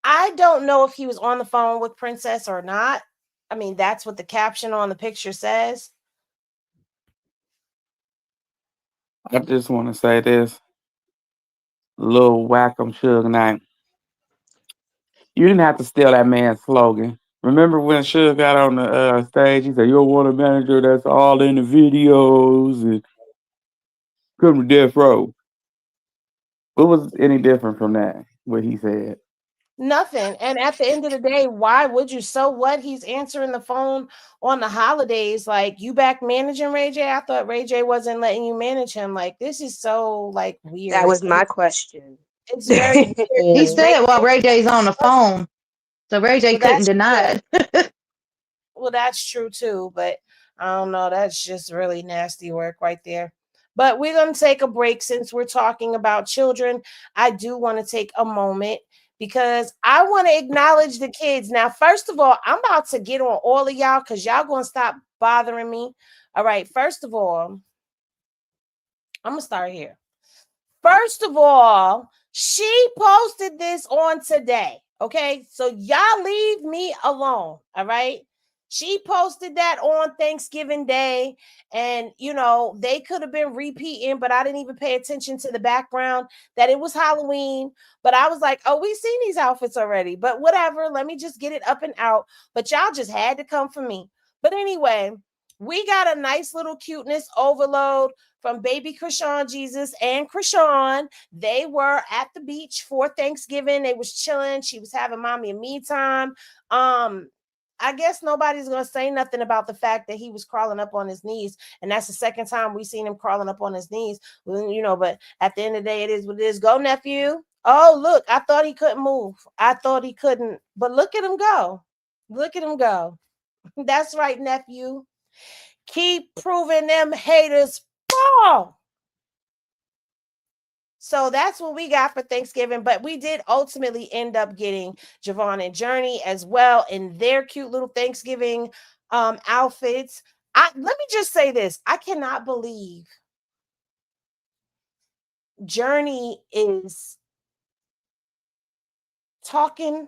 I don't know if he was on the phone with Princess or not. I mean, that's what the caption on the picture says. I just want to say this. Lil Wackham Suge Knight. You didn't have to steal that man's slogan. Remember when Suge got on the stage? He said, "You don't want a manager that's all in the videos and come to death row." What was any different from that? What he said? Nothing. And at the end of the day, why would you? So what? He's answering the phone on the holidays. Like, you back managing Ray J? I thought Ray J wasn't letting you manage him. Like, this is so like weird. That was my question. It's very weird. He said it while Ray J's on the phone, so Ray J Well, couldn't that's deny it. Well, that's true too, but I don't know. That's just really nasty work right there. But we're going to take a break since we're talking about children. I do want to take a moment because I want to acknowledge the kids. Now, first of all, I'm about to get on all of y'all because y'all going to stop bothering me. All right. First of all, I'm going to start here. First of all, she posted this on today. Okay. So y'all leave me alone. All right. She posted that on Thanksgiving Day. And, they could have been repeating, but I didn't even pay attention to the background that it was Halloween. But I was like, oh, we've seen these outfits already. But whatever. Let me just get it up and out. But y'all just had to come for me. But anyway, we got a nice little cuteness overload from baby Chrisean Jesus and Chrisean. They were at the beach for Thanksgiving. They was chilling. She was having mommy and me time. I guess nobody's gonna say nothing about the fact that he was crawling up on his knees, and that's the second time we seen him crawling up on his knees. But at the end of the day, it is what it is. Go, nephew. Oh, look, I thought he couldn't move. I thought he couldn't, but look at him go. Look at him go. That's right, nephew. Keep proving them haters wrong. So that's what we got for Thanksgiving. But we did ultimately end up getting Javon and Journey as well in their cute little Thanksgiving outfits. Let me just say this. I cannot believe Journey is talking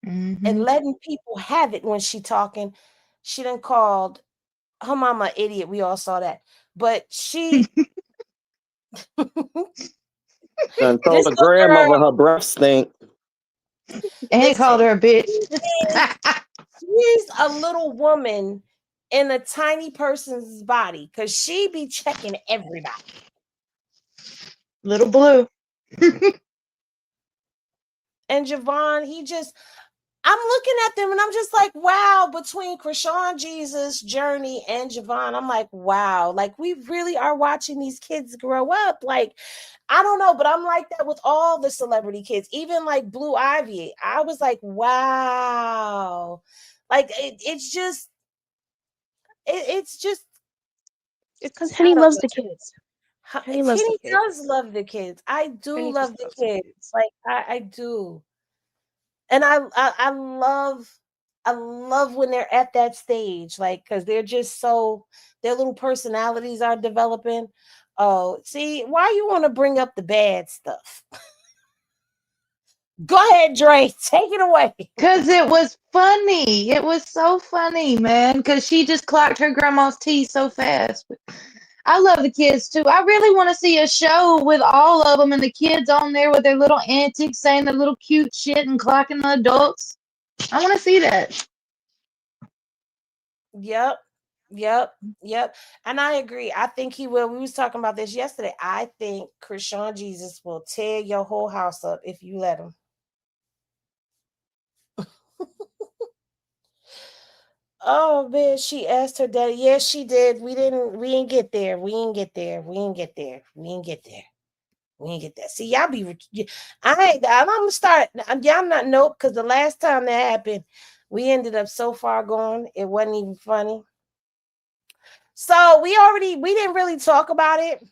and letting people have it when she talking. She done called her mama idiot. We all saw that. But she And told the grandmother her breath stink. And he called her a bitch. She's a little woman in a tiny person's body because she be checking everybody. Little Blue. And Javon, I'm looking at them and I'm just like, wow, between Chrisean, Jesus, Journey, and Javon, I'm like, wow, like we really are watching these kids grow up. Like, I don't know, but I'm like that with all the celebrity kids, even like Blue Ivy. I was like, wow. Like it's just it's because Henny loves the kids. Kenny does love the kids. I do love the kids. Like I do. And I love when they're at that stage, like because they're just their little personalities are developing. Oh, see, why you want to bring up the bad stuff? Go ahead, Dre, take it away. Because it was funny. It was so funny, man. Because she just clocked her grandma's teeth so fast. I love the kids too. I really want to see a show with all of them and the kids on there with their little antics, saying their little cute shit and clocking the adults. I want to see that. Yep. And I agree. I think he will. We was talking about this yesterday. I think Chrisean Jesus will tear your whole house up if you let him. Oh man, she asked her daddy. Yes, she did. We didn't get there. We ain't get there. See, y'all be I'm gonna start. Y'all not nope, because the last time that happened, we ended up so far gone, it wasn't even funny. So we didn't really talk about it.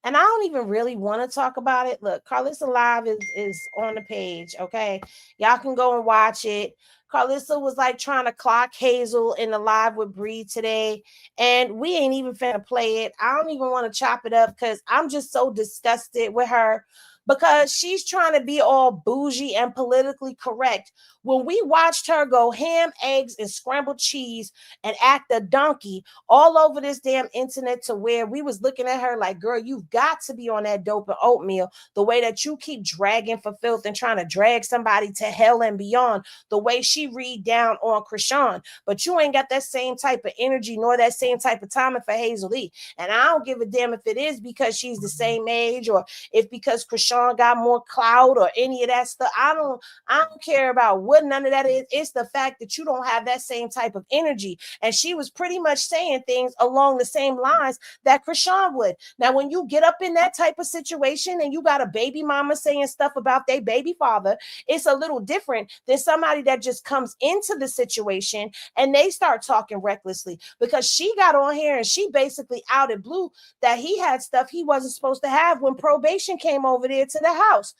And I don't even really want to talk about it. Look, Carlissa Live is on the page. Okay. Y'all can go and watch it. Carlissa was like trying to clock Hazel in the live with Bree today. And we ain't even finna play it. I don't even want to chop it up because I'm just so disgusted with her because she's trying to be all bougie and politically correct. When we watched her go ham, eggs, and scrambled cheese and act a donkey all over this damn internet to where we was looking at her like, girl, you've got to be on that dope and oatmeal the way that you keep dragging for filth and trying to drag somebody to hell and beyond the way she read down on Chrisean. But you ain't got that same type of energy nor that same type of timing for Hazel Lee. And I don't give a damn if it is because she's the same age or if because Chrisean got more clout or any of that stuff. I don't care about what none of that is. It's the fact that you don't have that same type of energy. And she was pretty much saying things along the same lines that Chrisean would. Now, when you get up in that type of situation and you got a baby mama saying stuff about their baby father, it's a little different than somebody that just comes into the situation and they start talking recklessly, because she got on here and she basically outed Blue that he had stuff he wasn't supposed to have when probation came over there to the house.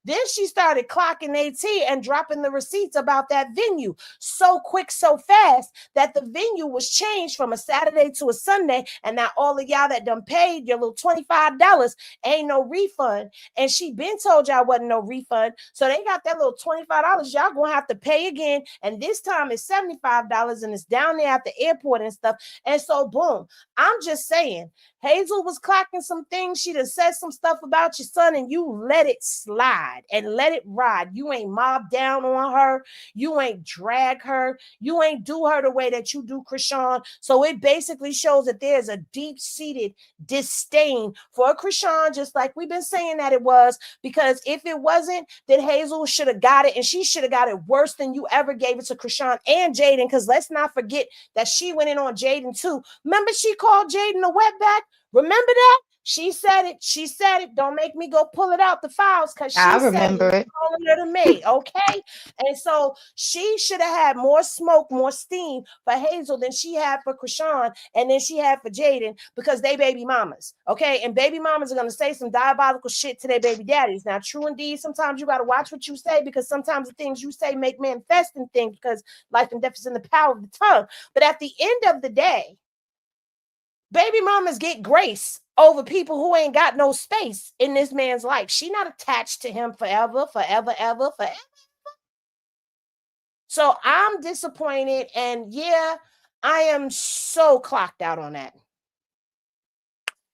Then she started clocking AT and dropping the receipts about that venue so quick, so fast that the venue was changed from a Saturday to a Sunday. And now all of y'all that done paid your little $25 ain't no refund. And she been told y'all wasn't no refund. So they got that little $25 y'all gonna have to pay again. And this time it's $75 and it's down there at the airport and stuff. And so boom, I'm just saying, Hazel was clocking some things. She done said some stuff about your son and you let it it slide and let it ride. You ain't mob down on her. You ain't drag her. You ain't do her the way that you do Chrisean. So it basically shows that there's a deep-seated disdain for Chrisean, just like we've been saying that it was, because if it wasn't, then Hazel should have got it, and she should have got it worse than you ever gave it to Chrisean and Jaden, because let's not forget that she went in on Jaden too. Remember, she called Jaden a wetback? Remember that? She said it. She said it. Don't make me go pull it out the files, because she I said remember it. calling her the maid, okay? And so she should have had more smoke, more steam for Hazel than she had for Chrisean, and then she had for Jaden, because they baby mamas, okay? And baby mamas are going to say some diabolical shit to their baby daddies. Now, true indeed, sometimes you got to watch what you say, because sometimes the things you say make manifesting things, because life and death is in the power of the tongue. But at the end of the day, baby mamas get grace over people who ain't got no space in this man's life. She not attached to him forever. So I'm disappointed, and yeah, I am so clocked out on that.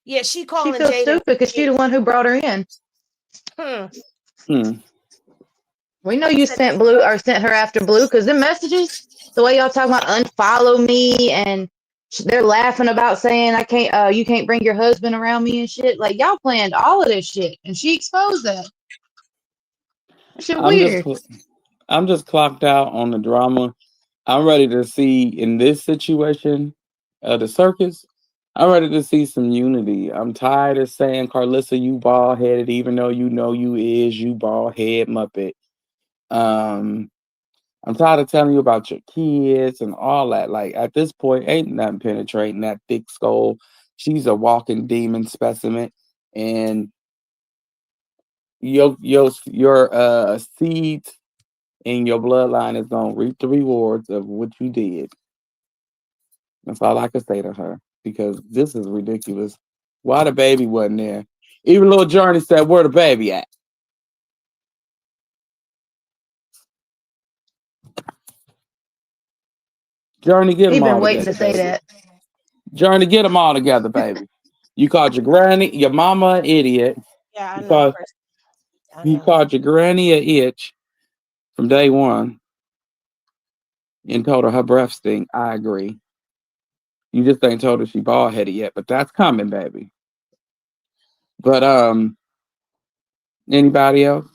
Yeah, she She calling feels Jaden. stupid because she the one who brought her in. We know you sent Blue or sent her after Blue, because the messages, the way y'all talking about unfollow me, and they're laughing about saying I can't, you can't bring your husband around me and shit. Like, y'all planned all of this shit, and she exposed that. That shit weird. I'm just clocked out on the drama. I'm ready to see in this situation, the circus. I'm ready to see some unity. I'm tired of saying, Carlissa, you bald headed, even though you know you bald head muppet. I'm tired of telling you about your kids and all that. Like, at this point, ain't nothing penetrating that thick skull. She's a walking demon specimen, and your seeds in your bloodline is gonna reap the rewards of what you did. That's all I can say to her, because this is ridiculous. Why the baby wasn't there? Even little Journey said, "Where the baby at?" Journey, get He them been all waiting to together, say baby. that. Journey, get them all together, baby. You called your granny, your mama an idiot. Yeah, I You know, called, Chris. I you know. called your granny a itch from day one and told her breath stink. I agree. You just ain't told her she bald headed yet, but that's coming, baby. But anybody else?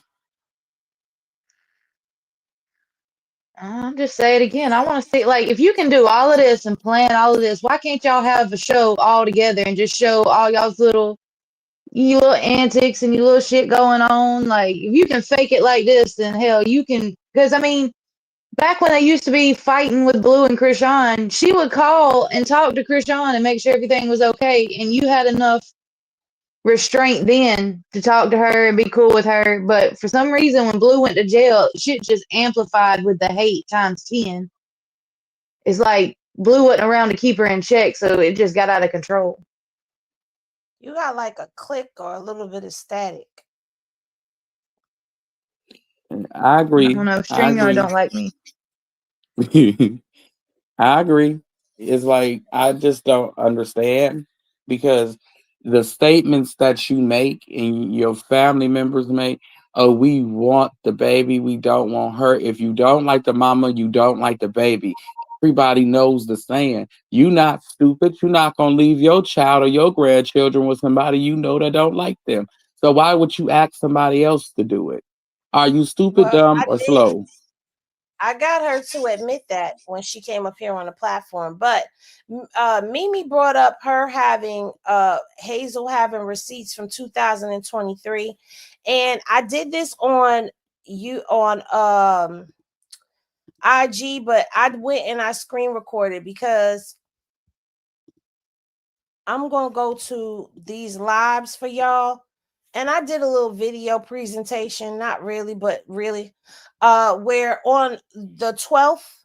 I'm just say it again. I want to see, like, if you can do all of this and plan all of this, why can't y'all have a show all together and just show all y'all's you little antics and you little shit going on? Like, if you can fake it like this, then hell, you can. Because I mean, back when they used to be fighting with Blue and Chrisean, she would call and talk to Chrisean and make sure everything was okay, and you had enough restraint then to talk to her and be cool with her. But for some reason, when Blue went to jail, shit just amplified with the hate times 10. It's like Blue wasn't around to keep her in check, so it just got out of control. You got like a click or a little bit of static. I I agree. don't know. I StreamYard agree. don't like me. I agree. It's like I just don't understand, because the statements that you make and your family members make, oh, we want the baby, we don't want her. If you don't like the mama, you don't like the baby. Everybody knows the saying. You not stupid. You're not gonna leave your child or your grandchildren with somebody you know that don't like them. So why would you ask somebody else to do it? Are you stupid, Well, dumb, I or did. slow? I got her to admit that when she came up here on the platform. But Mimi brought up her having Hazel having receipts from 2023, and I did this on IG, but I went and I screen recorded, because I'm gonna go to these lives for y'all. And I did a little video presentation, not really, but really, where on the 12th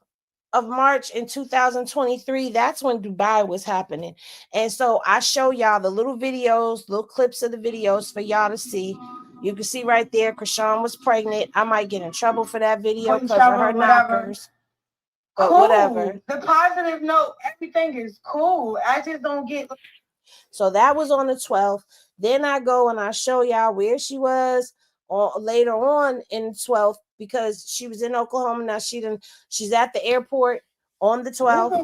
of March in 2023, that's when Dubai was happening. And so I show y'all the little videos, little clips of the videos for y'all to see. You can see right there, Chrisean was pregnant. I might get in trouble for that video because of her knockers. But cool. Whatever. The positive note, everything is cool. I just don't get. So that was on the 12th. Then I go and I show y'all where she was later on in 12th because she was in Oklahoma. Now she's at the airport on the 12th.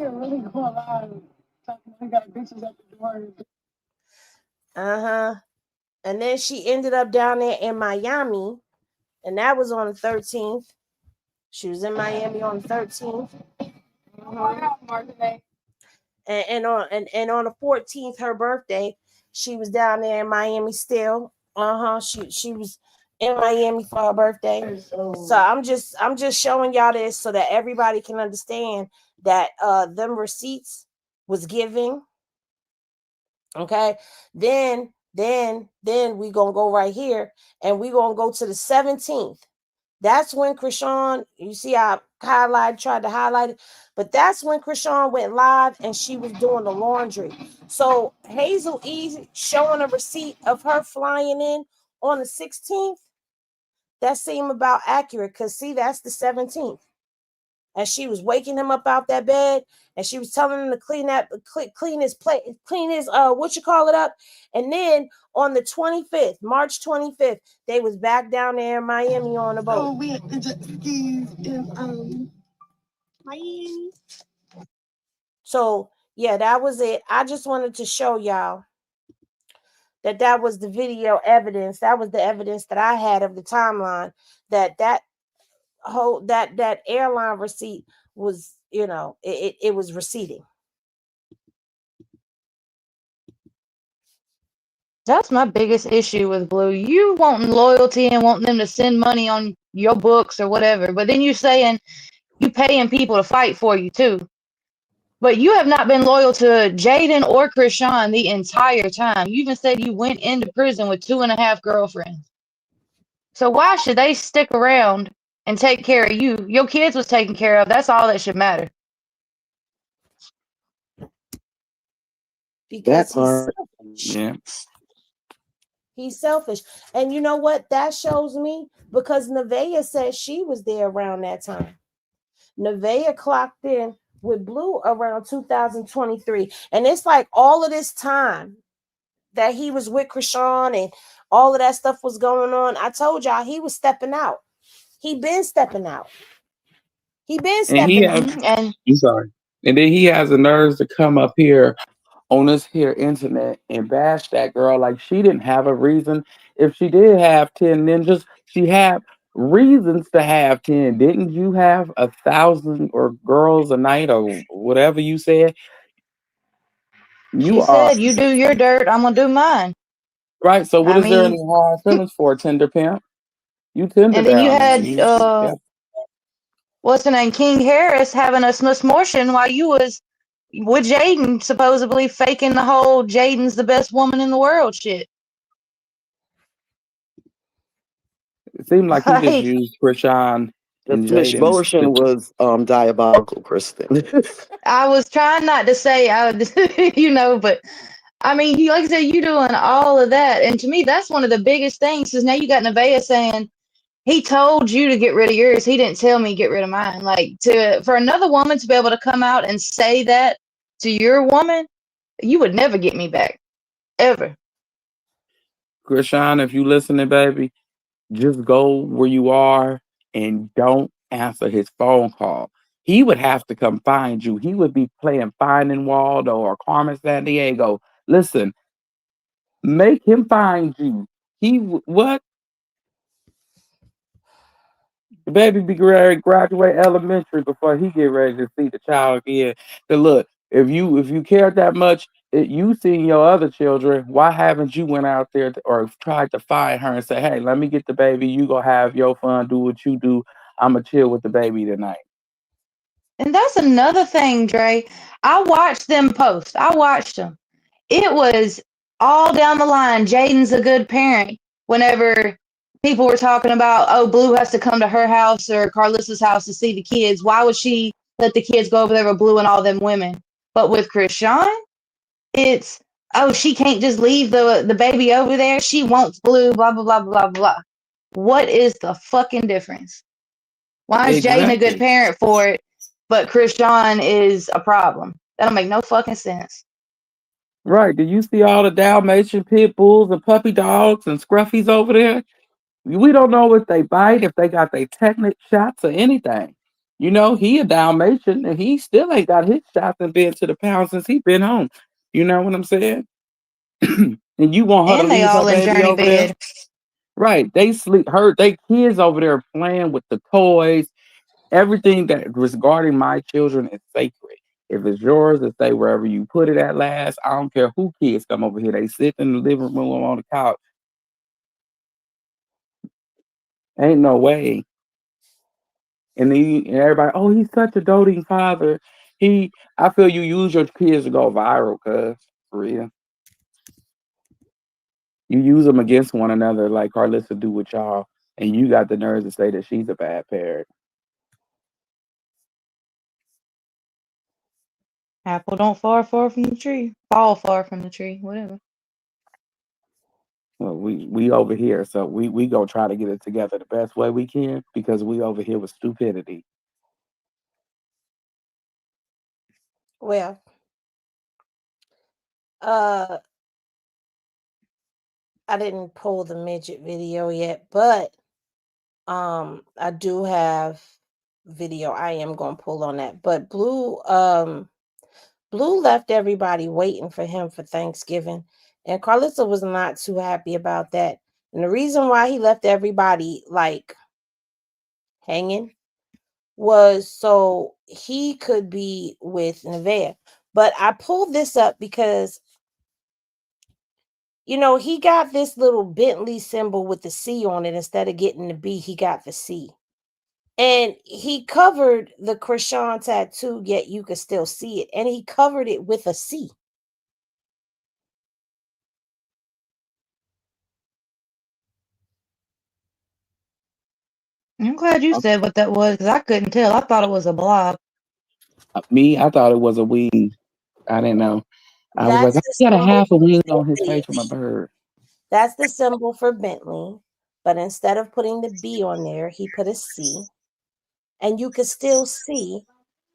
And then she ended up down there in Miami, and that was on the 13th. She was in Miami on the 13th. And on the 14th, her birthday, she was down there in Miami still. She was in Miami for her birthday. So I'm just showing y'all this so that everybody can understand that them receipts was giving. Okay. Then we gonna go right here and we gonna go to the 17th. That's when Chrisean, you see I tried to highlight it, but that's when Chrisean went live and she was doing the laundry. So Hazel E showing a receipt of her flying in on the 16th, that seemed about accurate because see, that's the 17th. And she was waking him up out that bed and she was telling him to clean his plate, clean his what you call it up. And then on the 25th, March 25th, they was back down there in Miami on the boat. Oh, we had the jet skis in Miami. So yeah, that was it. I just wanted to show y'all that was the video evidence. That was the evidence that I had of the timeline that whole that airline receipt was, it was receipting. That's my biggest issue with Blue. You wanting loyalty and wanting them to send money on your books or whatever, but then you're saying you paying people to fight for you too. But you have not been loyal to Jaden or Chrisean the entire time. You even said you went into prison with 2.5 girlfriends. So why should they stick around and take care of you? Your kids was taken care of. That's all that should matter. Because yeah. He's selfish. And you know what? That shows me because Nevaeh said she was there around that time. Nevaeh clocked in with Blue around 2023. And it's like all of this time that he was with Chrisean and all of that stuff was going on. I told y'all he was stepping out. He been stepping out. He been stepping out. I'm sorry. And then he has the nerves to come up here on this here internet and bash that girl like she didn't have a reason. If she did have 10 ninjas, she had reasons to have 10. Didn't you have 1,000 or girls a night or whatever you said? She said, you do your dirt, I'm gonna do mine. Right. So what is there any hard feelings for, Tender Pimp? You tender and then you down had what's the name, King Harris having a smortion while you was with Jaden, supposedly faking the whole Jaden's the best woman in the world shit. It seemed like he just used Chrisean and The motion was diabolical, Kristen. I was trying not to say, but I mean, like I said, you doing all of that. And to me, that's one of the biggest things because now you got Nevaeh saying, he told you to get rid of yours. He didn't tell me get rid of mine. Like for another woman to be able to come out and say that to your woman, you would never get me back. Ever. Chrisean, if you listening, baby, just go where you are and don't answer his phone call. He would have to come find you. He would be playing Finding Waldo or Carmen Sandiego. Listen, make him find you. What? The baby be ready to graduate elementary before he get ready to see the child again. But look, if you care that much, you seen your other children. Why haven't you went out there or tried to find her and say, "Hey, let me get the baby. You go have your fun. Do what you do. I'ma chill with the baby tonight." And that's another thing, Dre. I watched them post. I watched them. It was all down the line. Jaden's a good parent. Whenever people were talking about, oh, Blue has to come to her house or Carlissa's house to see the kids. Why would she let the kids go over there with Blue and all them women? But with Chrisean, it's, oh, she can't just leave the baby over there. She wants Blue, blah, blah, blah, blah, blah. What is the fucking difference? Why is Jaden a good parent for it, but Chrisean is a problem? That don't make no fucking sense. Right. Do you see all the Dalmatian pit bulls and puppy dogs and scruffies over there? We don't know if they bite, if they got their tetanus shots or anything. You know, he a Dalmatian and he still ain't got his shots and been to the pound since he been home. You know what I'm saying? And you want her to And they leave her all in baby journey over there? bed. Right. They sleep they kids over there playing with the toys. Everything that regarding my children is sacred. If it's yours, to stay wherever you put it at last. I don't care who kids come over here. They sit in the living room on the couch. Ain't no way. And everybody, oh, he's such a doting father. I feel you use your kids to go viral, cuz for real. You use them against one another, like Carlissa do with y'all, and you got the nerves to say that she's a bad parent. Apple don't fall far from the tree. Fall far from the tree. Whatever. Well, we over here, so we gonna try to get it together the best way we can because we over here with stupidity. Well, uh, I didn't pull the midget video yet, but I do have video I am gonna pull on that. But Blue left everybody waiting for him for Thanksgiving, and Carlissa was not too happy about that. And the reason why he left everybody like hanging was so he could be with Nevaeh. But I pulled this up because he got this little Bentley symbol with the C on it. Instead of getting the B, he got the C. And he covered the Chrisean tattoo, yet you could still see it. And he covered it with a C. I'm glad you said what that was because I couldn't tell. I thought it was a blob. Me, I thought it was a wing. I didn't know. I was like, That's I the got a symbol half a for wing on his Bentley. face from a bird. That's the symbol for Bentley. But instead of putting the B on there, he put a C. And you could still see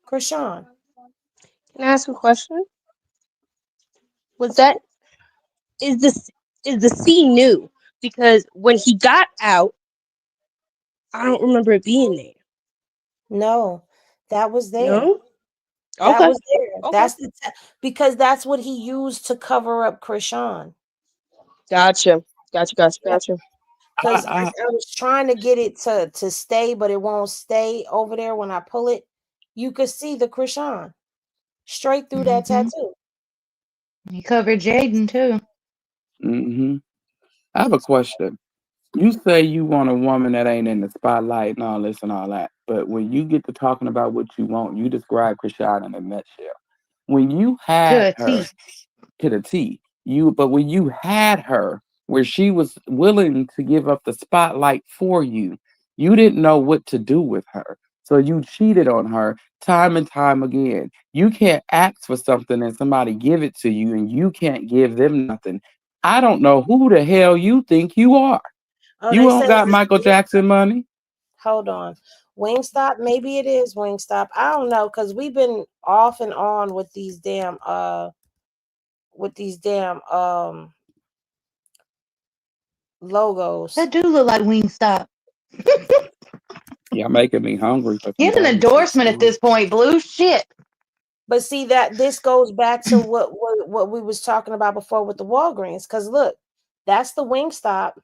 Chrisean. Can I ask a question? Was that is the C new? Because when he got out, I don't remember it being there. No, that was there. No? That Okay. was there. Okay. Because that's what he used to cover up Chrisean. Gotcha. Gotcha. Because I I was trying to get it to stay, but it won't stay over there when I pull it. You could see the Chrisean straight through that Hmm. tattoo. He covered Jaden too. hmm I have a question. You say you want a woman that ain't in the spotlight and all this and all that, but when you get to talking about what you want, you describe Chrisean in a nutshell. When you To had a her T. to the T, but when you had her where she was willing to give up the spotlight for you, you didn't know what to do with her. So you cheated on her time and time again. You can't ask for something and somebody give it to you and you can't give them nothing. I don't know who the hell you think you are. Oh, You they don't say got Michael Jackson money. hold on. Wingstop, maybe it is Wingstop. I don't know, because we've been off and on with these damn logos. That do look like Wingstop. Y'all making me hungry for some Get an barbecue endorsement at food. this point, Blue. Shit. But see that this goes back to what we was talking about before with the Walgreens. Because look, that's the Wingstop,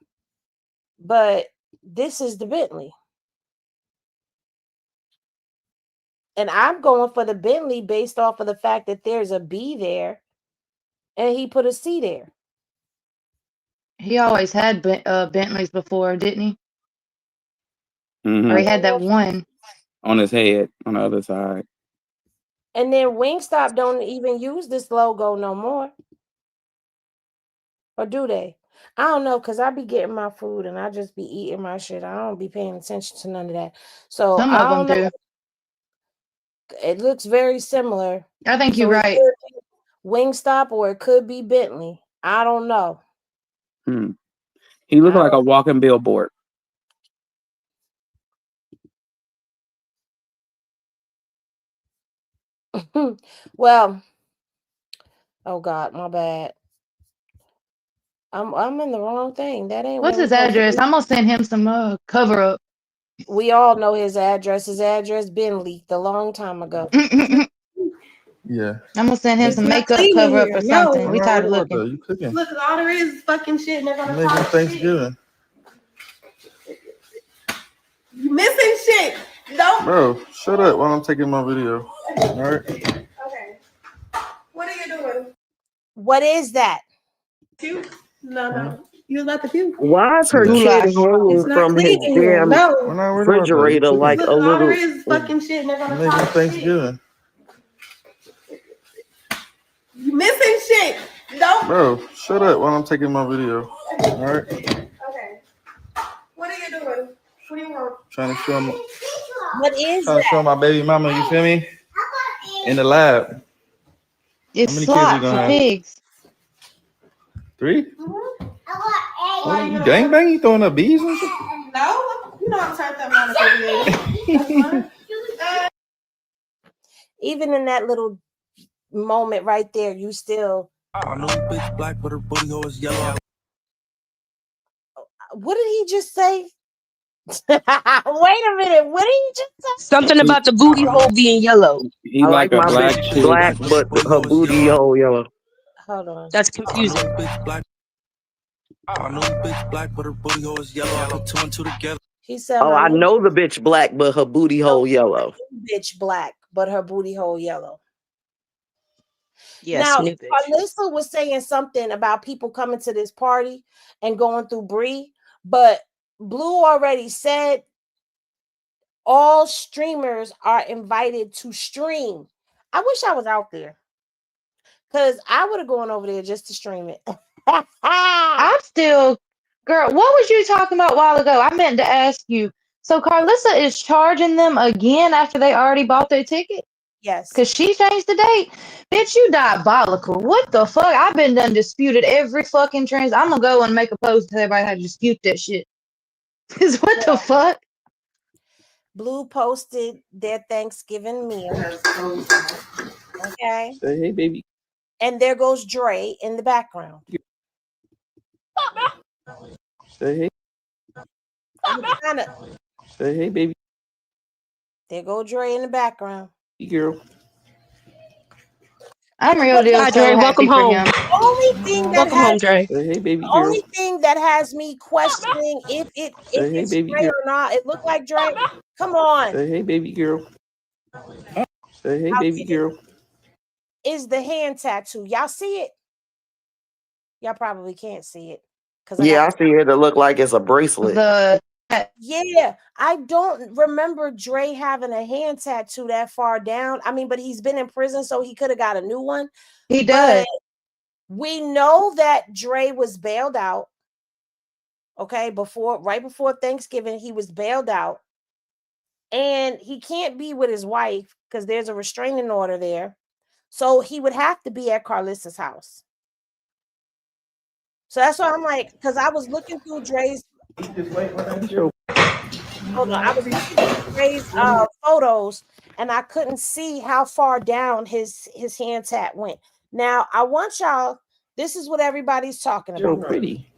but this is the Bentley. And I'm going for the Bentley based off of the fact that there's a B there and he put a C there. He always had Bentleys before, didn't he? Or hmm he had that one. On his head, on the other side. And then Wingstop don't even use this logo no more. Or do they? I don't know, because I be getting my food and I just be eating my shit. I don't be paying attention to none of that. So Some I of them don't know. do. It looks very similar. I think you're So it right. could be Wingstop or it could be Bentley. I don't know. Hmm. He looked I like a walking billboard. don't. Well, oh God, my bad. I'm in the wrong thing. That ain't What's where we his supposed to address? be. I'm gonna send him some cover up. We all know his address. His address been leaked a long time ago. Yeah. I'm gonna send him It's some not makeup clean in cover up here. or No. something. I'm We not tired worried of about looking. that. You cooking. Look, all there is fucking shit, and they're gonna Making talk shit. Thanksgiving. You missing shit. Don't. Bro, shut up while I'm taking my video. All right. Okay. What are you doing? What is that? Puke? No. You was about to puke. Why is her Yeah. kid Goulash. hanging It's not from his clean in here. damn No. We're not worried about that. You refrigerator like cooking. a Look, all there little? is fucking shit, and they're gonna Making talk shit. Thanksgiving. You missing shit. Don't. Bro, shut up while I'm taking my video. All right. Okay. What are you doing? What do you want? Trying to show my, What is trying to show that? my baby mama. You feel me? In the lab. It's How many kids we slop for gonna have? pigs. 3? What are you gangbang? You throwing up bees and shit? No. You know I'm turned up on the video. Even in that little moment right there, you still. I know the bitch black, but her booty hole is yellow. What did he just say? Wait a minute. What did he just say? Something about the booty hole being yellow. He I like like a my black bitch chick. black, but her booty hole yellow. Hold on. That's I know confusing. the bitch black. I know the bitch black, but her booty hole is yellow. I put 2 and 2 together. He said, Oh, I know the bitch black, but her booty hole yellow. bitch black, but her booty hole yellow. Yeah, Now, new bitch. Alyssa was saying something about people coming to this party and going through Bree, but Blue already said all streamers are invited to stream. I wish I was out there because I would have gone over there just to stream it. I'm still, girl. What was you talking about a while ago? I meant to ask you. So Carlissa is charging them again after they already bought their ticket? Yes. Because she changed the date. Bitch, you diabolical. What the fuck? I've been done disputed every fucking trans. I'm gonna go and make a post to everybody how to dispute that shit. Because what the fuck? Blue posted their Thanksgiving meal. Okay. Say hey, baby. And there goes Dre in the background. Say hey. Say hey, baby. There go Dre in the background. Girl. I'm real deal Hi, so Dre. Welcome happy for home. him. Only thing that Welcome home, Dre. Say hey, baby the girl. only thing that has me questioning if Say hey, it's baby Dre girl. or not, it looked like Dre. Come on. Say hey, baby girl. Say hey, baby girl. Is the hand tattoo. Y'all see it? Y'all probably can't see it. Yeah, I see it. It look like it's a bracelet. Yeah, I don't remember Dre having a hand tattoo that far down. I mean, but he's been in prison, so he could have got a new one. He does. We know that Dre was bailed out. Okay, right before Thanksgiving, he was bailed out. And he can't be with his wife because there's a restraining order there. So he would have to be at Carlissa's house. So that's why I'm like, because I was looking through Dre's. Hold on, I was looking through Dre's photos, and I couldn't see how far down his hand tat went. Now I want y'all. This is what everybody's talking about. So pretty.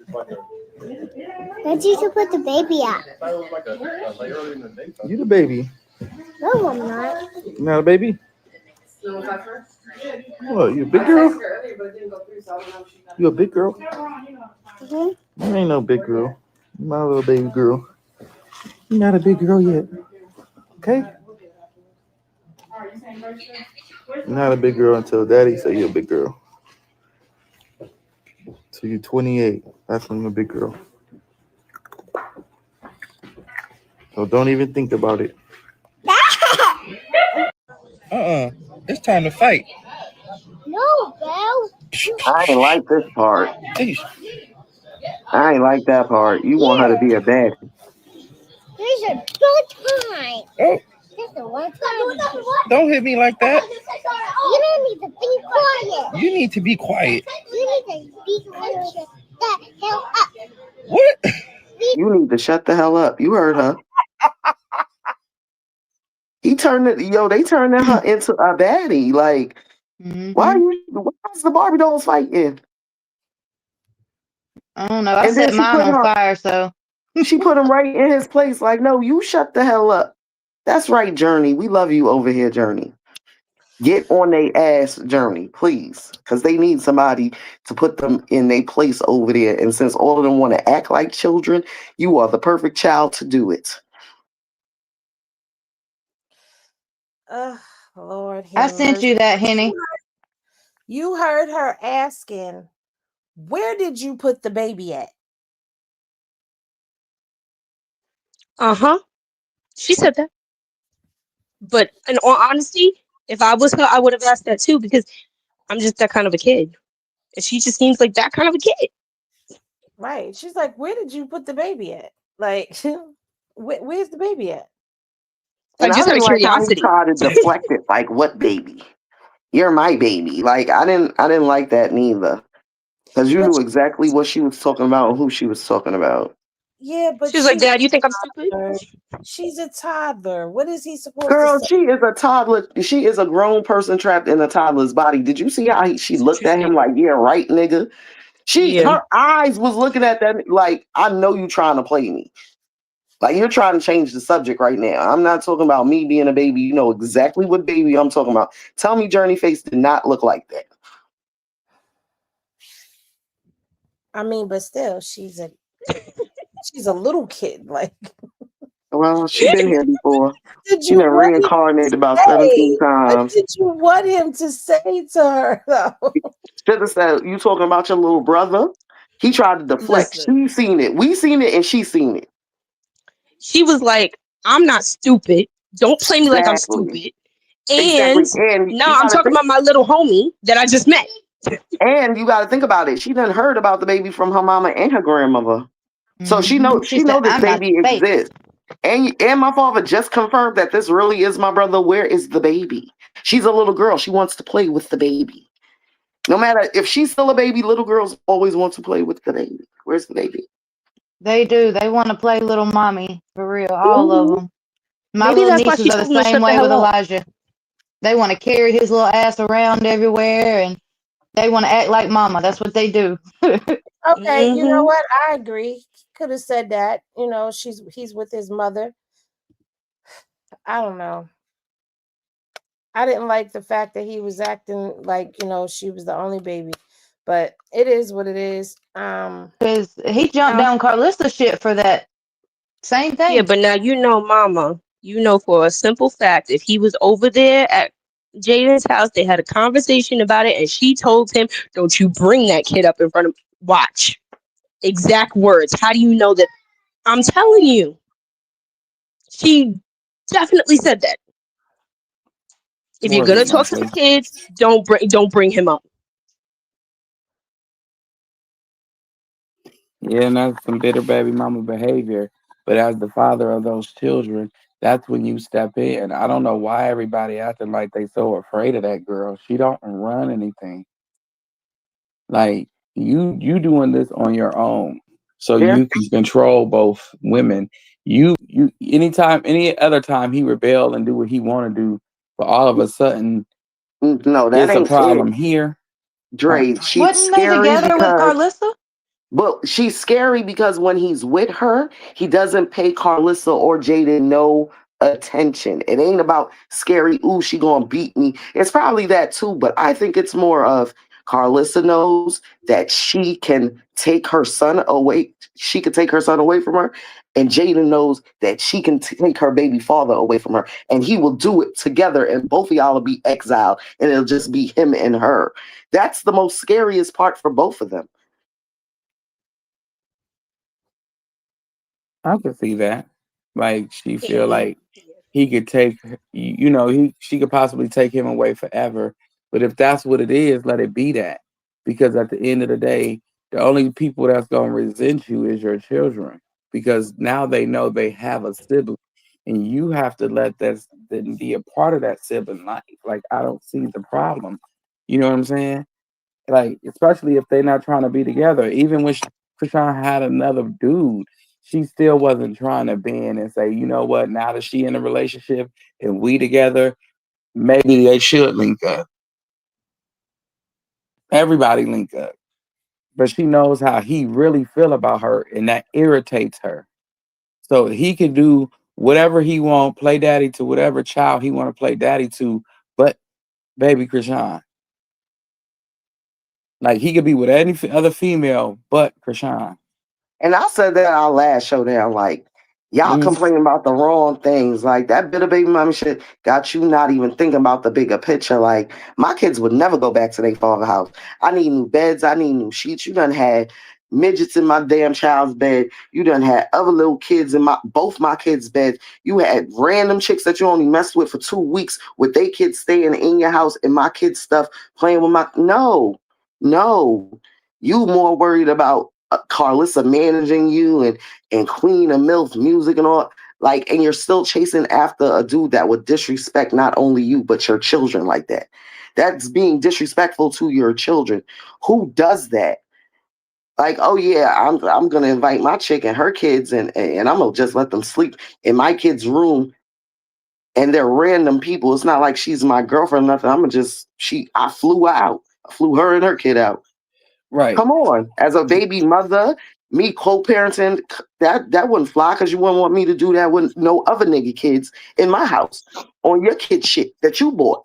Where'd you put the baby at? You the baby. No, I'm not. You not a baby? What, you a big girl? You a big girl? Mm-hmm. You ain't no big girl. You my little baby girl. You're not a big girl yet. Okay? You're not a big girl until daddy say you're a big girl. So you're 28. That's when you're a big girl. So don't even think about it. It's time to fight. No, Belle. I ain't like this part. I ain't like that part. You want her to be a baddie. There's a good time. Oh. There's a one time. Don't hit me like that. You don't need to be quiet. You need to be quiet. You need to be quiet. The hell up. What? You need to shut the hell up. You heard her. They turning her into a baddie. Like, why is the Barbie dolls fighting? I don't know. I And then set mine on fire, so she put him right in his place. Like, no, you shut the hell up. That's right, Journey. We love you over here, Journey. Get on their ass, Journey, please, because they need somebody to put them in their place over there. And since all of them want to act like children, you are the perfect child to do it. Lord I have sent mercy. you that, Henny. You heard her asking, where did you put the baby at? She said that. But in all honesty, if I was her, I would have asked that too because I'm just that kind of a kid. And she just seems like that kind of a kid. Right. She's like, where did you put the baby at? Like, where's the baby at? And Like I just out didn't of like how he curiosity. tried to deflect it. Like, what baby? You're my baby. Like, I didn't like that neither. Because you But knew exactly what she was talking about and who she was talking about. yeah, but She was like, Dad, you think I'm stupid? she's a toddler. What is he supposed to Girl, say? she is a toddler. She is a grown person trapped in a toddler's body. Did you see how she looked at him Interesting. like, yeah, right, nigga? Yeah. Her eyes was looking at that like, I know you trying to play me. Like, you're trying to change the subject right now. I'm not talking about me being a baby. You know exactly what baby I'm talking about. Tell me Journey Face did not look like that. I mean, but still, she's a little kid. Like, Well, she been here before. did She you been want him reincarnated to about 17 say? What times. did you want him to say to her though? Should have said, you talking about your little brother? He tried to deflect. Listen, She seen it. We seen it and she seen it. she was like, I'm not stupid. Don't play me like I'm Exactly. stupid. Exactly. And And you now I'm gotta talking think about my little homie that I just met. and you gotta think about it. She done heard about the baby from her mama and her grandmother. So she Hmm. know She she said, know this I'm not baby fake. exists. And my father just confirmed that this really is my brother. Where is the baby? She's a little girl. She wants to play with the baby. No matter if she's still a baby, little girls always want to play with the baby. Where's the baby? They do. They want to play little mommy for real. All of Mhm. them. My Maybe little that's why nieces she are the told him to same shut the way hell with up. Elijah. They want to carry his little ass around everywhere, and they want to act like mama. That's what they do. Okay, you know Hmm. what? I agree. Could have said that. You know, he's with his mother. I don't know. I didn't like the fact that he was acting like, she was the only baby. But it is what it is. Because he jumped Now, down Carlissa's shit for that same Yeah, thing. but now Mama, for a simple fact, if he was over there at Jaden's house, they had a conversation about it, and she told him, "Don't you bring that kid up in front of watch." Exact words. How do you know that? I'm telling you, she definitely said that. If you're More than gonna talk to the likely. kids, don't bring him up. Yeah, and that's some bitter baby mama behavior. But as the father of those children, that's when you step in. I don't know why everybody acting like they so afraid of that girl. She don't run anything. Like you doing this on your own. So Yeah. you can control both women. You anytime any other time he rebel and do what he wanna do, but all of a sudden No, that it's a ain't it. problem here. Huh? Dre, she's Wasn't they scary together with because Carlissa? but she's scary because when he's with her, he doesn't pay Carlissa or Jaden no attention. It ain't about scary, ooh, she gonna beat me. It's probably that too, but I think it's more of Carlissa knows that she can take her son away. She could take her son away from her. And Jaden knows that she can take her baby father away from her. And he will do it together. And both of y'all will be exiled. And it'll just be him and her. That's the most scariest part for both of them. I could see that. Like she feel Yeah. like he could take she could possibly take him away forever. But if that's what it is, let it be that. Because at the end of the day, the only people that's gonna resent you is your children. Because now they know they have a sibling. And you have to let that then be a part of that sibling life. Like I don't see the problem. You know what I'm saying? Like, especially if they're not trying to be together. Even when Chrisean had another dude, she still wasn't trying to bend and say, you know what, now that she in a relationship and we together, maybe they should link up. Everybody link up. but she knows how he really feel about her, and that irritates her. So he can do whatever he want, play daddy to whatever child he want to play daddy to, but baby Chrisean. Like he could be with any other female but Chrisean. And I said that our last showdown, like, y'all Mhm. complaining about the wrong things. Like that bitter baby mama shit got you not even thinking about the bigger picture. Like my kids would never go back to their father house. I need new beds, I need new sheets. You done had midgets in my damn child's bed. You done had other little kids in both my kids' beds. You had random chicks that you only messed with for 2 weeks with their kids staying in your house and my kids' stuff playing with my no. You more worried about Carlissa managing you and Queen of MILF music and all, like, and you're still chasing after a dude that would disrespect not only you but your children like that. That's being disrespectful to your children. Who does that? Like, oh yeah, I'm gonna invite my chick and her kids and I'm gonna just let them sleep in my kid's room and they're random people. It's not like she's my girlfriend or nothing. I flew out. I flew her and her kid out. Right. Come on, as a baby mother, me co-parenting, that wouldn't fly because you wouldn't want me to do that with no other nigga kids in my house on your kid shit that you bought.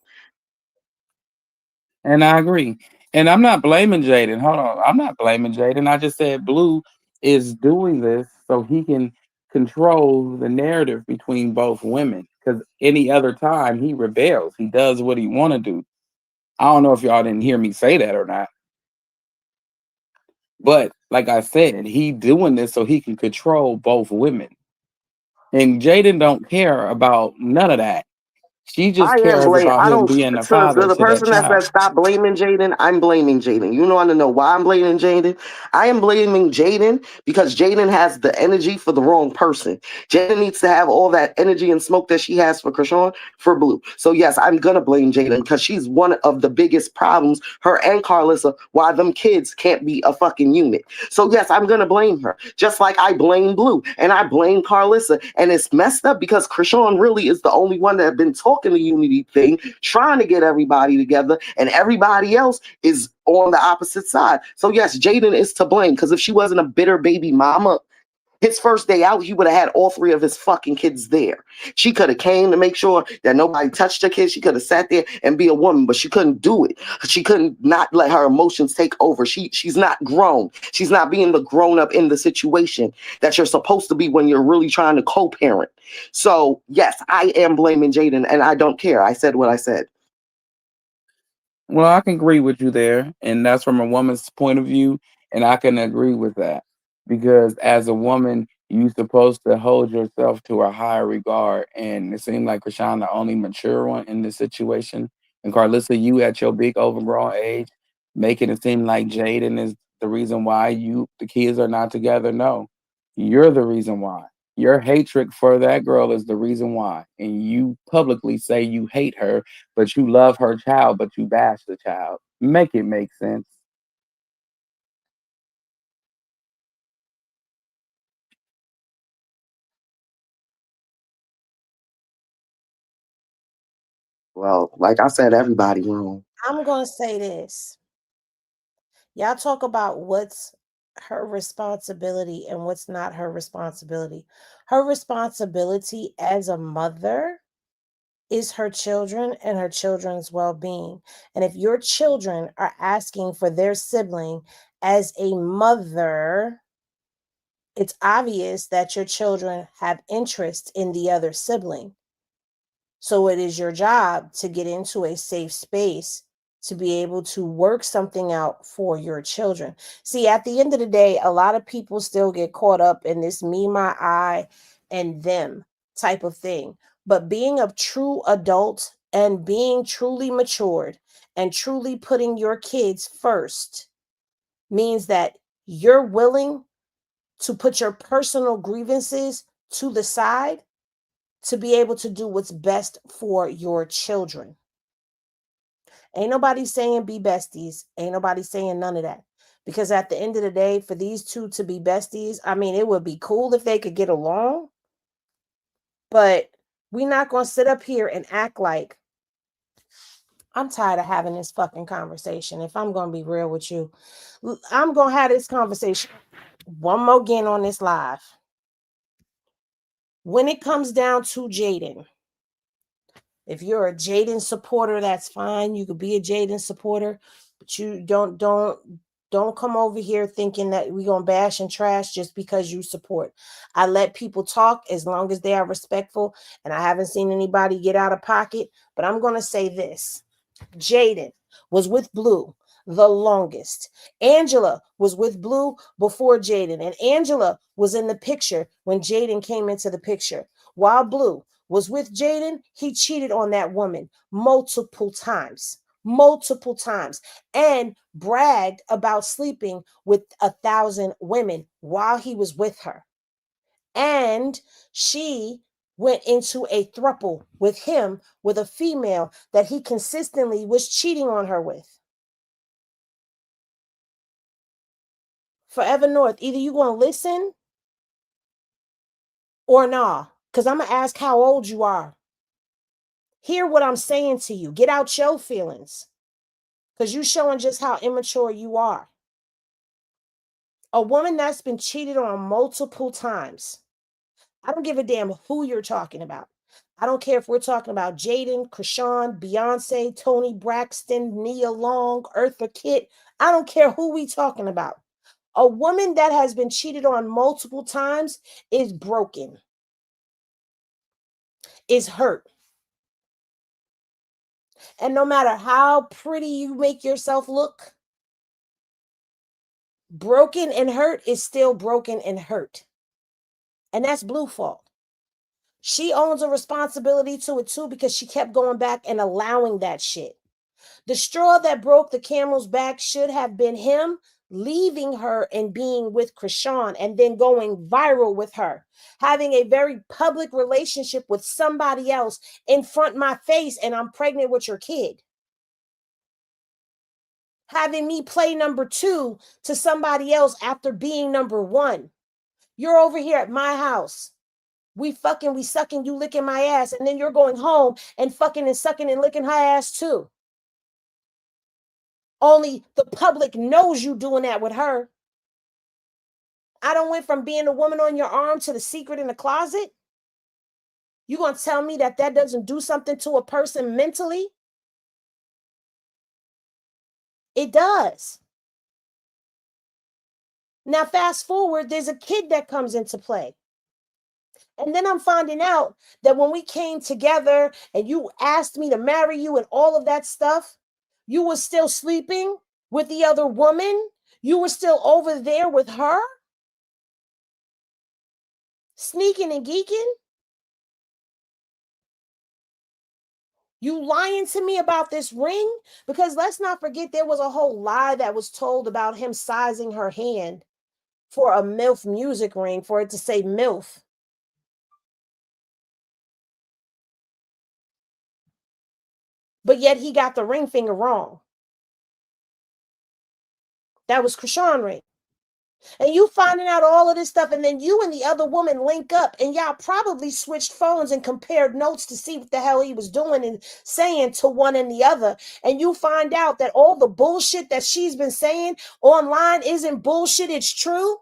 And I agree. And I'm not blaming Jaden. Hold on. I'm not blaming Jaden. I just said Blue is doing this so he can control the narrative between both women. Because any other time he rebels. He does what he want to do. I don't know if y'all didn't hear me say that or not. But like I said, he doing this so he can control both women. And Jaden don't care about none of that. She just I am cares blame. about I him don't. being the To father the to that person that child. said stop blaming Jaden, I'm blaming Jaden. You want to know why I'm blaming Jaden? I am blaming Jaden because Jaden has the energy for the wrong person. Jaden needs to have all that energy and smoke that she has for Chrisean for Blue. So yes, I'm gonna blame Jaden because she's one of the biggest problems. Her and Carlissa, why them kids can't be a fucking unit. So yes, I'm gonna blame her, just like I blame Blue and I blame Carlissa. And it's messed up because Chrisean really is the only one that have been talking the unity thing, trying to get everybody together, and everybody else is on the opposite side. So yes, Jaden is to blame because if she wasn't a bitter baby mama, his first day out, he would have had all three of his fucking kids there. She could have came to make sure that nobody touched her kids. She could have sat there and be a woman, but she couldn't do it. She couldn't not let her emotions take over. She's not grown. She's not being the grown up in the situation that you're supposed to be when you're really trying to co-parent. So yes, I am blaming Jaden, and I don't care. I said what I said. Well, I can agree with you there, and that's from a woman's point of view, and I can agree with that because as a woman, you're supposed to hold yourself to a higher regard, and it seemed like Krishan the only mature one in this situation, and Carlissa, you at your big overgrown age, making it seem like Jaden is the reason why the kids are not together. No, you're the reason why. Your hatred for that girl is the reason why, and you publicly say you hate her but you love her child, but you bash the child. Make it make sense. Well, like I said, everybody wrong. I'm gonna say this. Y'all talk about what's her responsibility and what's not her responsibility. Her responsibility as a mother is her children and her children's well-being. And if your children are asking for their sibling as a mother, it's obvious that your children have interest in the other sibling. So it is your job to get into a safe space to be able to work something out for your children. See, at the end of the day, a lot of people still get caught up in this me, my, I, and them type of thing. But being a true adult and being truly matured and truly putting your kids first means that you're willing to put your personal grievances to the side to be able to do what's best for your children. Ain't nobody saying be besties. Ain't nobody saying none of that. Because at the end of the day, for these two to be besties, I mean, it would be cool if they could get along, but we're not going to sit up here and act like I'm tired of having this fucking conversation. If I'm gonna be real with you, I'm gonna have this conversation one more again on this live. When it comes down to Jaden, if you're a Jaden supporter, that's fine. You could be a Jaden supporter, but you don't come over here thinking that we're gonna bash and trash just because you support. I let people talk as long as they are respectful, and I haven't seen anybody get out of pocket. But I'm gonna say this. Jaden was with Blue the longest. Angela was with Blue before Jaden, and Angela was in the picture when Jaden came into the picture. While Blue was with Jaden, he cheated on that woman multiple times, and bragged about sleeping with 1,000 women while he was with her. And she went into a throuple with him, with a female that he consistently was cheating on her with. Forever North, either you going to listen or nah, because I'm going to ask how old you are. Hear what I'm saying to you. Get out your feelings, because you showing just how immature you are. A woman that's been cheated on multiple times. I don't give a damn who you're talking about. I don't care if we're talking about Jaden, Chrisean, Beyonce, Tony Braxton, Nia Long, Eartha Kitt. I don't care who we talking about. A woman that has been cheated on multiple times is broken, is hurt. And no matter how pretty you make yourself look, broken and hurt is still broken and hurt. And that's Blue's fault. She owns a responsibility to it too, because she kept going back and allowing that shit. The straw that broke the camel's back should have been him leaving her and being with Chrisean and then going viral with her, having a very public relationship with somebody else in front of my face, and I'm pregnant with your kid. Having me play number 2 to somebody else after being number 1. You're over here at my house. We sucking, you licking my ass, and then you're going home and fucking and sucking and licking her ass too. Only the public knows you doing that with her. I don't went from being a woman on your arm to the secret in the closet. You gonna tell me that doesn't do something to a person mentally? It does. Now fast forward, there's a kid that comes into play. And then I'm finding out that when we came together and you asked me to marry you and all of that stuff, you were still sleeping with the other woman. You were still over there with her, sneaking and geeking. You lying to me about this ring? Because let's not forget, there was a whole lie that was told about him sizing her hand for a MILF music ring, for it to say MILF. But yet he got the ring finger wrong. That was Chrisean ring. And you finding out all of this stuff, and then you and the other woman link up, and y'all probably switched phones and compared notes to see what the hell he was doing and saying to one and the other. And you find out that all the bullshit that she's been saying online isn't bullshit, it's true.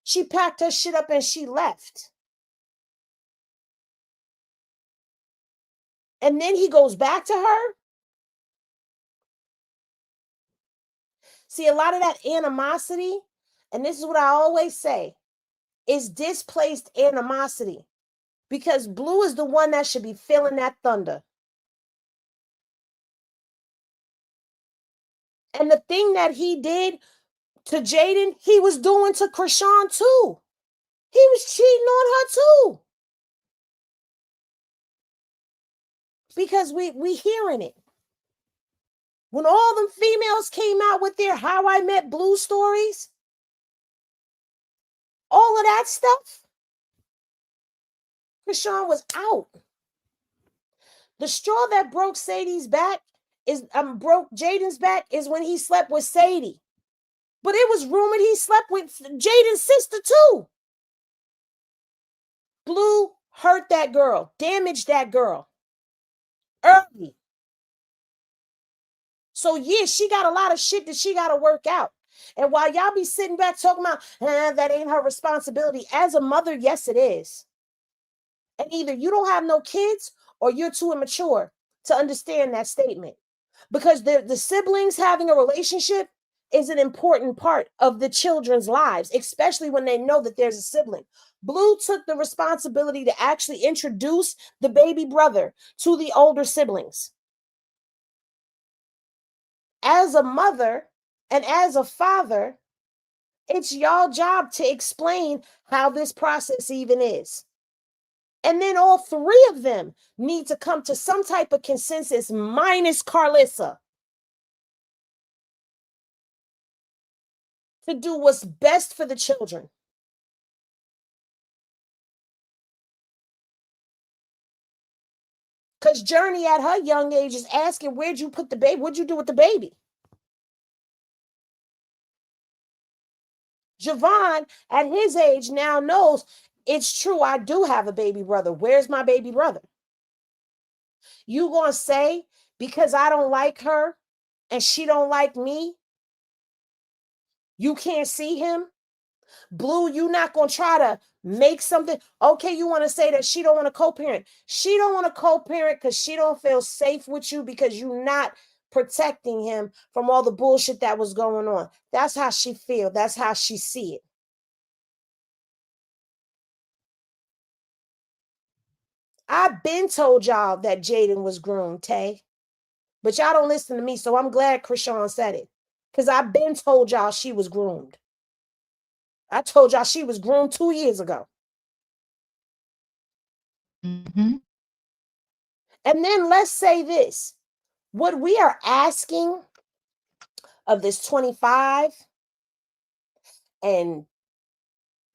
She packed her shit up and she left. And then he goes back to her. See, a lot of that animosity, and this is what I always say, is displaced animosity, because Blue is the one that should be feeling that thunder. And the thing that he did to Jaden, he was doing to Chrisean too. He was cheating on her too. Because we hearing it. When all them females came out with their How I Met Blue stories, all of that stuff, Chrisean was out. The straw that broke Sadie's back broke Jaden's back is when he slept with Sadie. But it was rumored he slept with Jaden's sister too. Blue hurt that girl, damaged that girl early. So yeah, she got a lot of shit that she got to work out. And while y'all be sitting back talking about that ain't her responsibility, as a mother, yes, it is. And either you don't have no kids or you're too immature to understand that statement. Because the siblings having a relationship is an important part of the children's lives, especially when they know that there's a sibling. Blue took the responsibility to actually introduce the baby brother to the older siblings. As a mother and as a father, it's y'all job to explain how this process even is. And then all three of them need to come to some type of consensus, minus Carlissa, to do what's best for the children. Because Journey at her young age is asking, where'd you put the baby? What'd you do with the baby? Javon, at his age, now knows it's true. I do have a baby brother. Where's my baby brother? You gonna say because I don't like her and she don't like me, you can't see him? Blue, you not gonna try to make something. Okay, you want to say that she don't want to co-parent. She don't want to co-parent because she don't feel safe with you because you're not protecting him from all the bullshit that was going on. That's how she feel. That's how she see it. I've been told y'all that Jaden was groomed, Tay. But y'all don't listen to me, so I'm glad Chrisean said it. Because I've been told y'all she was groomed. I told y'all she was groomed 2 years ago. Mm-hmm. And then let's say this. What we are asking of this 25 and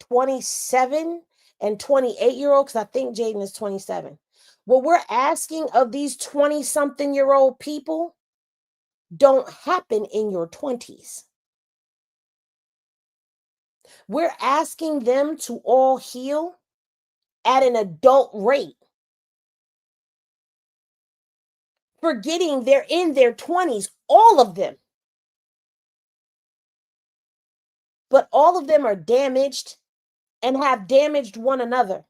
27 and 28-year-old, because I think Jaden is 27. What we're asking of these 20-something-year-old people don't happen in your 20s. We're asking them to all heal at an adult rate. Forgetting they're in their 20s, all of them. But all of them are damaged and have damaged one another.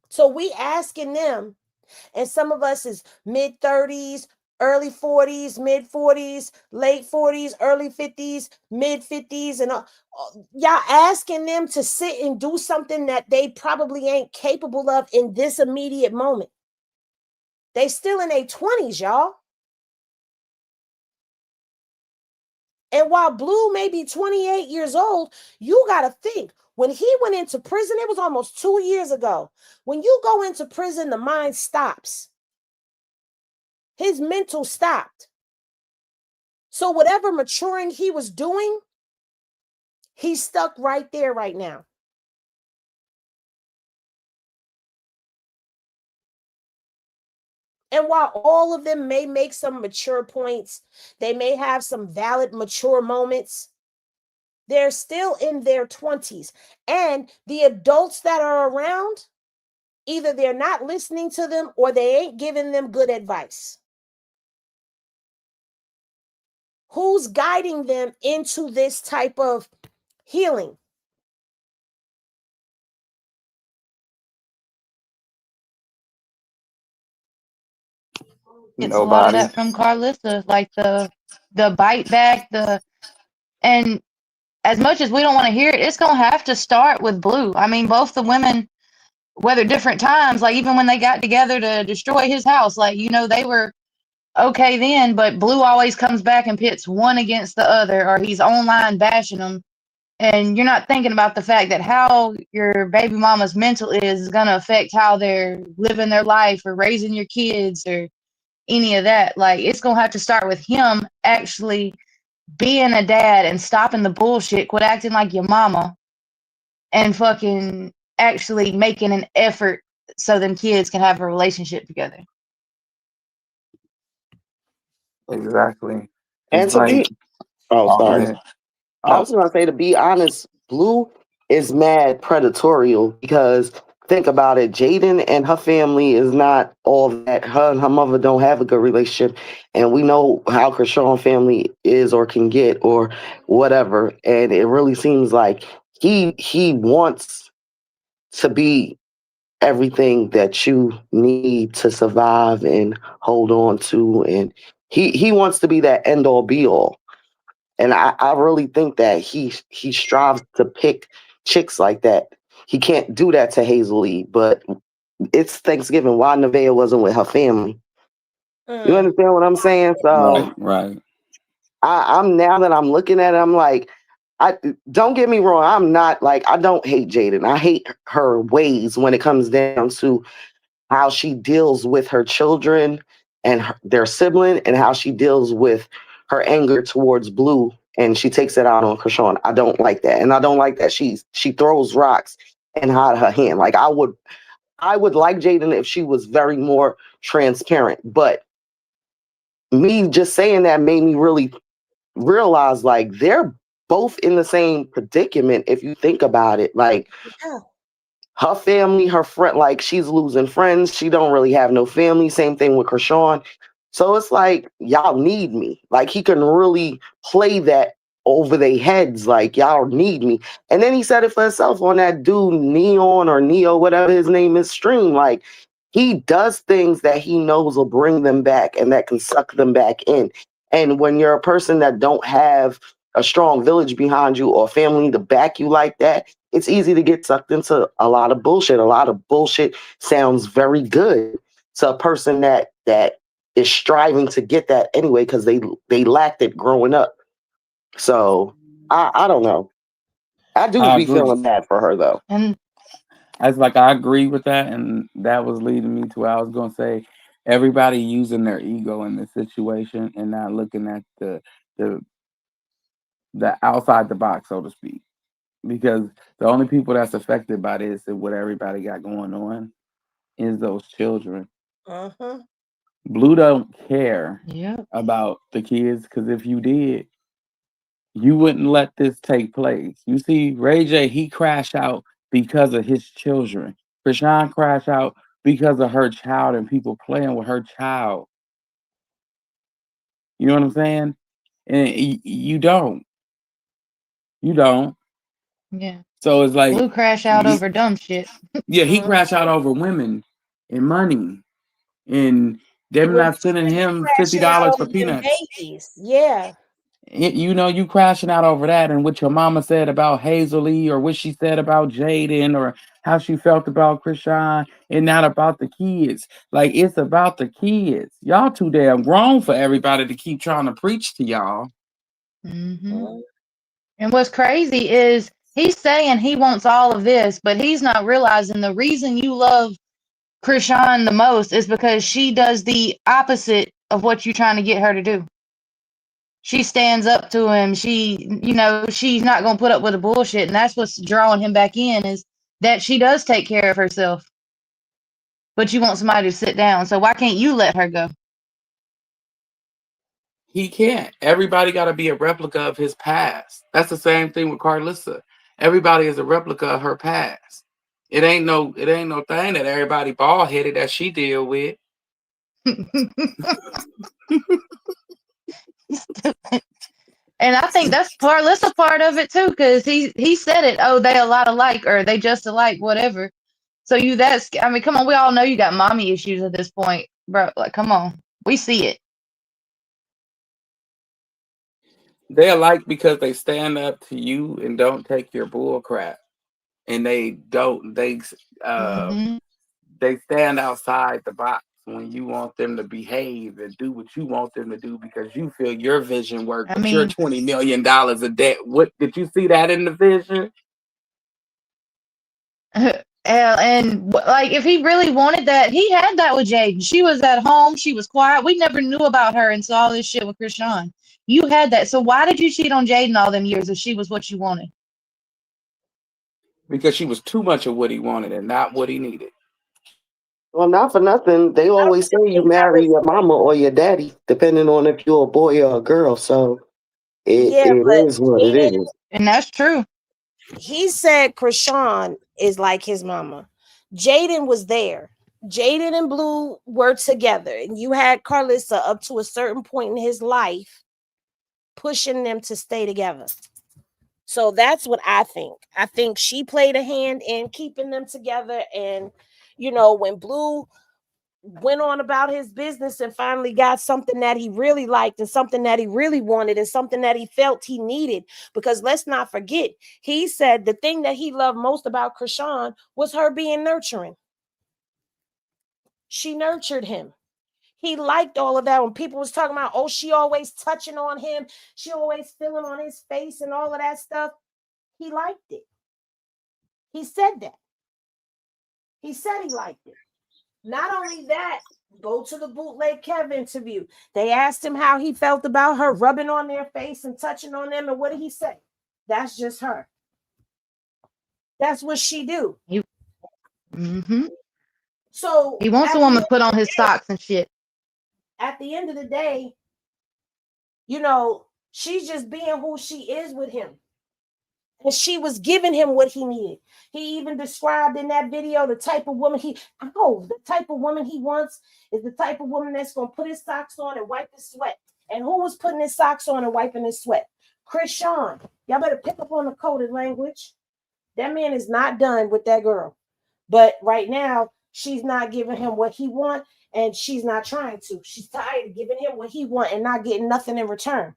So we asking them, and some of us is mid-30s, early 40s, mid-40s, late 40s, early 50s, mid-50s, and y'all asking them to sit and do something that they probably ain't capable of in this immediate moment. They still in their 20s, y'all. And while Blue may be 28 years old, you got to think, when he went into prison, it was almost 2 years ago. When you go into prison, the mind stops. His mental stopped. So whatever maturing he was doing, he's stuck right there right now. And while all of them may make some mature points, they may have some valid mature moments, they're still in their 20s. And the adults that are around, either they're not listening to them or they ain't giving them good advice. Who's guiding them into this type of healing? It's a lot of Nobody. that from Carlissa, like the bite back, and as much as we don't want to hear it, it's gonna have to start with Blue. I mean, both the women, whether different times, like even when they got together to destroy his house, like they were okay then, but Blue always comes back and pits one against the other, or he's online bashing them. And you're not thinking about the fact that how your baby mama's mental is going to affect how they're living their life or raising your kids or any of that. Like, it's going to have to start with him actually being a dad and stopping the bullshit, quit acting like your mama, and fucking actually making an effort so them kids can have a relationship together. Exactly. And It's to like, be, oh, oh, go sorry. ahead. I Oh, was gonna say, to be honest, Blue is mad predatorial because think about it, Jaden and her family is not all that. Her and her mother don't have a good relationship, and we know how Chrisean family is or can get or whatever. And it really seems like he wants to be everything that you need to survive and hold on to, and he wants to be that end all be all. And I really think that he strives to pick chicks like that. He can't do that to Hazel Lee, but it's Thanksgiving. Why Nevaeh wasn't with her family? You understand what I'm saying? So Right. I'm now that I'm looking at it, I'm like, I don't get me wrong. I'm not like I don't hate Jaden. I hate her ways when it comes down to how she deals with her children and their sibling, and how she deals with her anger towards Blue, and she takes it out on Chrisean. I don't like that, and I don't like that she throws rocks and hide her hand. Like I would like Jaden if she was very more transparent, but me just saying that made me really realize like they're both in the same predicament if you think about it. Like her family, her friend, like she's losing friends. She don't really have no family. Same thing with Chrisean. So it's like y'all need me. Like he can really play that over their heads. Like y'all need me. And then he said it for himself on that dude Neon or Neo, whatever his name is, stream. Like he does things that he knows will bring them back and that can suck them back in. And when you're a person that don't have a strong village behind you or family to back you like that, it's easy to get sucked into a lot of bullshit. A lot of bullshit sounds very good to a person that is striving to get that anyway because they lacked it growing up. So I don't know. I do I be agree. feeling bad for her though. And It's like I agree with that, and that was leading me to what I was going to say. Everybody using their ego in this situation and not looking at the the outside the box, so to speak. Because the only people that's affected by this and what everybody got going on is those children. Blue don't care about the kids because if you did, you wouldn't let this take place. You see, Ray J, he crashed out because of his children. Chrisean crashed out because of her child and people playing with her child. You know what I'm saying? And you don't. You don't. yeah, So it's like, Blue crash out over dumb shit. yeah, he crashed out over women and money and them With not sending him crashing out $50 over for them peanuts. babies. Yeah. You know, you crashing out over that and what your mama said about Hazel or what she said about Jaden or how she felt about Chrisean and not about the kids. Like it's about the kids. Y'all too damn grown for everybody to keep trying to preach to y'all. And what's crazy is he's saying he wants all of this, but he's not realizing the reason you love Chrisean the most is because she does the opposite of what you're trying to get her to do. She stands up to him. She's not going to put up with the bullshit. And that's what's drawing him back in is that she does take care of herself. But you want somebody to sit down. So why can't you let her go? He can't. Everybody got to be a replica of his past. That's the same thing with Carlissa. Everybody is a replica of her past. It ain't no thing that everybody bald headed that she deal with. And I think that's a part of it too, because he said it. Oh, they a lot alike, or they just alike, whatever. So come on, we all know you got mommy issues at this point, bro. Like, come on, we see it. They alike because they stand up to you and don't take your bull crap, and they stand outside the box when you want them to behave and do what you want them to do because you feel your vision works. But you're $20 million a debt. What did you see that in the vision? And like, if he really wanted that, he had that with Jaden. She was at home. She was quiet. We never knew about her until all this shit with Chrisean. You had that. So why did you cheat on Jaden all them years if she was what you wanted? Because she was too much of what he wanted and not what he needed. Well, not for nothing. They always say you marry your mama or your daddy, depending on if you're a boy or a girl. So it is what it is. And that's true. He said Chrisean is like his mama. Jaden was there. Jaden and Blue were together, and you had Carlissa up to a certain point in his life pushing them to stay together. So that's what I think. I think she played a hand in keeping them together. And, you know, when Blue went on about his business and finally got something that he really liked and something that he really wanted and something that he felt he needed, because let's not forget, he said the thing that he loved most about Chrisean was her being nurturing. She nurtured him. He liked all of that. When people was talking about, oh, she always touching on him, she always feeling on his face and all of that stuff, he liked it. He said that. He said he liked it. Not only that, go to the Bootleg Kev interview. They asked him how he felt about her rubbing on their face and touching on them. And what did he say? That's just her. That's what she do. So he wants a woman to put on his socks and shit. At the end of the day, you know, she's just being who she is with him. And she was giving him what he needed. He even described in that video the type of woman the type of woman he wants is the type of woman that's going to put his socks on and wipe his sweat. And who was putting his socks on and wiping his sweat? Chrisean. Y'all better pick up on the coded language. That man is not done with that girl. But right now, she's not giving him what he wants, and she's not trying to. She's tired of giving him what he wants and not getting nothing in return.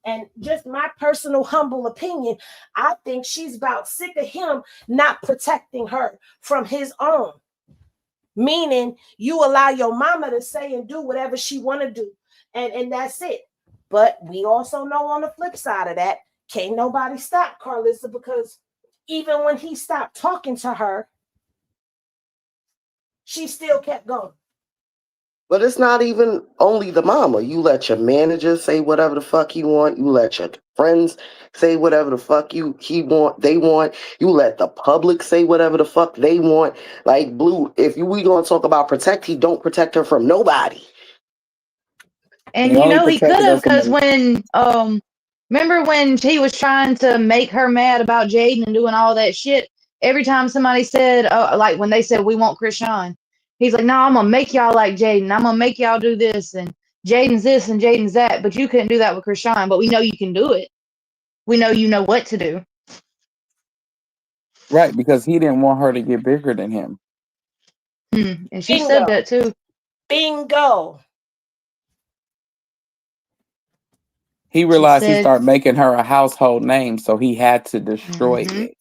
And just my personal humble opinion, I think she's about sick of him not protecting her from his own. Meaning you allow your mama to say and do whatever she want to do. And that's it. But we also know on the flip side of that, can't nobody stop Carlissa, because even when he stopped talking to her, she still kept going. But it's not even only the mama. You let your manager say whatever the fuck you want. You let your friends say whatever the fuck they want. You let the public say whatever the fuck they want. Like Blue, we gonna talk about protect, he don't protect her from nobody. And you know he could have, because when remember when he was trying to make her mad about Jaden and doing all that shit, every time somebody said like when they said we want Chrisean, he's like, no, I'm gonna make y'all like Jaden. I'm gonna make y'all do this, and Jaden's this and Jaden's that, but you couldn't do that with Chrisean, but we know you can do it. We know you know what to do. Right, because he didn't want her to get bigger than him. And she said that too. Bingo. He realized he started making her a household name, so he had to destroy it.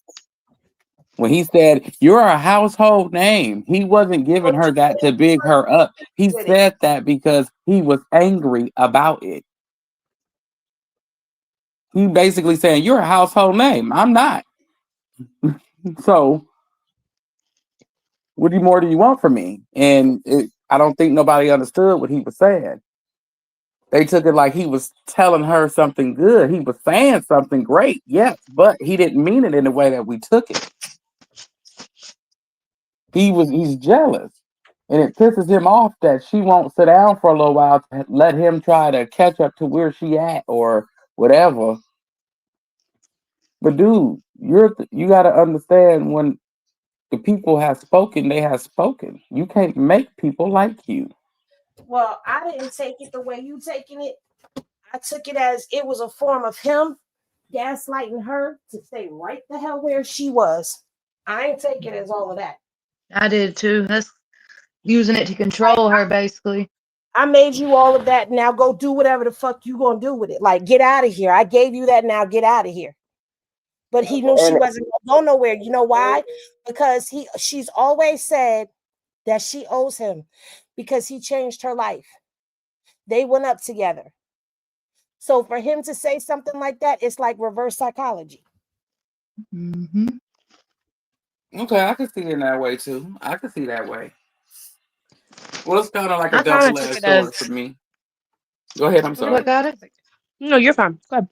When he said, you're a household name, he wasn't giving her that to big her up. He said that because he was angry about it. He basically saying, you're a household name. I'm not. So, what more do you want from me? And I don't think nobody understood what he was saying. They took it like he was telling her something good. He was saying something great, yes, but he didn't mean it in the way that we took it. He's jealous. And it pisses him off that she won't sit down for a little while to let him try to catch up to where she at or whatever. But dude, you got to understand, when the people have spoken, they have spoken. You can't make people like you. Well, I didn't take it the way you taking it. I took it as it was a form of him gaslighting her to stay right the hell where she was. I ain't take it as all of that. I did too. That's using it to control her, basically. I made you all of that. Now go do whatever the fuck you gonna do with it. Like, get out of here. I gave you that. Now get out of here. But he knew she wasn't gonna go nowhere. You know why? Because she's always said that she owes him because he changed her life. They went up together. So for him to say something like that, it's like reverse psychology. Okay, I can see it in that way too. I can see that way. Well, it's kind of like a double-edged sword for me. Go ahead, I'm sorry. What got it? No, you're fine. Go ahead.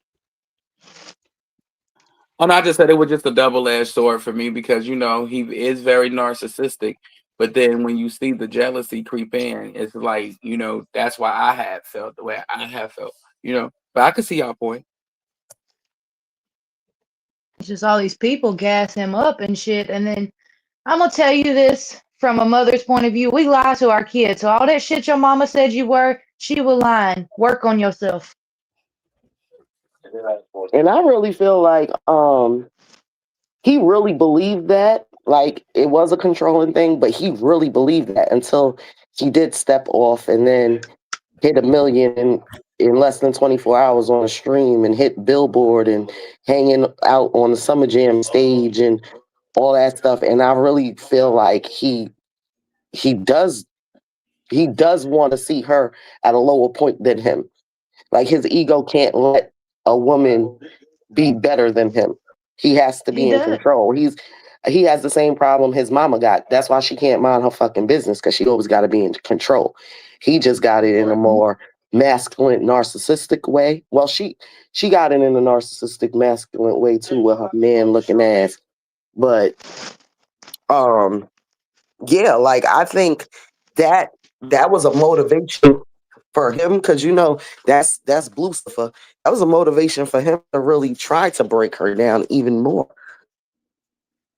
Oh, no, I just said it was just a double-edged sword for me because, you know, he is very narcissistic. But then when you see the jealousy creep in, it's like, you know, that's why I had felt the way I have felt, you know. But I could see y'all point. It's just all these people gas him up and shit. And then I'm gonna tell you this from a mother's point of view. We lie to our kids. So all that shit your mama said you were, she was lying. Work on yourself. And I really feel like he really believed that. Like it was a controlling thing, but he really believed that until he did step off and then hit 1 million in less than 24 hours on a stream and hit Billboard and hanging out on the Summer Jam stage and all that stuff. And I really feel like he does he does want to see her at a lower point than him. Like his ego can't let a woman be better than him. He has to He be in does. control. He has the same problem his mama got. That's why she can't mind her fucking business because she always got to be in control. He just got it in a more masculine, narcissistic way. Well, she got it in a narcissistic, masculine way too with her man looking ass. But yeah, like I think that that was a motivation for him because that's Blueface. That was a motivation for him to really try to break her down even more.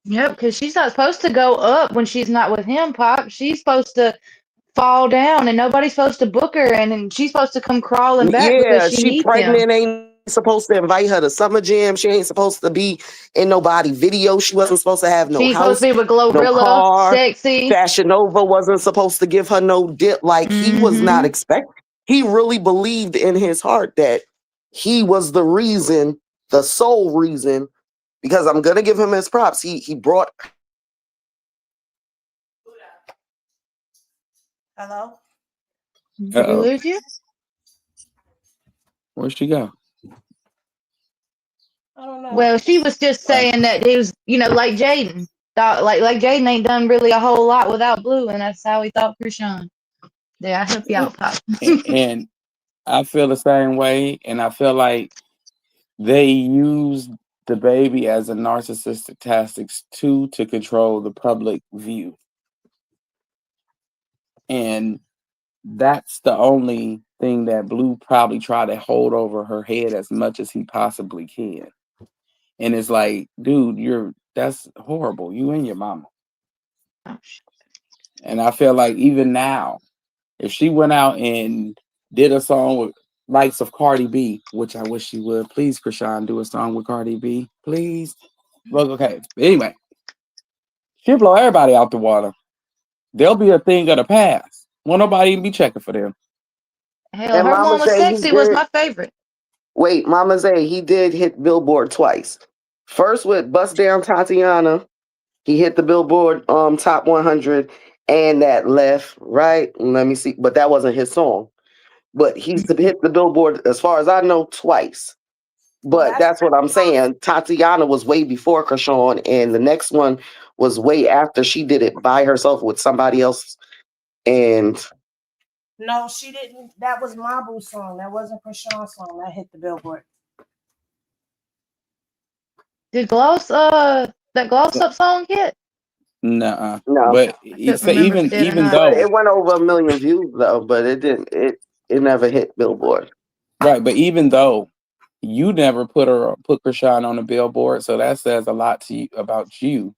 Yep, because she's not supposed to go up when she's not with him, Pop. She's supposed to fall down and nobody's supposed to book her and she's supposed to come crawling back because Yeah, she she needs him. pregnant, ain't supposed to invite her to Summer Jam. She ain't supposed to be in nobody video. She wasn't supposed to have She no ain't supposed to house, be with no Glorilla, car. sexy. Fashion Nova wasn't supposed to give her no dip. Like he was not Mm-hmm. expect. He really believed in his heart that he was the reason, the sole reason. Because I'm gonna give him his props. He brought. Hello? Did we Uh-oh. lose you? Where'd she go? I don't know. Well, she was just saying that it was, like Jaden. Thought like Jaden ain't done really a whole lot without Blue, and that's how he thought Chrisean. Yeah, I help you out, Pop. And I feel the same way, and I feel like they use the baby as a narcissistic tactics too to control the public view. And that's the only thing that Blue probably tried to hold over her head as much as he possibly can. And it's like, dude, that's horrible. You and your mama. And I feel like even now, if she went out and did a song with likes of Cardi B, which I wish she would, please, Chrisean, do a song with Cardi B, please. Well, okay. Anyway, she'll blow everybody out the water. They'll be a thing of the past. Won't nobody even be checking for them. Hell, And her Mama one was say he sexy was did. my favorite. Wait, Mama say he did hit Billboard twice. First with Bust Down Tatiana, he hit the Billboard top 100 and that left right. Let me see, but that wasn't his song. But he's hit the Billboard as far as I know twice. Well, But that's what I'm saying. Tatiana was way before Chrisean, and the next one was way after she did it by herself with somebody else. And no, she didn't. That was Mabu's song. That wasn't Chrisean's song. That hit the Billboard. Did that Gloss Up song hit? Nuh-uh. no, But I couldn't remember if it did or even not. but though, it went over 1 million views though. But it didn't. It never hit Billboard. right, but even though you never put Chrisean on the Billboard, so that says a lot to you about you.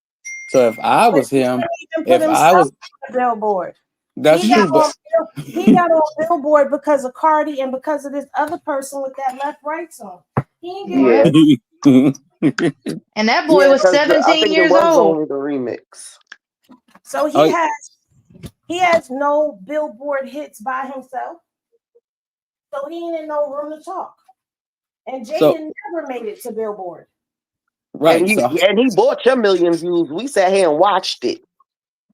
So if I But was he him, didn't even put if I himself was, on the Billboard. that's He got true, but on Billboard because of Cardi and because of this other person with that left right song. He ain't get Yeah, on. Yep. And that boy yeah, was because I 17 think it years was old. only the remix. So oh, he has no Billboard hits by himself. So he ain't in no room to talk. And so Jaden never made it to Billboard. And right, so he bought your 1 million views. We sat here and watched it.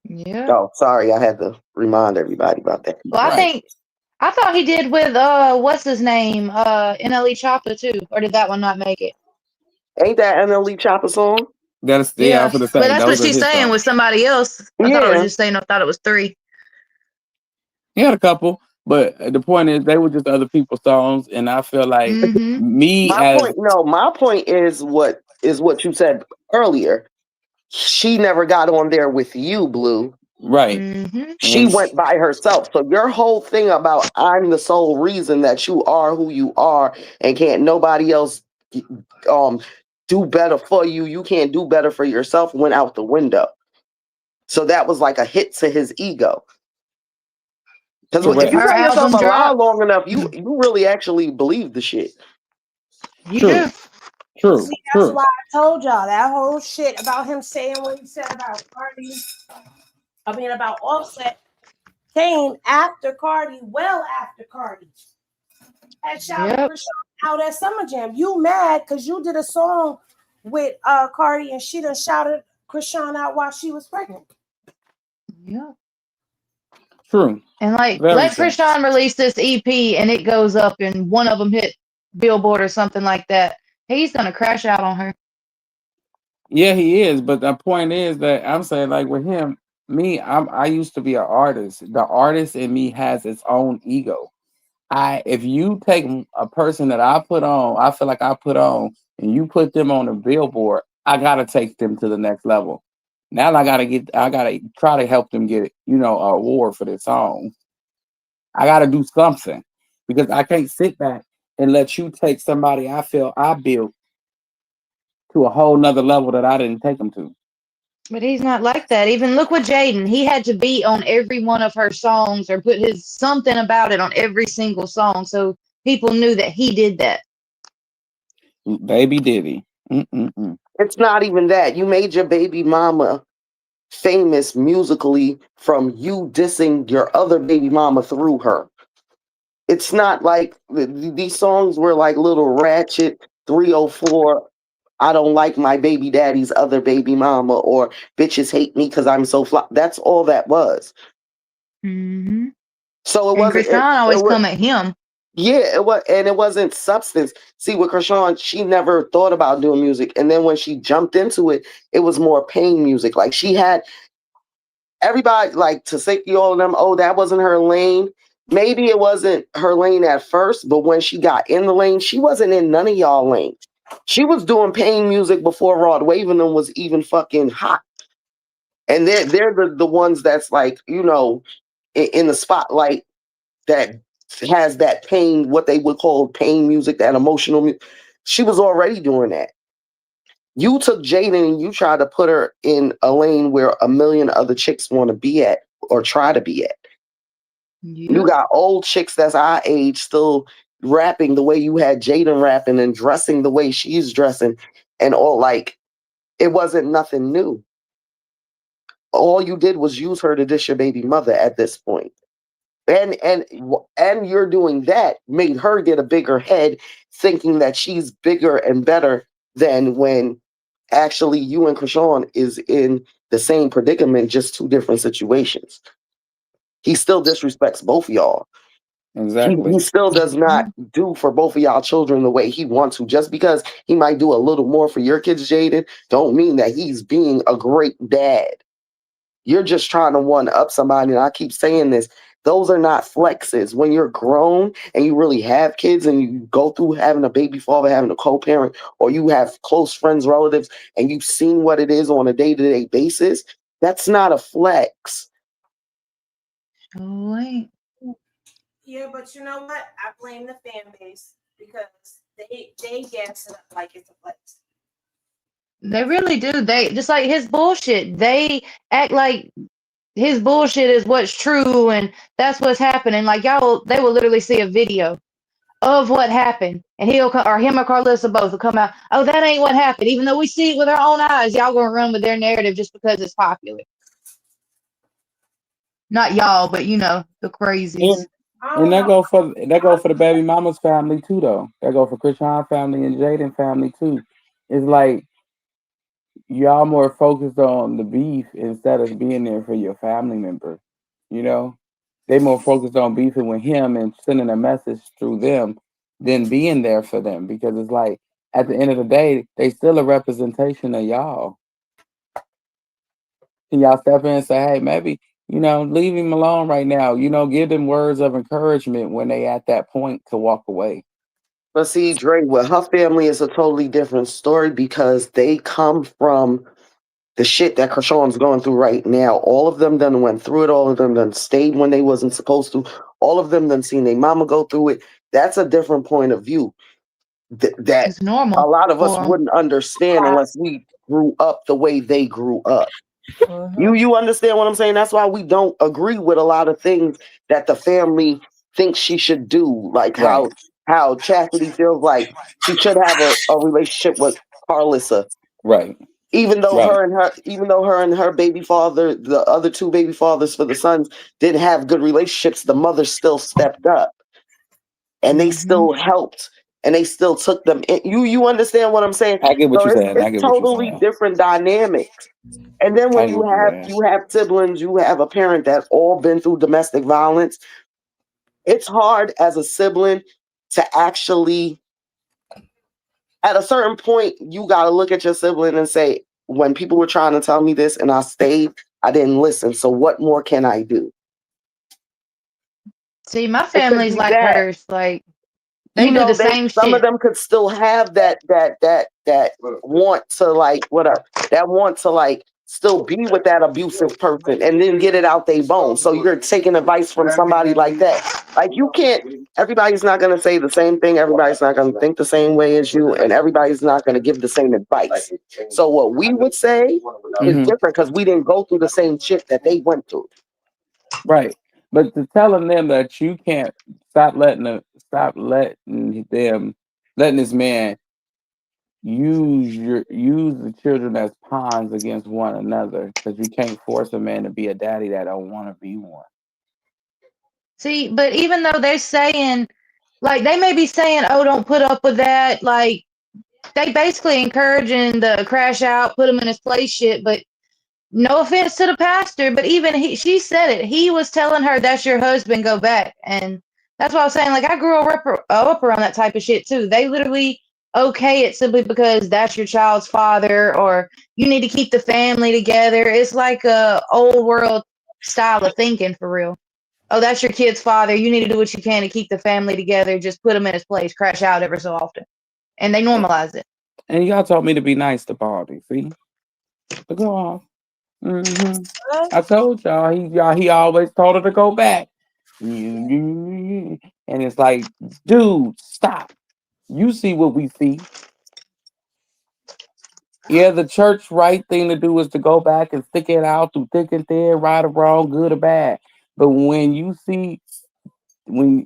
Yeah. Oh, sorry, I had to remind everybody about that. Well, right. I thought he did with what's his name? NLE Chopper too. Or did that one not make it? Ain't that NLE Chopper song? I Yeah. was gonna But say that's what those are she's his saying songs. with somebody else. I thought it was Yeah. just saying I thought it was 3. He had a couple, but the point is they were just other people's songs, and I feel like Mm-hmm. me My as point, no, my point is what you said earlier. She never got on there with you, Blue. right, Mm-hmm. She and went by herself. So your whole thing about I'm the sole reason that you are who you are and can't nobody else um do better for you. You can't do better for yourself went out the window. So that was like a hit to his ego. Because if Correct. you Her let yourself album around dropped. long enough, you really actually believe the shit. You True. do. True. See, that's True. why I told y'all that whole shit about him saying what he said about Cardi. I mean, about Offset came after Cardi, well after Cardi had shouted Yep. Chrisean out at Summer Jam. You mad because you did a song with Cardi and she done shouted Chrisean out while she was pregnant. Yep. True. And like, Very let true. Chrisean release this EP and it goes up and one of them hit Billboard or something like that. He's gonna crash out on her. Yeah, he is. But the point is that I'm saying, like with him, I used to be an artist. The artist in me has its own ego. If you take a person that I put on, I feel like I put on, and you put them on a billboard, I gotta take them to the next level. Now I gotta try to help them get, an award for this song. I gotta do something because I can't sit back and let you take somebody I feel I built to a whole nother level that I didn't take them to. But he's not like that. Even look with Jaden. He had to be on every one of her songs or put his something about it on every single song so people knew that he did that. Baby Diddy. Mm-mm-mm. It's not even that. You made your baby mama famous musically from you dissing your other baby mama through her. It's not like these songs were like little ratchet 304. I don't like my baby daddy's other baby mama, or bitches hate me because I'm so fly. That's all that was. Mm-hmm. So it And wasn't. Chrisean It always was, come at him. yeah, it was, and it wasn't substance. See, with Chrisean, she never thought about doing music, and then when she jumped into it, it was more pain music. Like she had everybody like to say all of them. Oh, that wasn't her lane. Maybe it wasn't her lane at first, but when she got in the lane, she wasn't in none of y'all lanes. She was doing pain music before Rod Wave and them was even fucking hot. And they're the ones that's like, in the spotlight that has that pain, what they would call pain music, that emotional music. She was already doing that. You took Jaden and you tried to put her in a lane where a million other chicks want to be at or try to be at. You Yep. got old chicks that's our age still rapping the way you had Jaden rapping and dressing the way she's dressing, and all like it wasn't nothing new. All you did was use her to dish your baby mother at this point. And you're doing that made her get a bigger head, thinking that she's bigger and better than when actually you and Krishan is in the same predicament, just two different situations. He still disrespects both of y'all. He Exactly. still does not do for both of y'all children the way he wants to. Just because he might do a little more for your kids, Jaden, don't mean that he's being a great dad. You're just trying to one up somebody. And I keep saying this. Those are not flexes. When you're grown and you really have kids and you go through having a baby father, having a co-parent, or you have close friends, relatives, and you've seen what it is on a day-to-day basis, that's not a flex. Oh, wait. Yeah, but you know what? I blame the fan base because they gas it up like it's a flex. They really do. They just like his bullshit. They act like his bullshit is what's true and that's what's happening. Like they will literally see a video of what happened, and he'll come, or him or Carlissa both will come out. Oh, that ain't what happened. Even though we see it with our own eyes, y'all gonna run with their narrative just because it's popular. Not y'all, but the crazies. And that go for the baby mama's family too, though. That go for Krishan family and Jaden family too. It's like y'all more focused on the beef instead of being there for your family member. You know, they more focused on beefing with him and sending a message through them than being there for them because it's like at the end of the day, they still a representation of y'all. Can y'all step in and say, hey, maybe, leave him alone right now. Give them words of encouragement when they at that point to walk away. But see, Dre, with her family is a totally different story because they come from the shit that Krishan's going through right now. All of them done went through it. All of them done stayed when they wasn't supposed to. All of them done seen their mama go through it. That's a different point of view that It's normal a lot of us for them. wouldn't understand unless we grew up the way they grew up. You understand what I'm saying? That's why we don't agree with a lot of things that the family thinks she should do. Like Right. how Chastity feels like she should have a relationship with Carlissa. Right. Even though Right. her and her baby father, the other two baby fathers for the sons, didn't have good relationships, the mother still stepped up and they still helped and they still took them in. You understand what I'm saying? I get what So you're saying. I it's get what you're totally saying. different dynamics. And then I when get what you're saying. you have siblings, you have a parent that's all been through domestic violence. It's hard as a sibling to actually, at a certain point, you got to look at your sibling and say, when people were trying to tell me this and I stayed, I didn't listen. So what more can I do? See, my It could family's be like that. hers. Like they do the same Some of shit. them could still have that want to like that want to like still be with that abusive person and then get it out their bones. So you're taking advice from somebody like that. Like you can't. Everybody's not going to say the same thing. Everybody's not going to think the same way as you, and everybody's not going to give the same advice. So what we would say is Mhm. different because we didn't go through the same shit that they went through. Right. But to telling them that you can't stop letting this man use the children as pawns against one another because you can't force a man to be a daddy that don't want to be one. See, but even though they're saying, like, they may be saying, "Oh, don't put up with that," like they basically encouraging the crash out, put him in his place shit. But no offense to the pastor, but even she said it. He was telling her, "That's your husband, go back." And that's what I was saying. Like I grew up around that type of shit too. They literally okay it simply because that's your child's father, or you need to keep the family together. It's like a old world style of thinking for real. Oh, that's your kid's father. You need to do what you can to keep the family together. Just put him in his place, crash out every so often. And they normalize it. And y'all told me to be nice to Baldy. See, so go on. I told he always told her to go back. And it's like, dude, stop. You see what we see. Yeah, the church right thing to do is to go back and stick it out through thick and thin, right or wrong, good or bad. But when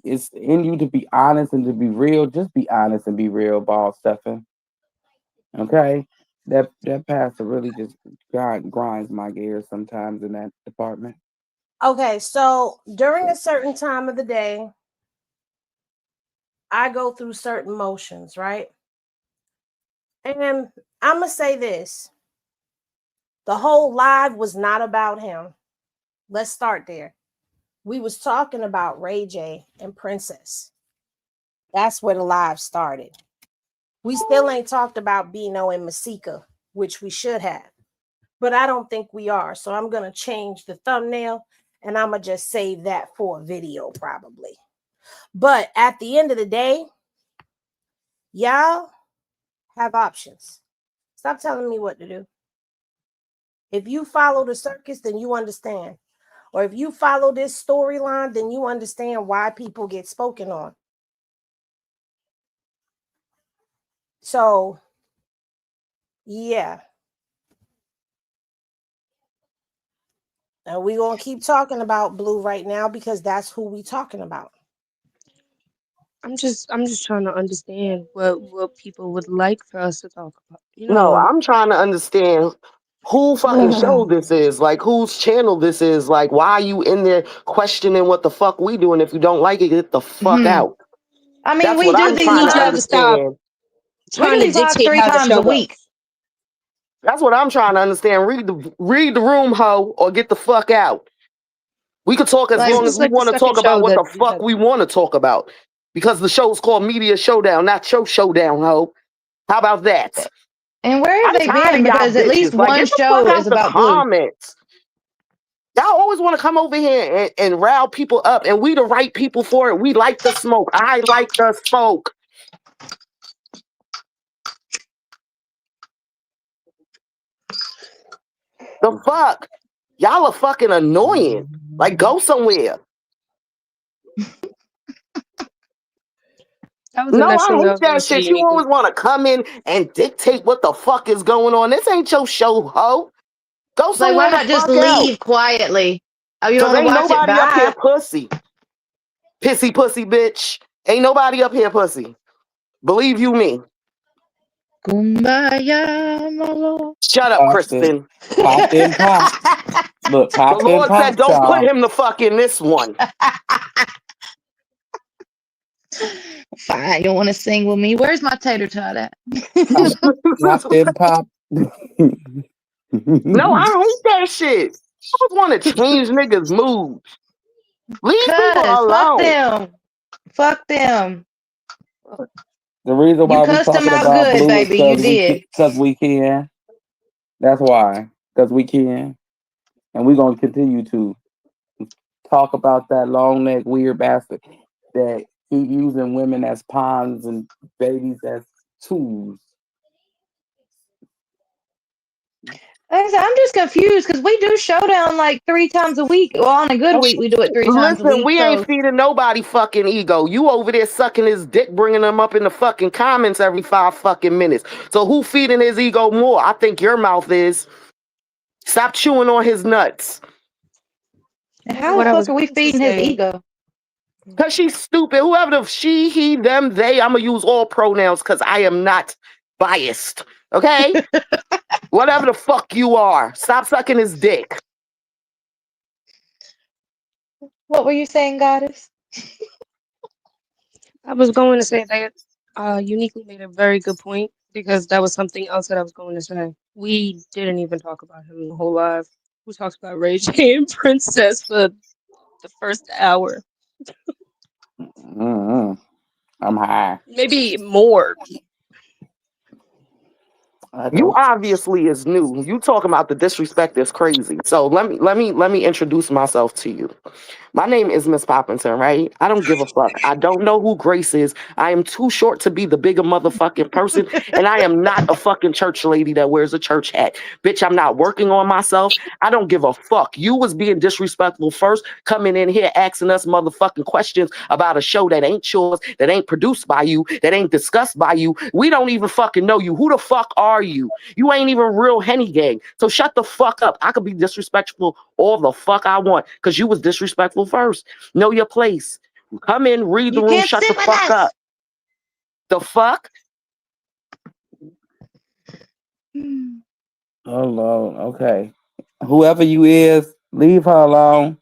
it's in you to be honest and to be real, just be honest and be real, ball stuffing. Okay? That pastor really just grinds my gears sometimes in that department. Okay, so during a certain time of the day, I go through certain motions, right? And I'm gonna say this: the whole live was not about him. Let's start there. We was talking about Ray J and Princess. That's where the live started. We still ain't talked about Bino and Masika, which we should have, but I don't think we are. So I'm gonna change the thumbnail and I'm gonna just save that for a video probably. But at the end of the day, y'all have options. Stop telling me what to do. If you follow the circus, then you understand. Or if you follow this storyline, then you understand why people get spoken on. So, yeah. And we're going to keep talking about Blue right now because that's who we talking about. I'm just trying to understand what people would like for us to talk about. No, I'm trying to understand who fucking show this is, like whose channel this is, like why are you in there questioning what the fuck we doing? If you don't like it, get the fuck out. I mean, That's we what do I'm these trying to y'all to lives. stop understand. We do trying to these lives dictate 3 how the times show a goes. week. That's what I'm trying to understand. Read the room, ho, or get the fuck out. We could talk as Like, This long as is we like the want to second talk about show what that the we've fuck had. we want to talk about. Because the show's called Media Showdown, not Show Showdown, ho. How about that? and where have I'm they tired been? of y'all Because at least bitches. Like, one get the fuck show is out the about Blue. comments. Y'all always want to come over here and rile people up, and we the right people for it. We like the smoke. I like the smoke. The fuck? Y'all are fucking annoying. Like, go somewhere. That was the No, next I thing I hate was gonna that say, shit. You Unique. always want to come in and dictate what the fuck is going on. This ain't your show, ho. Go Like, why somewhere the not just fuck else. leave quietly? Oh, you don't Cause want to ain't watch it? nobody up here Bye. pussy. Pissy pussy bitch. Ain't nobody up here pussy. Believe you me. Kumbaya, my lord. Shut up, Pop the Kristen. pop them pop. Look, The pop them Lord said, pops, don't put y'all. him the fuck in this one. Fine, you don't want to sing with me? Where's my tater tot at? Pop them pop. No, I hate that shit. I just want to change niggas' moods. Leave people Cuz, fuck alone. them. Fuck them. The reason You why we cussed them talking out about good, blue is baby. You did. because we can. That's why. Because we can. And we're gonna continue to talk about that long neck weird bastard that keep using women as pawns and babies as tools. Like I said, I'm just confused because we do showdown like 3 times a week. Well, on a good week, we do it 3 times a Listen, week. we ain't So feeding nobody fucking ego. You over there sucking his dick, bringing him up in the fucking comments every 5 fucking minutes. So who feeding his ego more? I think your mouth is. Stop chewing on his nuts. how the What I fuck was are we going to feeding his say. ego? Cause she's stupid. Whoever the she, he, them, they, I'ma use all pronouns because I am not biased. Okay? Whatever the fuck you are. Stop sucking his dick. What were you saying, goddess? I was going to say that Uniquely made a very good point because that was something else that I was going to say. We didn't even talk about him the whole live. We talked about Ray J and Princess for the first hour, Mm-hmm. I'm high. maybe more. I You go. obviously is new. You talking about the disrespect is crazy. So let me introduce myself to you. My name is Miss Poppington, right? I don't give a fuck. I don't know who Grace is. I am too short to be the bigger motherfucking person, and I am not a fucking church lady that wears a church hat. Bitch, I'm not working on myself. I don't give a fuck. You was being disrespectful first, coming in here asking us motherfucking questions about a show that ain't yours, that ain't produced by you, that ain't discussed by you. We don't even fucking know you. Who the fuck are you? You ain't even real Henny Gang. So shut the fuck up. I could be disrespectful all the fuck I want because you was disrespectful first. Know your place. Come in, read the You room, can't shut the sit with fuck us. up. The fuck? Oh Lord. Okay. Whoever you is, leave her alone.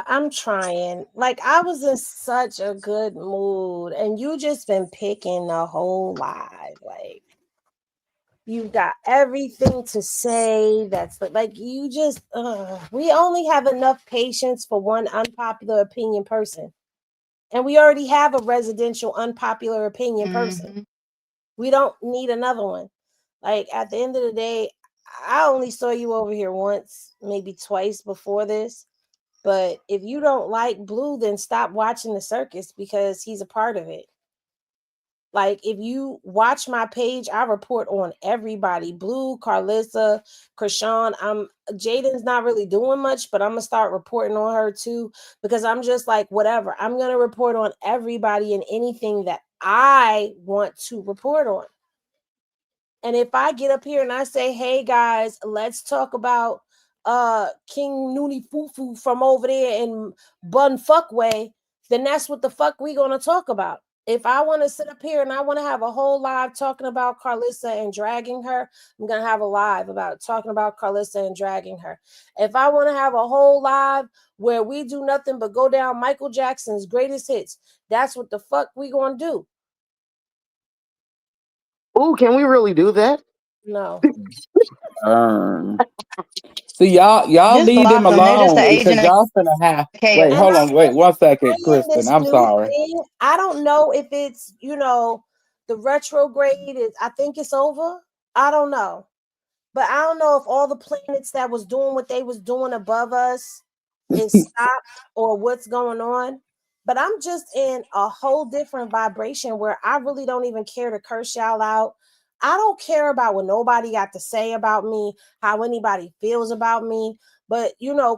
I'm trying. Like I was in such a good mood, and you just been picking the whole live. Like you got everything to say. That's like you just. We only have enough patience for one unpopular opinion person, and we already have a residential unpopular opinion person. Mm-hmm. We don't need another one. Like at the end of the day, I only saw you over here once, maybe twice before this. But if you don't like Blue, then stop watching the circus because he's a part of it. Like if you watch my page, I report on everybody. Blue, Carlissa, Chrisean. Jaden's not really doing much, but I'm gonna start reporting on her too because I'm just like whatever. I'm gonna report on everybody and anything that I want to report on. And if I get up here and I say, hey guys, let's talk about King Noonie Fufu from over there in Bun Fuckway, then that's what the fuck we gonna talk about. If I want to sit up here and I want to have a whole live talking about Carlissa and dragging her, I'm gonna have a live about talking about Carlissa and dragging her. If I want to have a whole live where we do nothing but go down Michael Jackson's greatest hits, that's what the fuck we gonna do. Ooh, can we really do that? No. See y'all Just leave them block them. They're just an alone agent because of y'all finna have. chaos. Wait, And hold I'm on. Wait, one second, trying Kristen. this I'm new sorry. thing. I don't know if it's, the retrograde is, I think it's over. I don't know. But I don't know if all the planets that was doing what they was doing above us is stopped or what's going on. But I'm just in a whole different vibration where I really don't even care to curse y'all out. I don't care about what nobody got to say about me, how anybody feels about me. But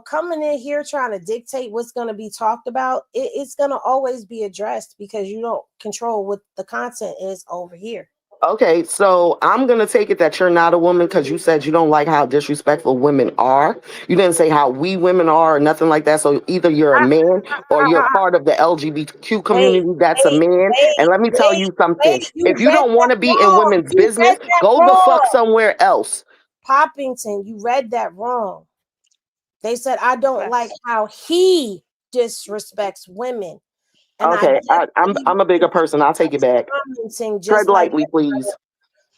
coming in here trying to dictate what's going to be talked about, it's going to always be addressed because you don't control what the content is over here. Okay, so I'm gonna take it that you're not a woman because you said you don't like how disrespectful women are. You didn't say how we women are or nothing like that. So either you're a I, man or you're I, part of the LGBTQ wait, community that's a wait, man. And wait, let me tell wait, you something. wait. You If you read don't want that to be in wrong. women's You read business, that go the fuck wrong. somewhere else. Poppington, you read that wrong. They said, I don't like how he disrespects women. And I Okay, guess I'm a bigger person. I'll take it back. commenting Tread just like lightly, please.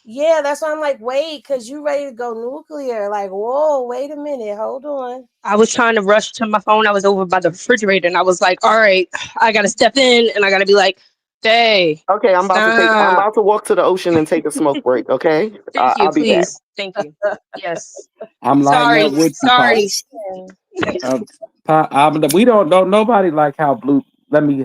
yeah, that's why I'm like, wait, because you ready to go nuclear. Like, whoa, wait a minute, hold on. I was trying to rush to my phone. I was over by the refrigerator, and I was like, "All right, I gotta step in, and I gotta be like, hey, Okay, I'm stop. about to walk to the ocean and take a smoke break. Okay, Thank you, I'll be back. please. Thank you. Yes. I'm lighting Sorry. up with you, Pop. Sorry. We don't nobody like how blue. Let me,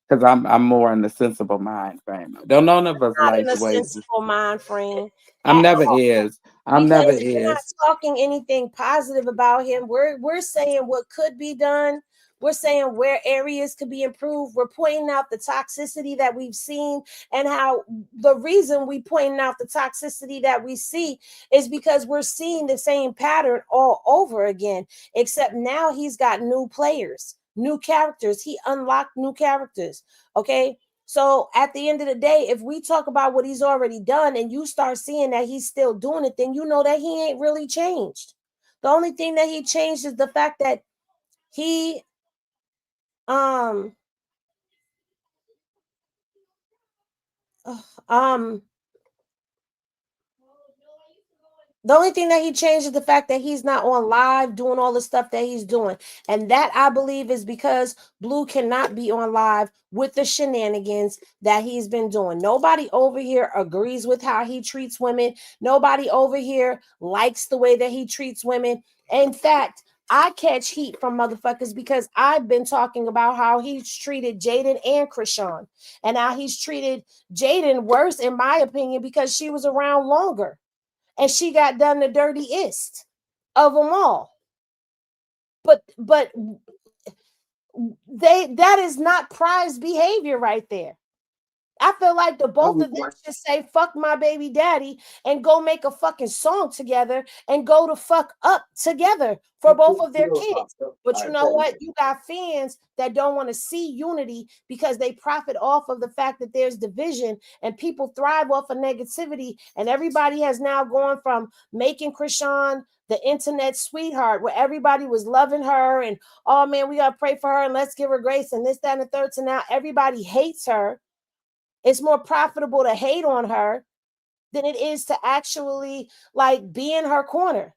because I'm more in the sensible mind frame. Don't none of us Not like in a the way sensible mind frame I'm at never all. is. I'm Because never we're not is. talking anything positive about him. We're saying what could be done. We're saying where areas could be improved. We're pointing out the toxicity that we've seen and how the reason we pointing out the toxicity that we see is because we're seeing the same pattern all over again, except now he's got new players, new characters. He unlocked new characters. Okay. So at the end of the day, if we talk about what he's already done and you start seeing that he's still doing it, then you know that he ain't really changed. The only thing that he changed is the fact that he um um the only thing that he changed is the fact that he's not on live doing all the stuff that he's doing. And that I believe is because Blue cannot be on live with the shenanigans that he's been doing. Nobody over here agrees with how he treats women. Nobody over here likes the way that he treats women. In fact, I catch heat from motherfuckers because I've been talking about how he's treated Jaden and Chrisean and how he's treated Jaden worse, in my opinion, because she was around longer and she got done the dirtiest of them all. But that is not prized behavior right there. I feel like the both of them should say fuck my baby daddy and go make a fucking song together and go to fuck up together for both of their kids. But you know what? You got fans that don't want to see unity because they profit off of the fact that there's division and people thrive off of negativity. And everybody has now gone from making Chrisean the internet sweetheart where everybody was loving her and oh man, we gotta pray for her and let's give her grace and this, that, and the third. So now everybody hates her. It's more profitable to hate on her than it is to actually like be in her corner.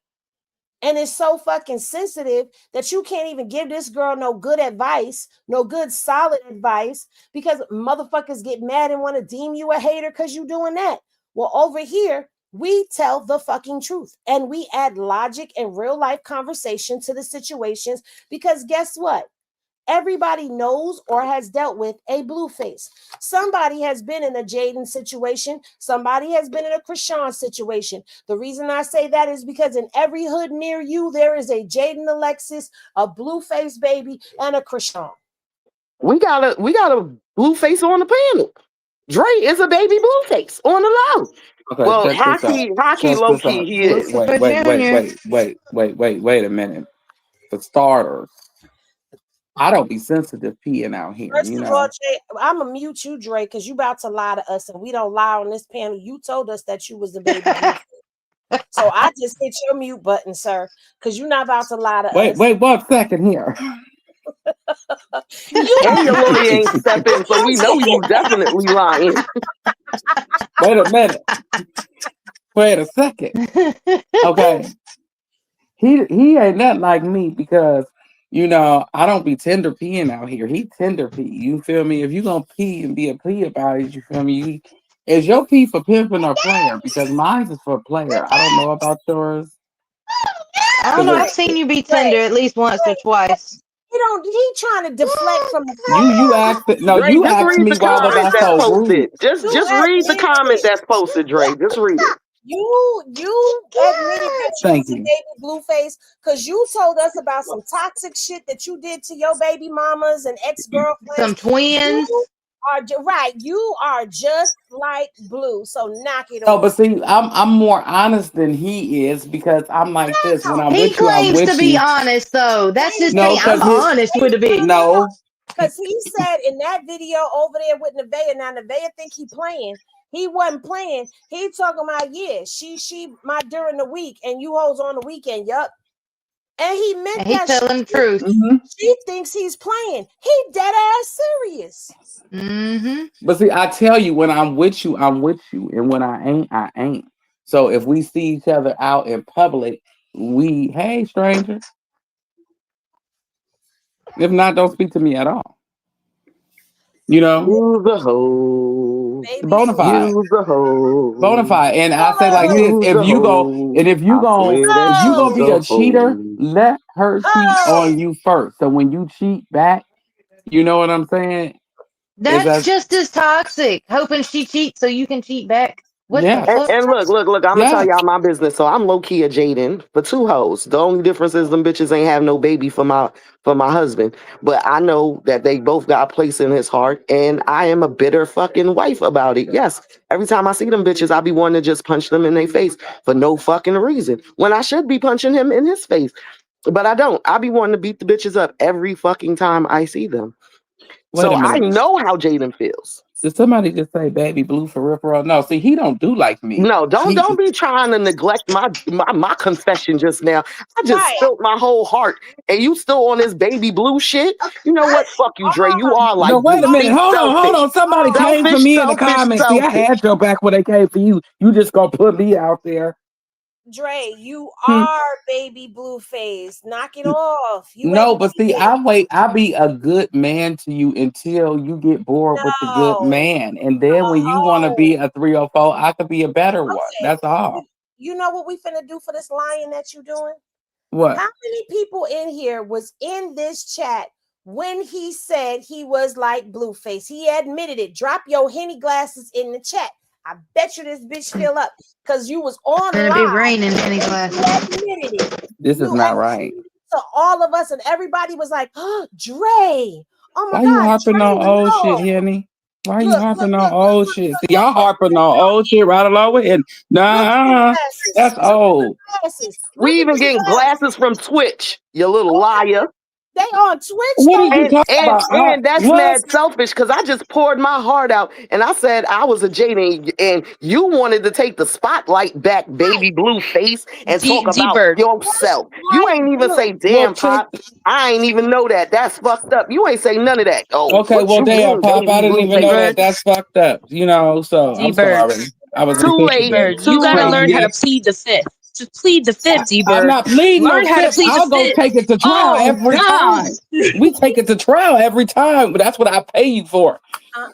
And it's so fucking sensitive that you can't even give this girl no good advice, no good solid advice, because motherfuckers get mad and want to deem you a hater because you doing that. Well, over here, we tell the fucking truth and we add logic and real life conversation to the situations because guess what? Everybody knows or has dealt with a Blueface. Somebody has been in a Jaden situation. Somebody has been in a Chrisean situation. The reason I say that is because in every hood near you, there is a Jaden Alexis, a Blueface baby, and a Chrisean. We got a Blueface on the panel. Dre is a baby Blueface on the low. Okay, Well, check this out. hockey, Check low this key, out. he is. Wait a minute. For starters, I don't be sensitive peeing out here, First you of all, know. Jay, I'm gonna mute you, Dre, because you about to lie to us, and we don't lie on this panel. You told us that you was the baby Blueface. So I just hit your mute button, sir, because you're not about to lie to us. Wait 1 second here. And your lawyer ain't step in, so we know you definitely lying. Wait a minute. Wait a second. Okay. He ain't nothing like me because I don't be tender peeing out here. He tender pee. You feel me? If you gonna pee and be a pee about it, you feel me? Is your pee for pimping or player? Because mine is for player. I don't know about yours. I don't know. I've seen you be tender at least once or twice. He trying to deflect from the You asked Dre, you just asked read me the why was comment I that's so posted. rude. Just read the comment that's posted, Dre. Just read it. You admitted that you Thank was a you. baby Blueface because you told us about some toxic shit that you did to your baby mamas and ex-girlfriends. Some twins. right. You are just like Blue. So knock it No, off. but see, I'm more honest than he is because I'm like this. When I'm He with you, I'm claims to with be you. honest, though. That's his No, thing. I'm because honest with a bitch. no, Because he said in that video over there with Nevaeh, now Nevaeh think he playing. He wasn't playing. He talking about, yeah, she my during the week and you hoes on the weekend. Yup. And he meant And he that telling the truth. she thinks he's playing. He dead ass serious. Mm-hmm. but see, I tell you, when I'm with you, I'm with you, and when I ain't, I ain't. So if we see each other out in public, hey, stranger. If not, don't speak to me at all. You know, Use a hoe. Baby bona Blue. fide, Use a bona hoe. fide. And I say like this: Use a hoe. if you I go, swear that if you gonna she's be a a cheater, hoe. let her cheat Oh, on you first. So when you cheat back, you know what I'm saying? Is That's that just as toxic. Hoping she cheats so you can cheat back. What the yeah, And, fuck? and look, I'm gonna tell yeah. y'all my business. So I'm low key a Jaden for two hoes. The only difference is them bitches ain't have no baby for my husband. But I know that they both got a place in his heart, and I am a bitter fucking wife about it. Yes, every time I see them bitches, I be wanting to just punch them in their face for no fucking reason. When I should be punching him in his face, but I don't. I be wanting to beat the bitches up every fucking time I see them. Wait So a I minute. know how Jaden feels. Did somebody just say baby blue for real for real? No, see, he don't do like me. No, don't He don't be trying to neglect my confession just now. I just right. spilt my whole heart, and you still on this baby blue shit. You know what? Fuck you, Dre. You are no, like wait a minute. Blueface, Hold selfish, on. Somebody came for selfish, me in the selfish, comments. See, I selfish. had your back when they came for you. You just gonna put me out there. Dre, you Hmm. are baby Blueface. Knock it off. You No, ain't but see, cheating. I be a good man to you until you get bored with the good No. man. And then when you want to Oh, be a 304, I could be a better one. okay. That's all. You know what we finna do for this lying that you doing? What? How many people in here was in this chat when he said he was like Blueface? He admitted it. Drop your Henny glasses in the chat. I bet you this bitch fill up because you was on Gonna be live. raining any You glasses. admitted it. This is You not right. admitted it to all of us, and everybody was like, oh, Dre. Oh my Why you God, harping Dre on the old shit, dog. Henny? Why you Look, harping on old shit? See, y'all harping on old shit right along with it. look at the Nah, glasses. that's Look at old. the glasses. Look We at even the getting glasses. glasses from Twitch. You little liar. They on Twitch What are though. you And talking and about? and that's What? mad selfish because I just poured my heart out and I said I was a Jaden and you wanted to take the spotlight back, baby blue face, and talk D about Bird. yourself. You Like ain't even Blue. say, Well, damn check. pop. I ain't even know that. That's fucked up. You ain't say none of that. Oh, Okay, what well, you damn, mean, Pop, I baby didn't blue even D know face? that. Bird. That's fucked up. So D I'm Bird. sorry. I was Too D late. anticipating. Bird. You Too gotta late. learn how to Yeah. plead the fifth. Just plead the fifth, D I'm Bird. not pleading no Learn how to fifth. plead the I'll go fifth. take it to trial Oh every God. time. We take it to trial every time, but that's what I pay you for.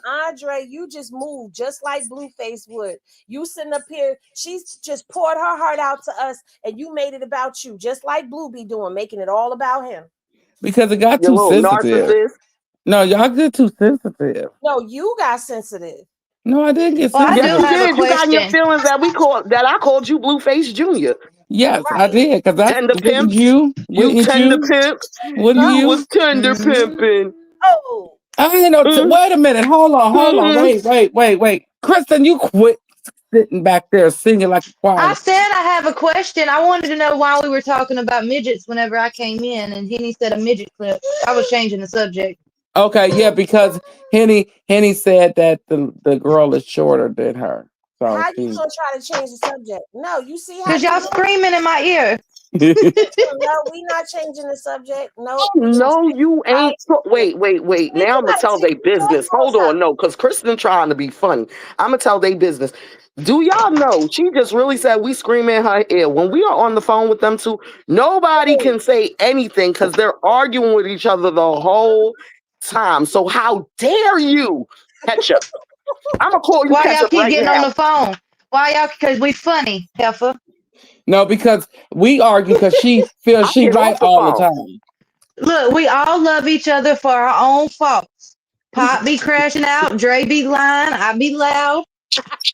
Andre, you just moved just like Blueface would. You sitting up here, she's just poured her heart out to us, and you made it about you, just like Blue be doing, making it all about him. Because it got You too little sensitive. narcissist. No, y'all get too sensitive. No, you got sensitive. No, I didn't get Well, I Yes, do you sensitive. have a did. You got in your question. feelings that I called you Blueface Junior. Yes, I Right. did. Because that's Tender wouldn't pimp. you? You Wouldn't tender you? pimp. Wouldn't You Oh, was you? tender Mm-hmm. pimping. oh, I ain't no. Mm-hmm. Wait a minute. Hold on. Wait. Kristen, you quit sitting back there singing like a I choir. said I have a question. I wanted to know why we were talking about midgets whenever I came in, and Henny said a midget clip. I was changing the subject. Okay, yeah, because Henny said that the girl is shorter than her. So how you she gonna try to change the subject? No, you see how Cause you y'all doing? screaming in my ear. No, we not changing the subject. No, we gonna No, stick you right ain't. here. Wait. See, Now you I'm gonna gotta tell take they your business. Hold headphones on, out. no, because Kristen trying to be funny. I'm gonna tell they business. Do y'all know she just really said we scream in her ear when we are on the phone with them two? Nobody can say anything because they're arguing with each other the whole time. So how dare you, Ketchup? I'm gonna call you Why y'all Ketchup keep right getting on now. the phone? Why y'all? Cause we funny, heifer. No, because we argue because she feels I she get right off the all the phone. time. Look, we all love each other for our own faults. Pop be crashing out, Dre be lying, I be loud.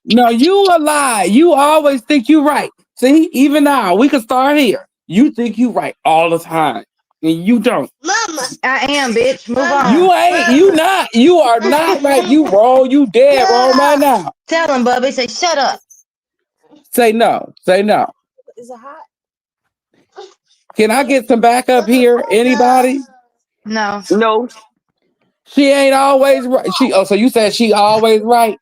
No, you a lie. You always think you right. See, even now we can start here. You think you right all the time. and you don't. Mama. I am, bitch. Move on. You ain't. You not. You are not right. You wrong. You dead wrong right now. Tell him, Bubby. Say, shut up. Say no. Say no. Is it hot? Can I get some backup here? Anybody? No. No. She ain't always right. So you said she always right?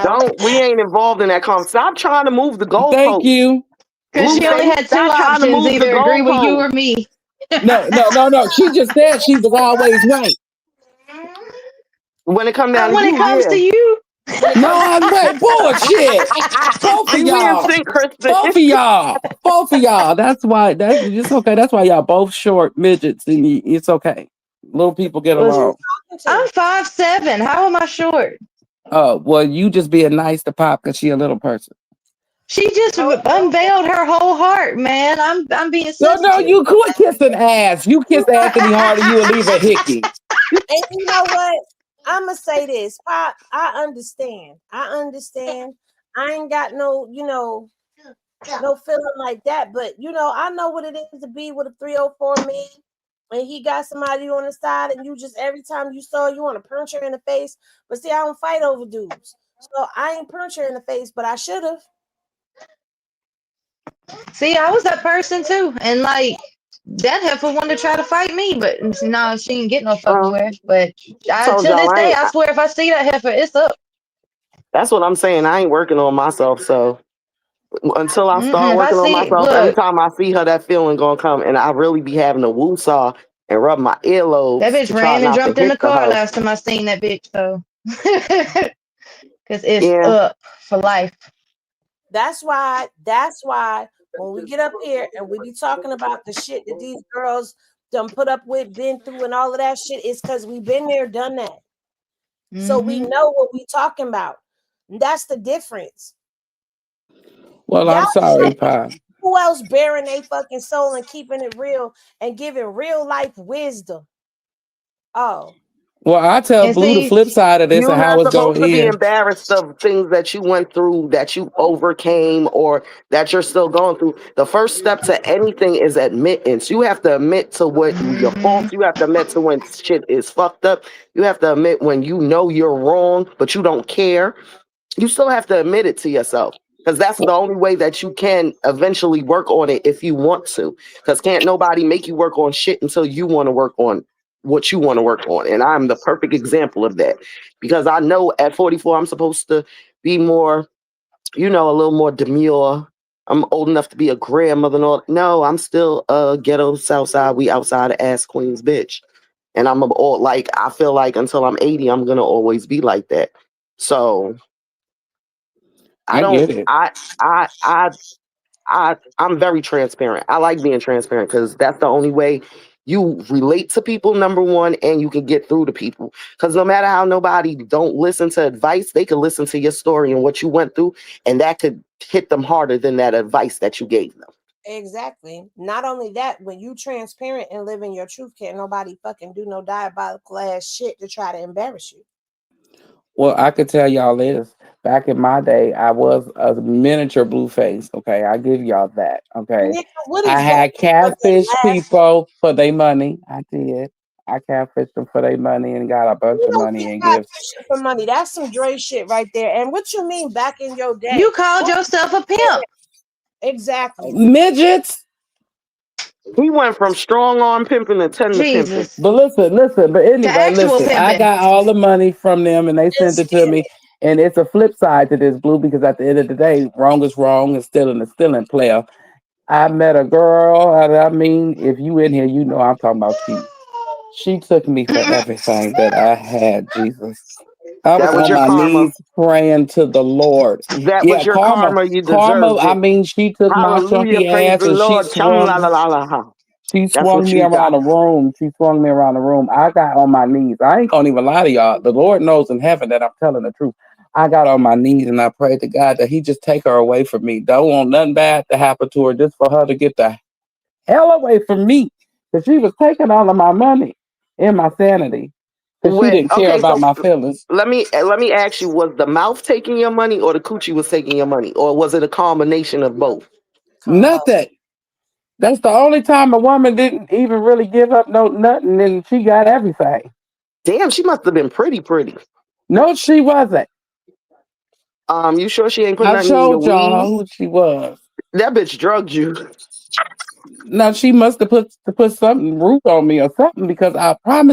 Don't. We ain't involved in that conversation. Stop trying to move the goalpost. Thank you. Because she only had two Stop trying to options: move the either agree with you goalpost. or me. No. She just said she was always right. When it comes down to when you, it comes yeah. to you. No, I'm right. Bullshit. Both of See, we in y'all. sync, Kristen. Both of y'all. Both of y'all. That's why. That's just okay. That's why y'all both short midgets. And it's okay. Little people get along. I'm 5'7". How am I short? Oh, well, you just being nice to Pop because she a little person. She just unveiled her whole heart, man. I'm being sensitive. No, you quit kissing ass. You kiss Anthony harder, you will leave a hickey. And you know what? I'm gonna say this, Pop. I understand. I ain't got no, no feeling like that. But I know what it is to be with a 304 man, and he got somebody on the side, and you just every time you saw, you want to punch her in the face. But see, I don't fight over dudes, so I ain't punch her in the face, but I should have. See, I was that person too, and like that heifer wanted to try to fight me, but no, she ain't get no fucking where. But told to y'all this day, I I swear, if I see that heifer, it's up. That's what I'm saying. I ain't working on myself, so until I start If I working on see, myself, every look, time I see her, that feeling gonna come, and I really be having to woo-saw and rub my that earlobes bitch to try ran and not to jumped in hit the the car hoe. last time I seen that bitch, so because it's Yeah. up for life. That's why when we get up here and we be talking about the shit that these girls done put up with, been through, and all of that shit, is because we've been there, done that. So we know what we talking about. And that's the difference. Well, I'm sorry, Pop. Who else bearing their fucking soul and keeping it real and giving real life wisdom? Oh. Well, I tell Blue the flip side of this You're and how not it's supposed going to be in. embarrassed of things that you went through, that you overcame, or that you're still going through. The first step to anything is admittance. You have to admit to what your faults. You have to admit to when shit is fucked up. You have to admit when you know you're wrong, but you don't care. You still have to admit it to yourself. Because that's the only way that you can eventually work on it if you want to. Because can't nobody make you work on shit until you want to work on what you want to work on. And I'm the perfect example of that. Because I know at 44, I'm supposed to be more, a little more demure. I'm old enough to be a grandmother and all. No, I'm still a ghetto Southside, we outside of ass Queens bitch. And I feel like until I'm 80, I'm going to always be like that. So I get it. I'm very transparent. I like being transparent because that's the only way you relate to people, number one, and you can get through to people. Because no matter how nobody don't listen to advice, they can listen to your story and what you went through, and that could hit them harder than that advice that you gave them. Exactly. Not only that, when you transparent and live in your truth, can't nobody fucking do no diabolical ass shit to try to embarrass you. Well, I could tell y'all this. Back in my day, I was a miniature Blueface. Okay, I give y'all that. Okay, Nigga, what I is that? had catfish people for their money. I did. I catfished them for their money and got a bunch You of don't money get and gifts. catfishing for money. That's some Dre shit right there. And what you mean back in your day? You called yourself a pimp. Exactly. Midgets. He went from strong arm pimping to 10 to pimping. Jesus. But listen. But anyway, actual listen. I pimping. got all the money from them and they sent it to me. And it's a flip side to this, Blue, because at the end of the day, wrong is wrong and stealing is stealing, player. I met a girl. I mean, if you in here, you know I'm talking about you. She took me for everything that I had, Jesus. I was That was on your my karma. knees praying to the Lord. That Yeah, was your karma. karma. You Karma, deserved I it. mean, she took my Hallelujah. chunky Praise ass the and Lord. Chum la la la la ha. she That's swung what me you around got. the room. She swung me around the room. I got on my knees. I ain't gonna even lie to y'all. The Lord knows in heaven that I'm telling the truth. I got on my knees and I prayed to God that He just take her away from me. Don't want nothing bad to happen to her, just for her to get the hell away from me. Because she was taking all of my money and my sanity. Because she didn't care Okay, about so my feelings. let me ask you: was the mouth taking your money, or the coochie was taking your money, or was it a combination of both? Nothing. That's the only time a woman didn't even really give up no nothing, and she got everything. Damn, she must have been pretty. No, she wasn't. You sure she ain't put I nothing in your showed y'all weed? who she was. That bitch drugged you. Now she must have put something root on me or something because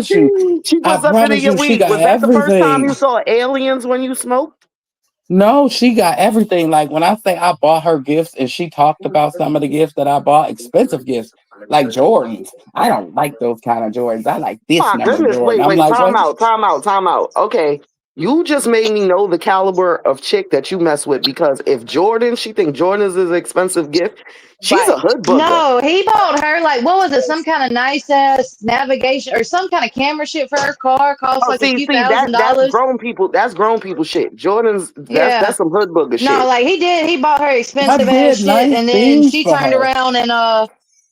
She I put something in promise your you, she weed. got Was that the first time everything. you saw aliens when you smoked? No, she got everything. Like when I say I bought her gifts and she talked about some of the gifts that I bought, expensive gifts, like Jordans. I don't like those kind of Jordans. I like this My number goodness. Jordan. I'm Wait. like, Time what? out. Time out. Okay. You just made me know the caliber of chick that you mess with because if she think Jordan is an expensive gift, she's a Right. hood booger. No, he bought her like what was it? Some kind of nice ass navigation or some kind of camera shit for her car. Cost Oh, like a see, few that thousand that's dollars. grown people. That's grown people shit. Jordan's Yeah. that's some hood booger No, shit. like he did. He bought her I expensive ass did shit, nice and then things she for turned her. around and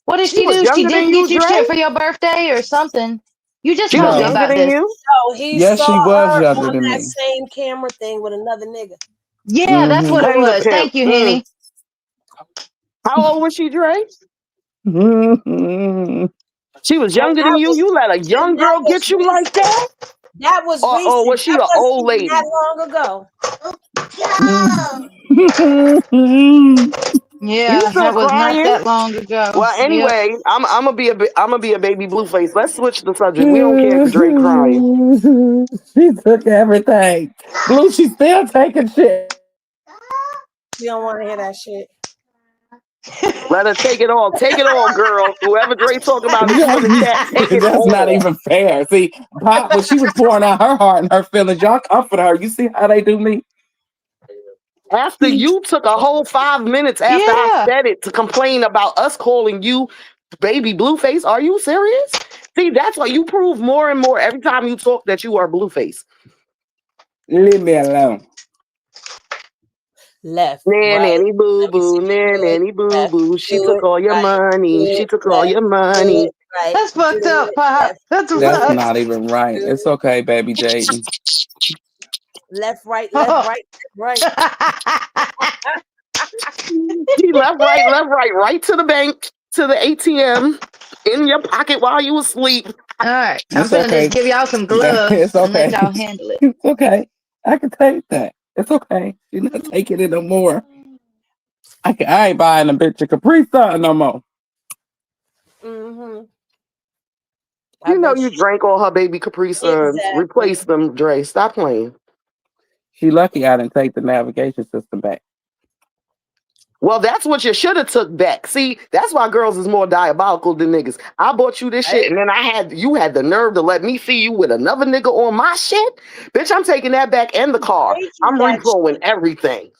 what did She she was do? She younger than didn't you, get you Dre. shit for your birthday or something. You just She was told me No. younger about than this. you. So he Yes, saw she was her younger on than that me. same camera thing with another nigga. Yeah, that's what Hmm it And the was. pimp. Thank you, Henny. How old was she, Dre? hmm She was And younger than that you. was You let a young and that girl was get you like recent. that? That was Or recent. was she That an wasn't old even that lady? long ago. You Yeah, still that was not crying? that long ago. Well, Yep. anyway, I'm gonna be a baby Blueface. Let's switch the subject. We don't care if Dre crying. She took everything. Blue, she's still taking shit. You don't want to hear that shit. Let her take it all. Take it all, girl. Whoever Dre talk about if you in the chat, take it That's not all. even fair. See, Pop, when she was pouring out her heart and her feelings, y'all comfort her. You see how they do me? After you took a whole 5 minutes after I Yeah. said it to complain about us calling you baby Blueface, are you serious? See, that's why you prove more and more every time you talk that you are Blueface. Leave me alone. Left, right. Nanny boo Let me boo, see. Do it nanny boo left. boo. She Do took it all your right. money. Do She it took all left. your Do money. it right. That's fucked Do up, it Pop. left. That's Do That's it fucked. not even right. do It's okay, baby Jaden. left, right, left, right, left, right. She right to the bank, to the ATM, in your pocket while you asleep. All right, I'm It's finna just okay. give y'all some It's gloves and let okay. y'all handle it. It's okay. I can take that. It's okay. You're not taking it no more. I ain't buying a bitch a Capri Sun no more. Mm-hmm. I You know bet you you drank all her baby Capri Suns. exactly. Replace them, Dre. Stop playing. She lucky I didn't take the navigation system back. Well, that's what you should have took back. See, that's why girls is more diabolical than niggas. I bought you this shit, Right? and then you had the nerve to let me see you with another nigga on my shit. Bitch, I'm taking that back and the car. Breaking I'm that repoing shit. everything.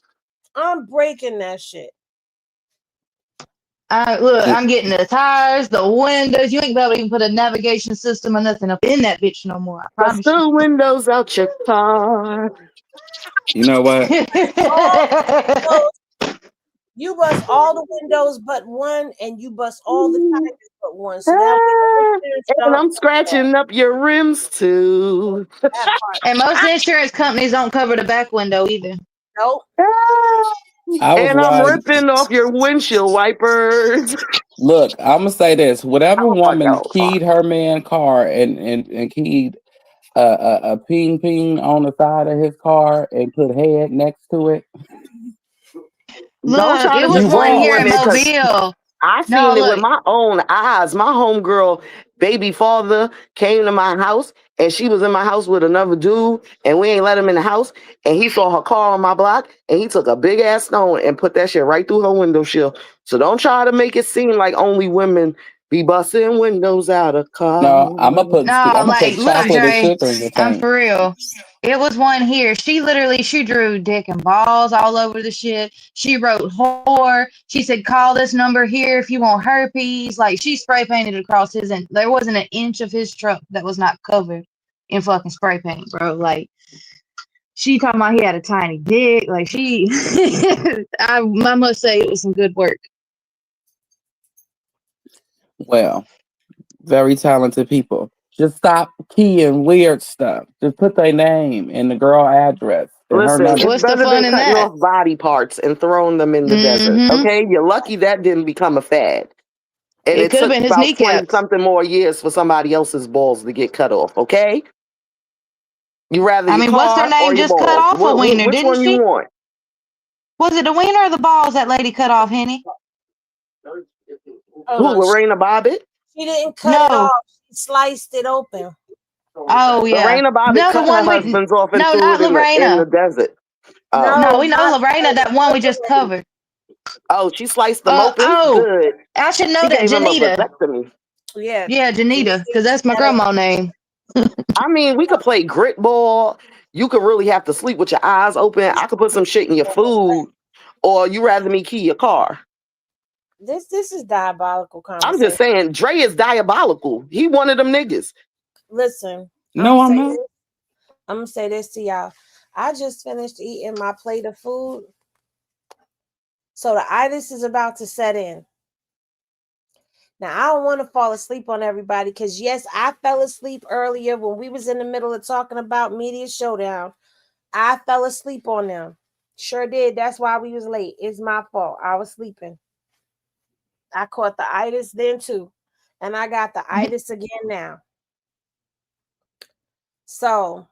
I'm breaking that shit. Look, Mm, I'm getting the tires, the windows. You ain't gonna be able to even put a navigation system or nothing up in that bitch no more. I Bust promise you. the windows out your car. You know what? All the windows, you bust all the windows but one, and you bust all the tires but one. So that way the Ah, insurance and don't I'm cover scratching up your rims too. that part. And most insurance companies don't cover the back window either. Nope. Ah, I was and I'm riding. ripping off your windshield wipers. Look, I'm gonna say this: whatever How about woman y'all car? keyed her man car and keyed a ping ping on the side of his car and put head next to it, Don't Look, try it to was you defend one me here on in wrong. this because Mobile. I No, seen it with look, my own eyes. My homegirl, baby father, came to my house and she was in my house with another dude, and we ain't let him in the house. And he saw her car on my block, and he took a big ass stone and put that shit right through her window shield. So don't try to make it seem like only women be busting windows out of No, I'm gonna cars. put no, I'm gonna like, put look, chocolate and Dre, sugar in your I'm tank. for real. It was one here. She drew dick and balls all over the shit. She wrote whore. She said, call this number here if you want herpes. Like, she spray painted across his, and there wasn't an inch of his truck that was not covered in fucking spray paint, bro. Like, she talking about he had a tiny dick. Like, I must say it was some good work. Well, very talented people. Just stop keying weird stuff. Just put their name and the girl address and her Listen, number. it's What's the better than fun in cutting that? off body parts and throwing them in the desert. Mm-hmm. Okay, you're lucky that didn't become a fad. And It it could have took been his about 20 kneecaps. something more years for somebody else's balls to get cut off, okay? You rather I your mean, what's her car or name your just cut balls? off a wiener, Which didn't one you she? want? Was it the wiener or the balls that lady cut off, Henny? Hold Who, on. Lorena Bobbitt? She didn't cut it No. off. She sliced it open. Oh yeah. Lorena Bobbitt No, the cut her one we husband's off and no, threw not it in the Lorena. desert. No, we know not Lorena, that one we just covered. Oh, she sliced them open? Oh, Good. I should know She that, gave him a Janita. vasectomy. Yeah. Yeah, Janita, because that's my grandma's name. I mean, we could play grit ball. You could really have to sleep with your eyes open. I could put some shit in your food. Or you rather me key your car. This is diabolical I'm conversation. just saying, Dre is diabolical. He one of them niggas. Listen, No, I'm not. I'm gonna say this to y'all. I just finished eating my plate of food. So the itis is about to set in. Now I don't want to fall asleep on everybody because yes, I fell asleep earlier when we was in the middle of talking about Media Showdown. I fell asleep on them. Sure did. That's why we was late. It's my fault. I was sleeping. I caught the itis then too. And I got the itis again now. So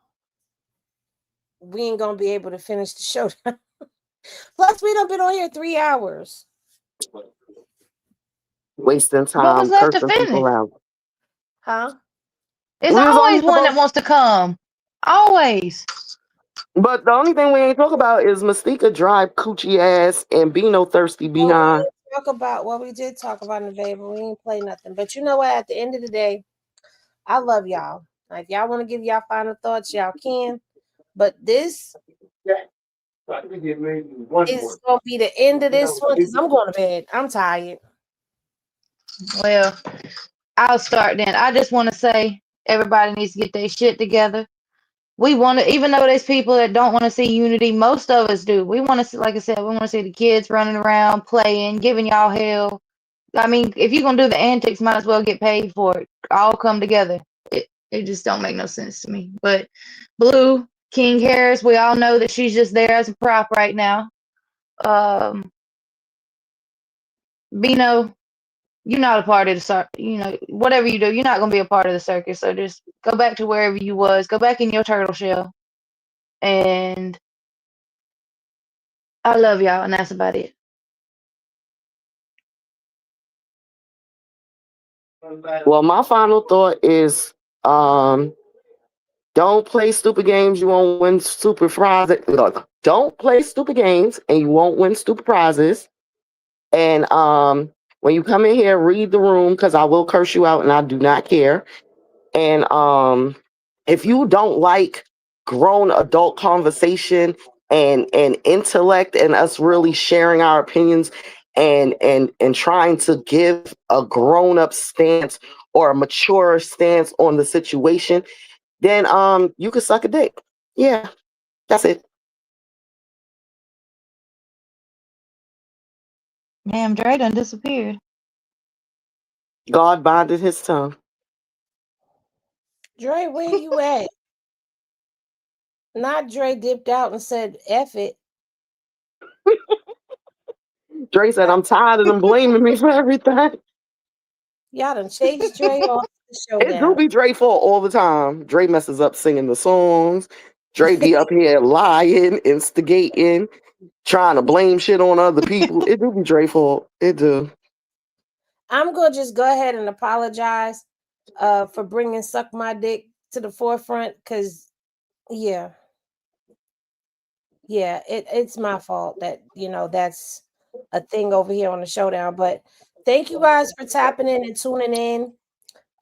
we ain't gonna be able to finish the show. Plus, we done been on here 3 hours. Wasting What was time, left to cursing people finish? out. Huh? It's We was only always one that supposed, wants to come. Always. but the only thing we ain't talk about is Masika drive coochie ass and Bino thirsty Well, behind. we did talk about in the baby. We didn't play nothing. But you know what? At the end of the day, I love y'all. Like, y'all want to give y'all final thoughts, y'all can. But this is gonna be the end of this one because I'm going to bed. I'm tired. Well, I'll start then. I just want to say everybody needs to get their shit together. We want to, even though there's people that don't want to see unity, most of us do. We want to see, like I said, we want to see the kids running around, playing, giving y'all hell. I mean, if you're gonna do the antics, might as well get paid for it. All come together. It just don't make no sense to me. But Blue, King Harris, we all know that she's just there as a prop right now. Bino, you're not a part of the circus. You know, whatever you do, you're not gonna be a part of the circus. So just go back to wherever you was. Go back in your turtle shell. And I love y'all, and that's about it. Well, my final thought is don't play stupid games, you won't win stupid prizes. Don't play stupid games and you won't win stupid prizes. And when you come in here, read the room because I will curse you out and I do not care. And if you don't like grown adult conversation and intellect and us really sharing our opinions and trying to give a grown up stance or a mature stance on the situation, then you can suck a dick. Yeah, that's it. Damn, Dre done disappeared. God binded his tongue. Dre, where you at? Not Dre dipped out and said, F it. Dre said, I'm tired of them blaming me for everything. Y'all done chased Dre off the show It do down. be Dre fault all the time. Dre messes up singing the songs. Dre be up here lying, instigating, trying to blame shit on other people. It do be Dre fault. It do. I'm gonna just go ahead and apologize for bringing Suck My Dick to the forefront because it's my fault that that's a thing over here on the showdown. But thank you guys for tapping in and tuning in.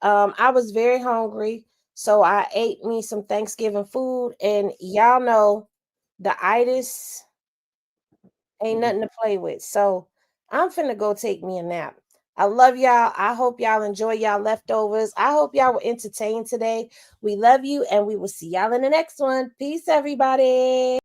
I was very hungry, so I ate me some Thanksgiving food, and y'all know the itis ain't nothing to play with. So I'm finna go take me a nap. I love y'all. I hope y'all enjoy y'all leftovers. I hope y'all were entertained today. We love you, and we will see y'all in the next one. Peace, everybody.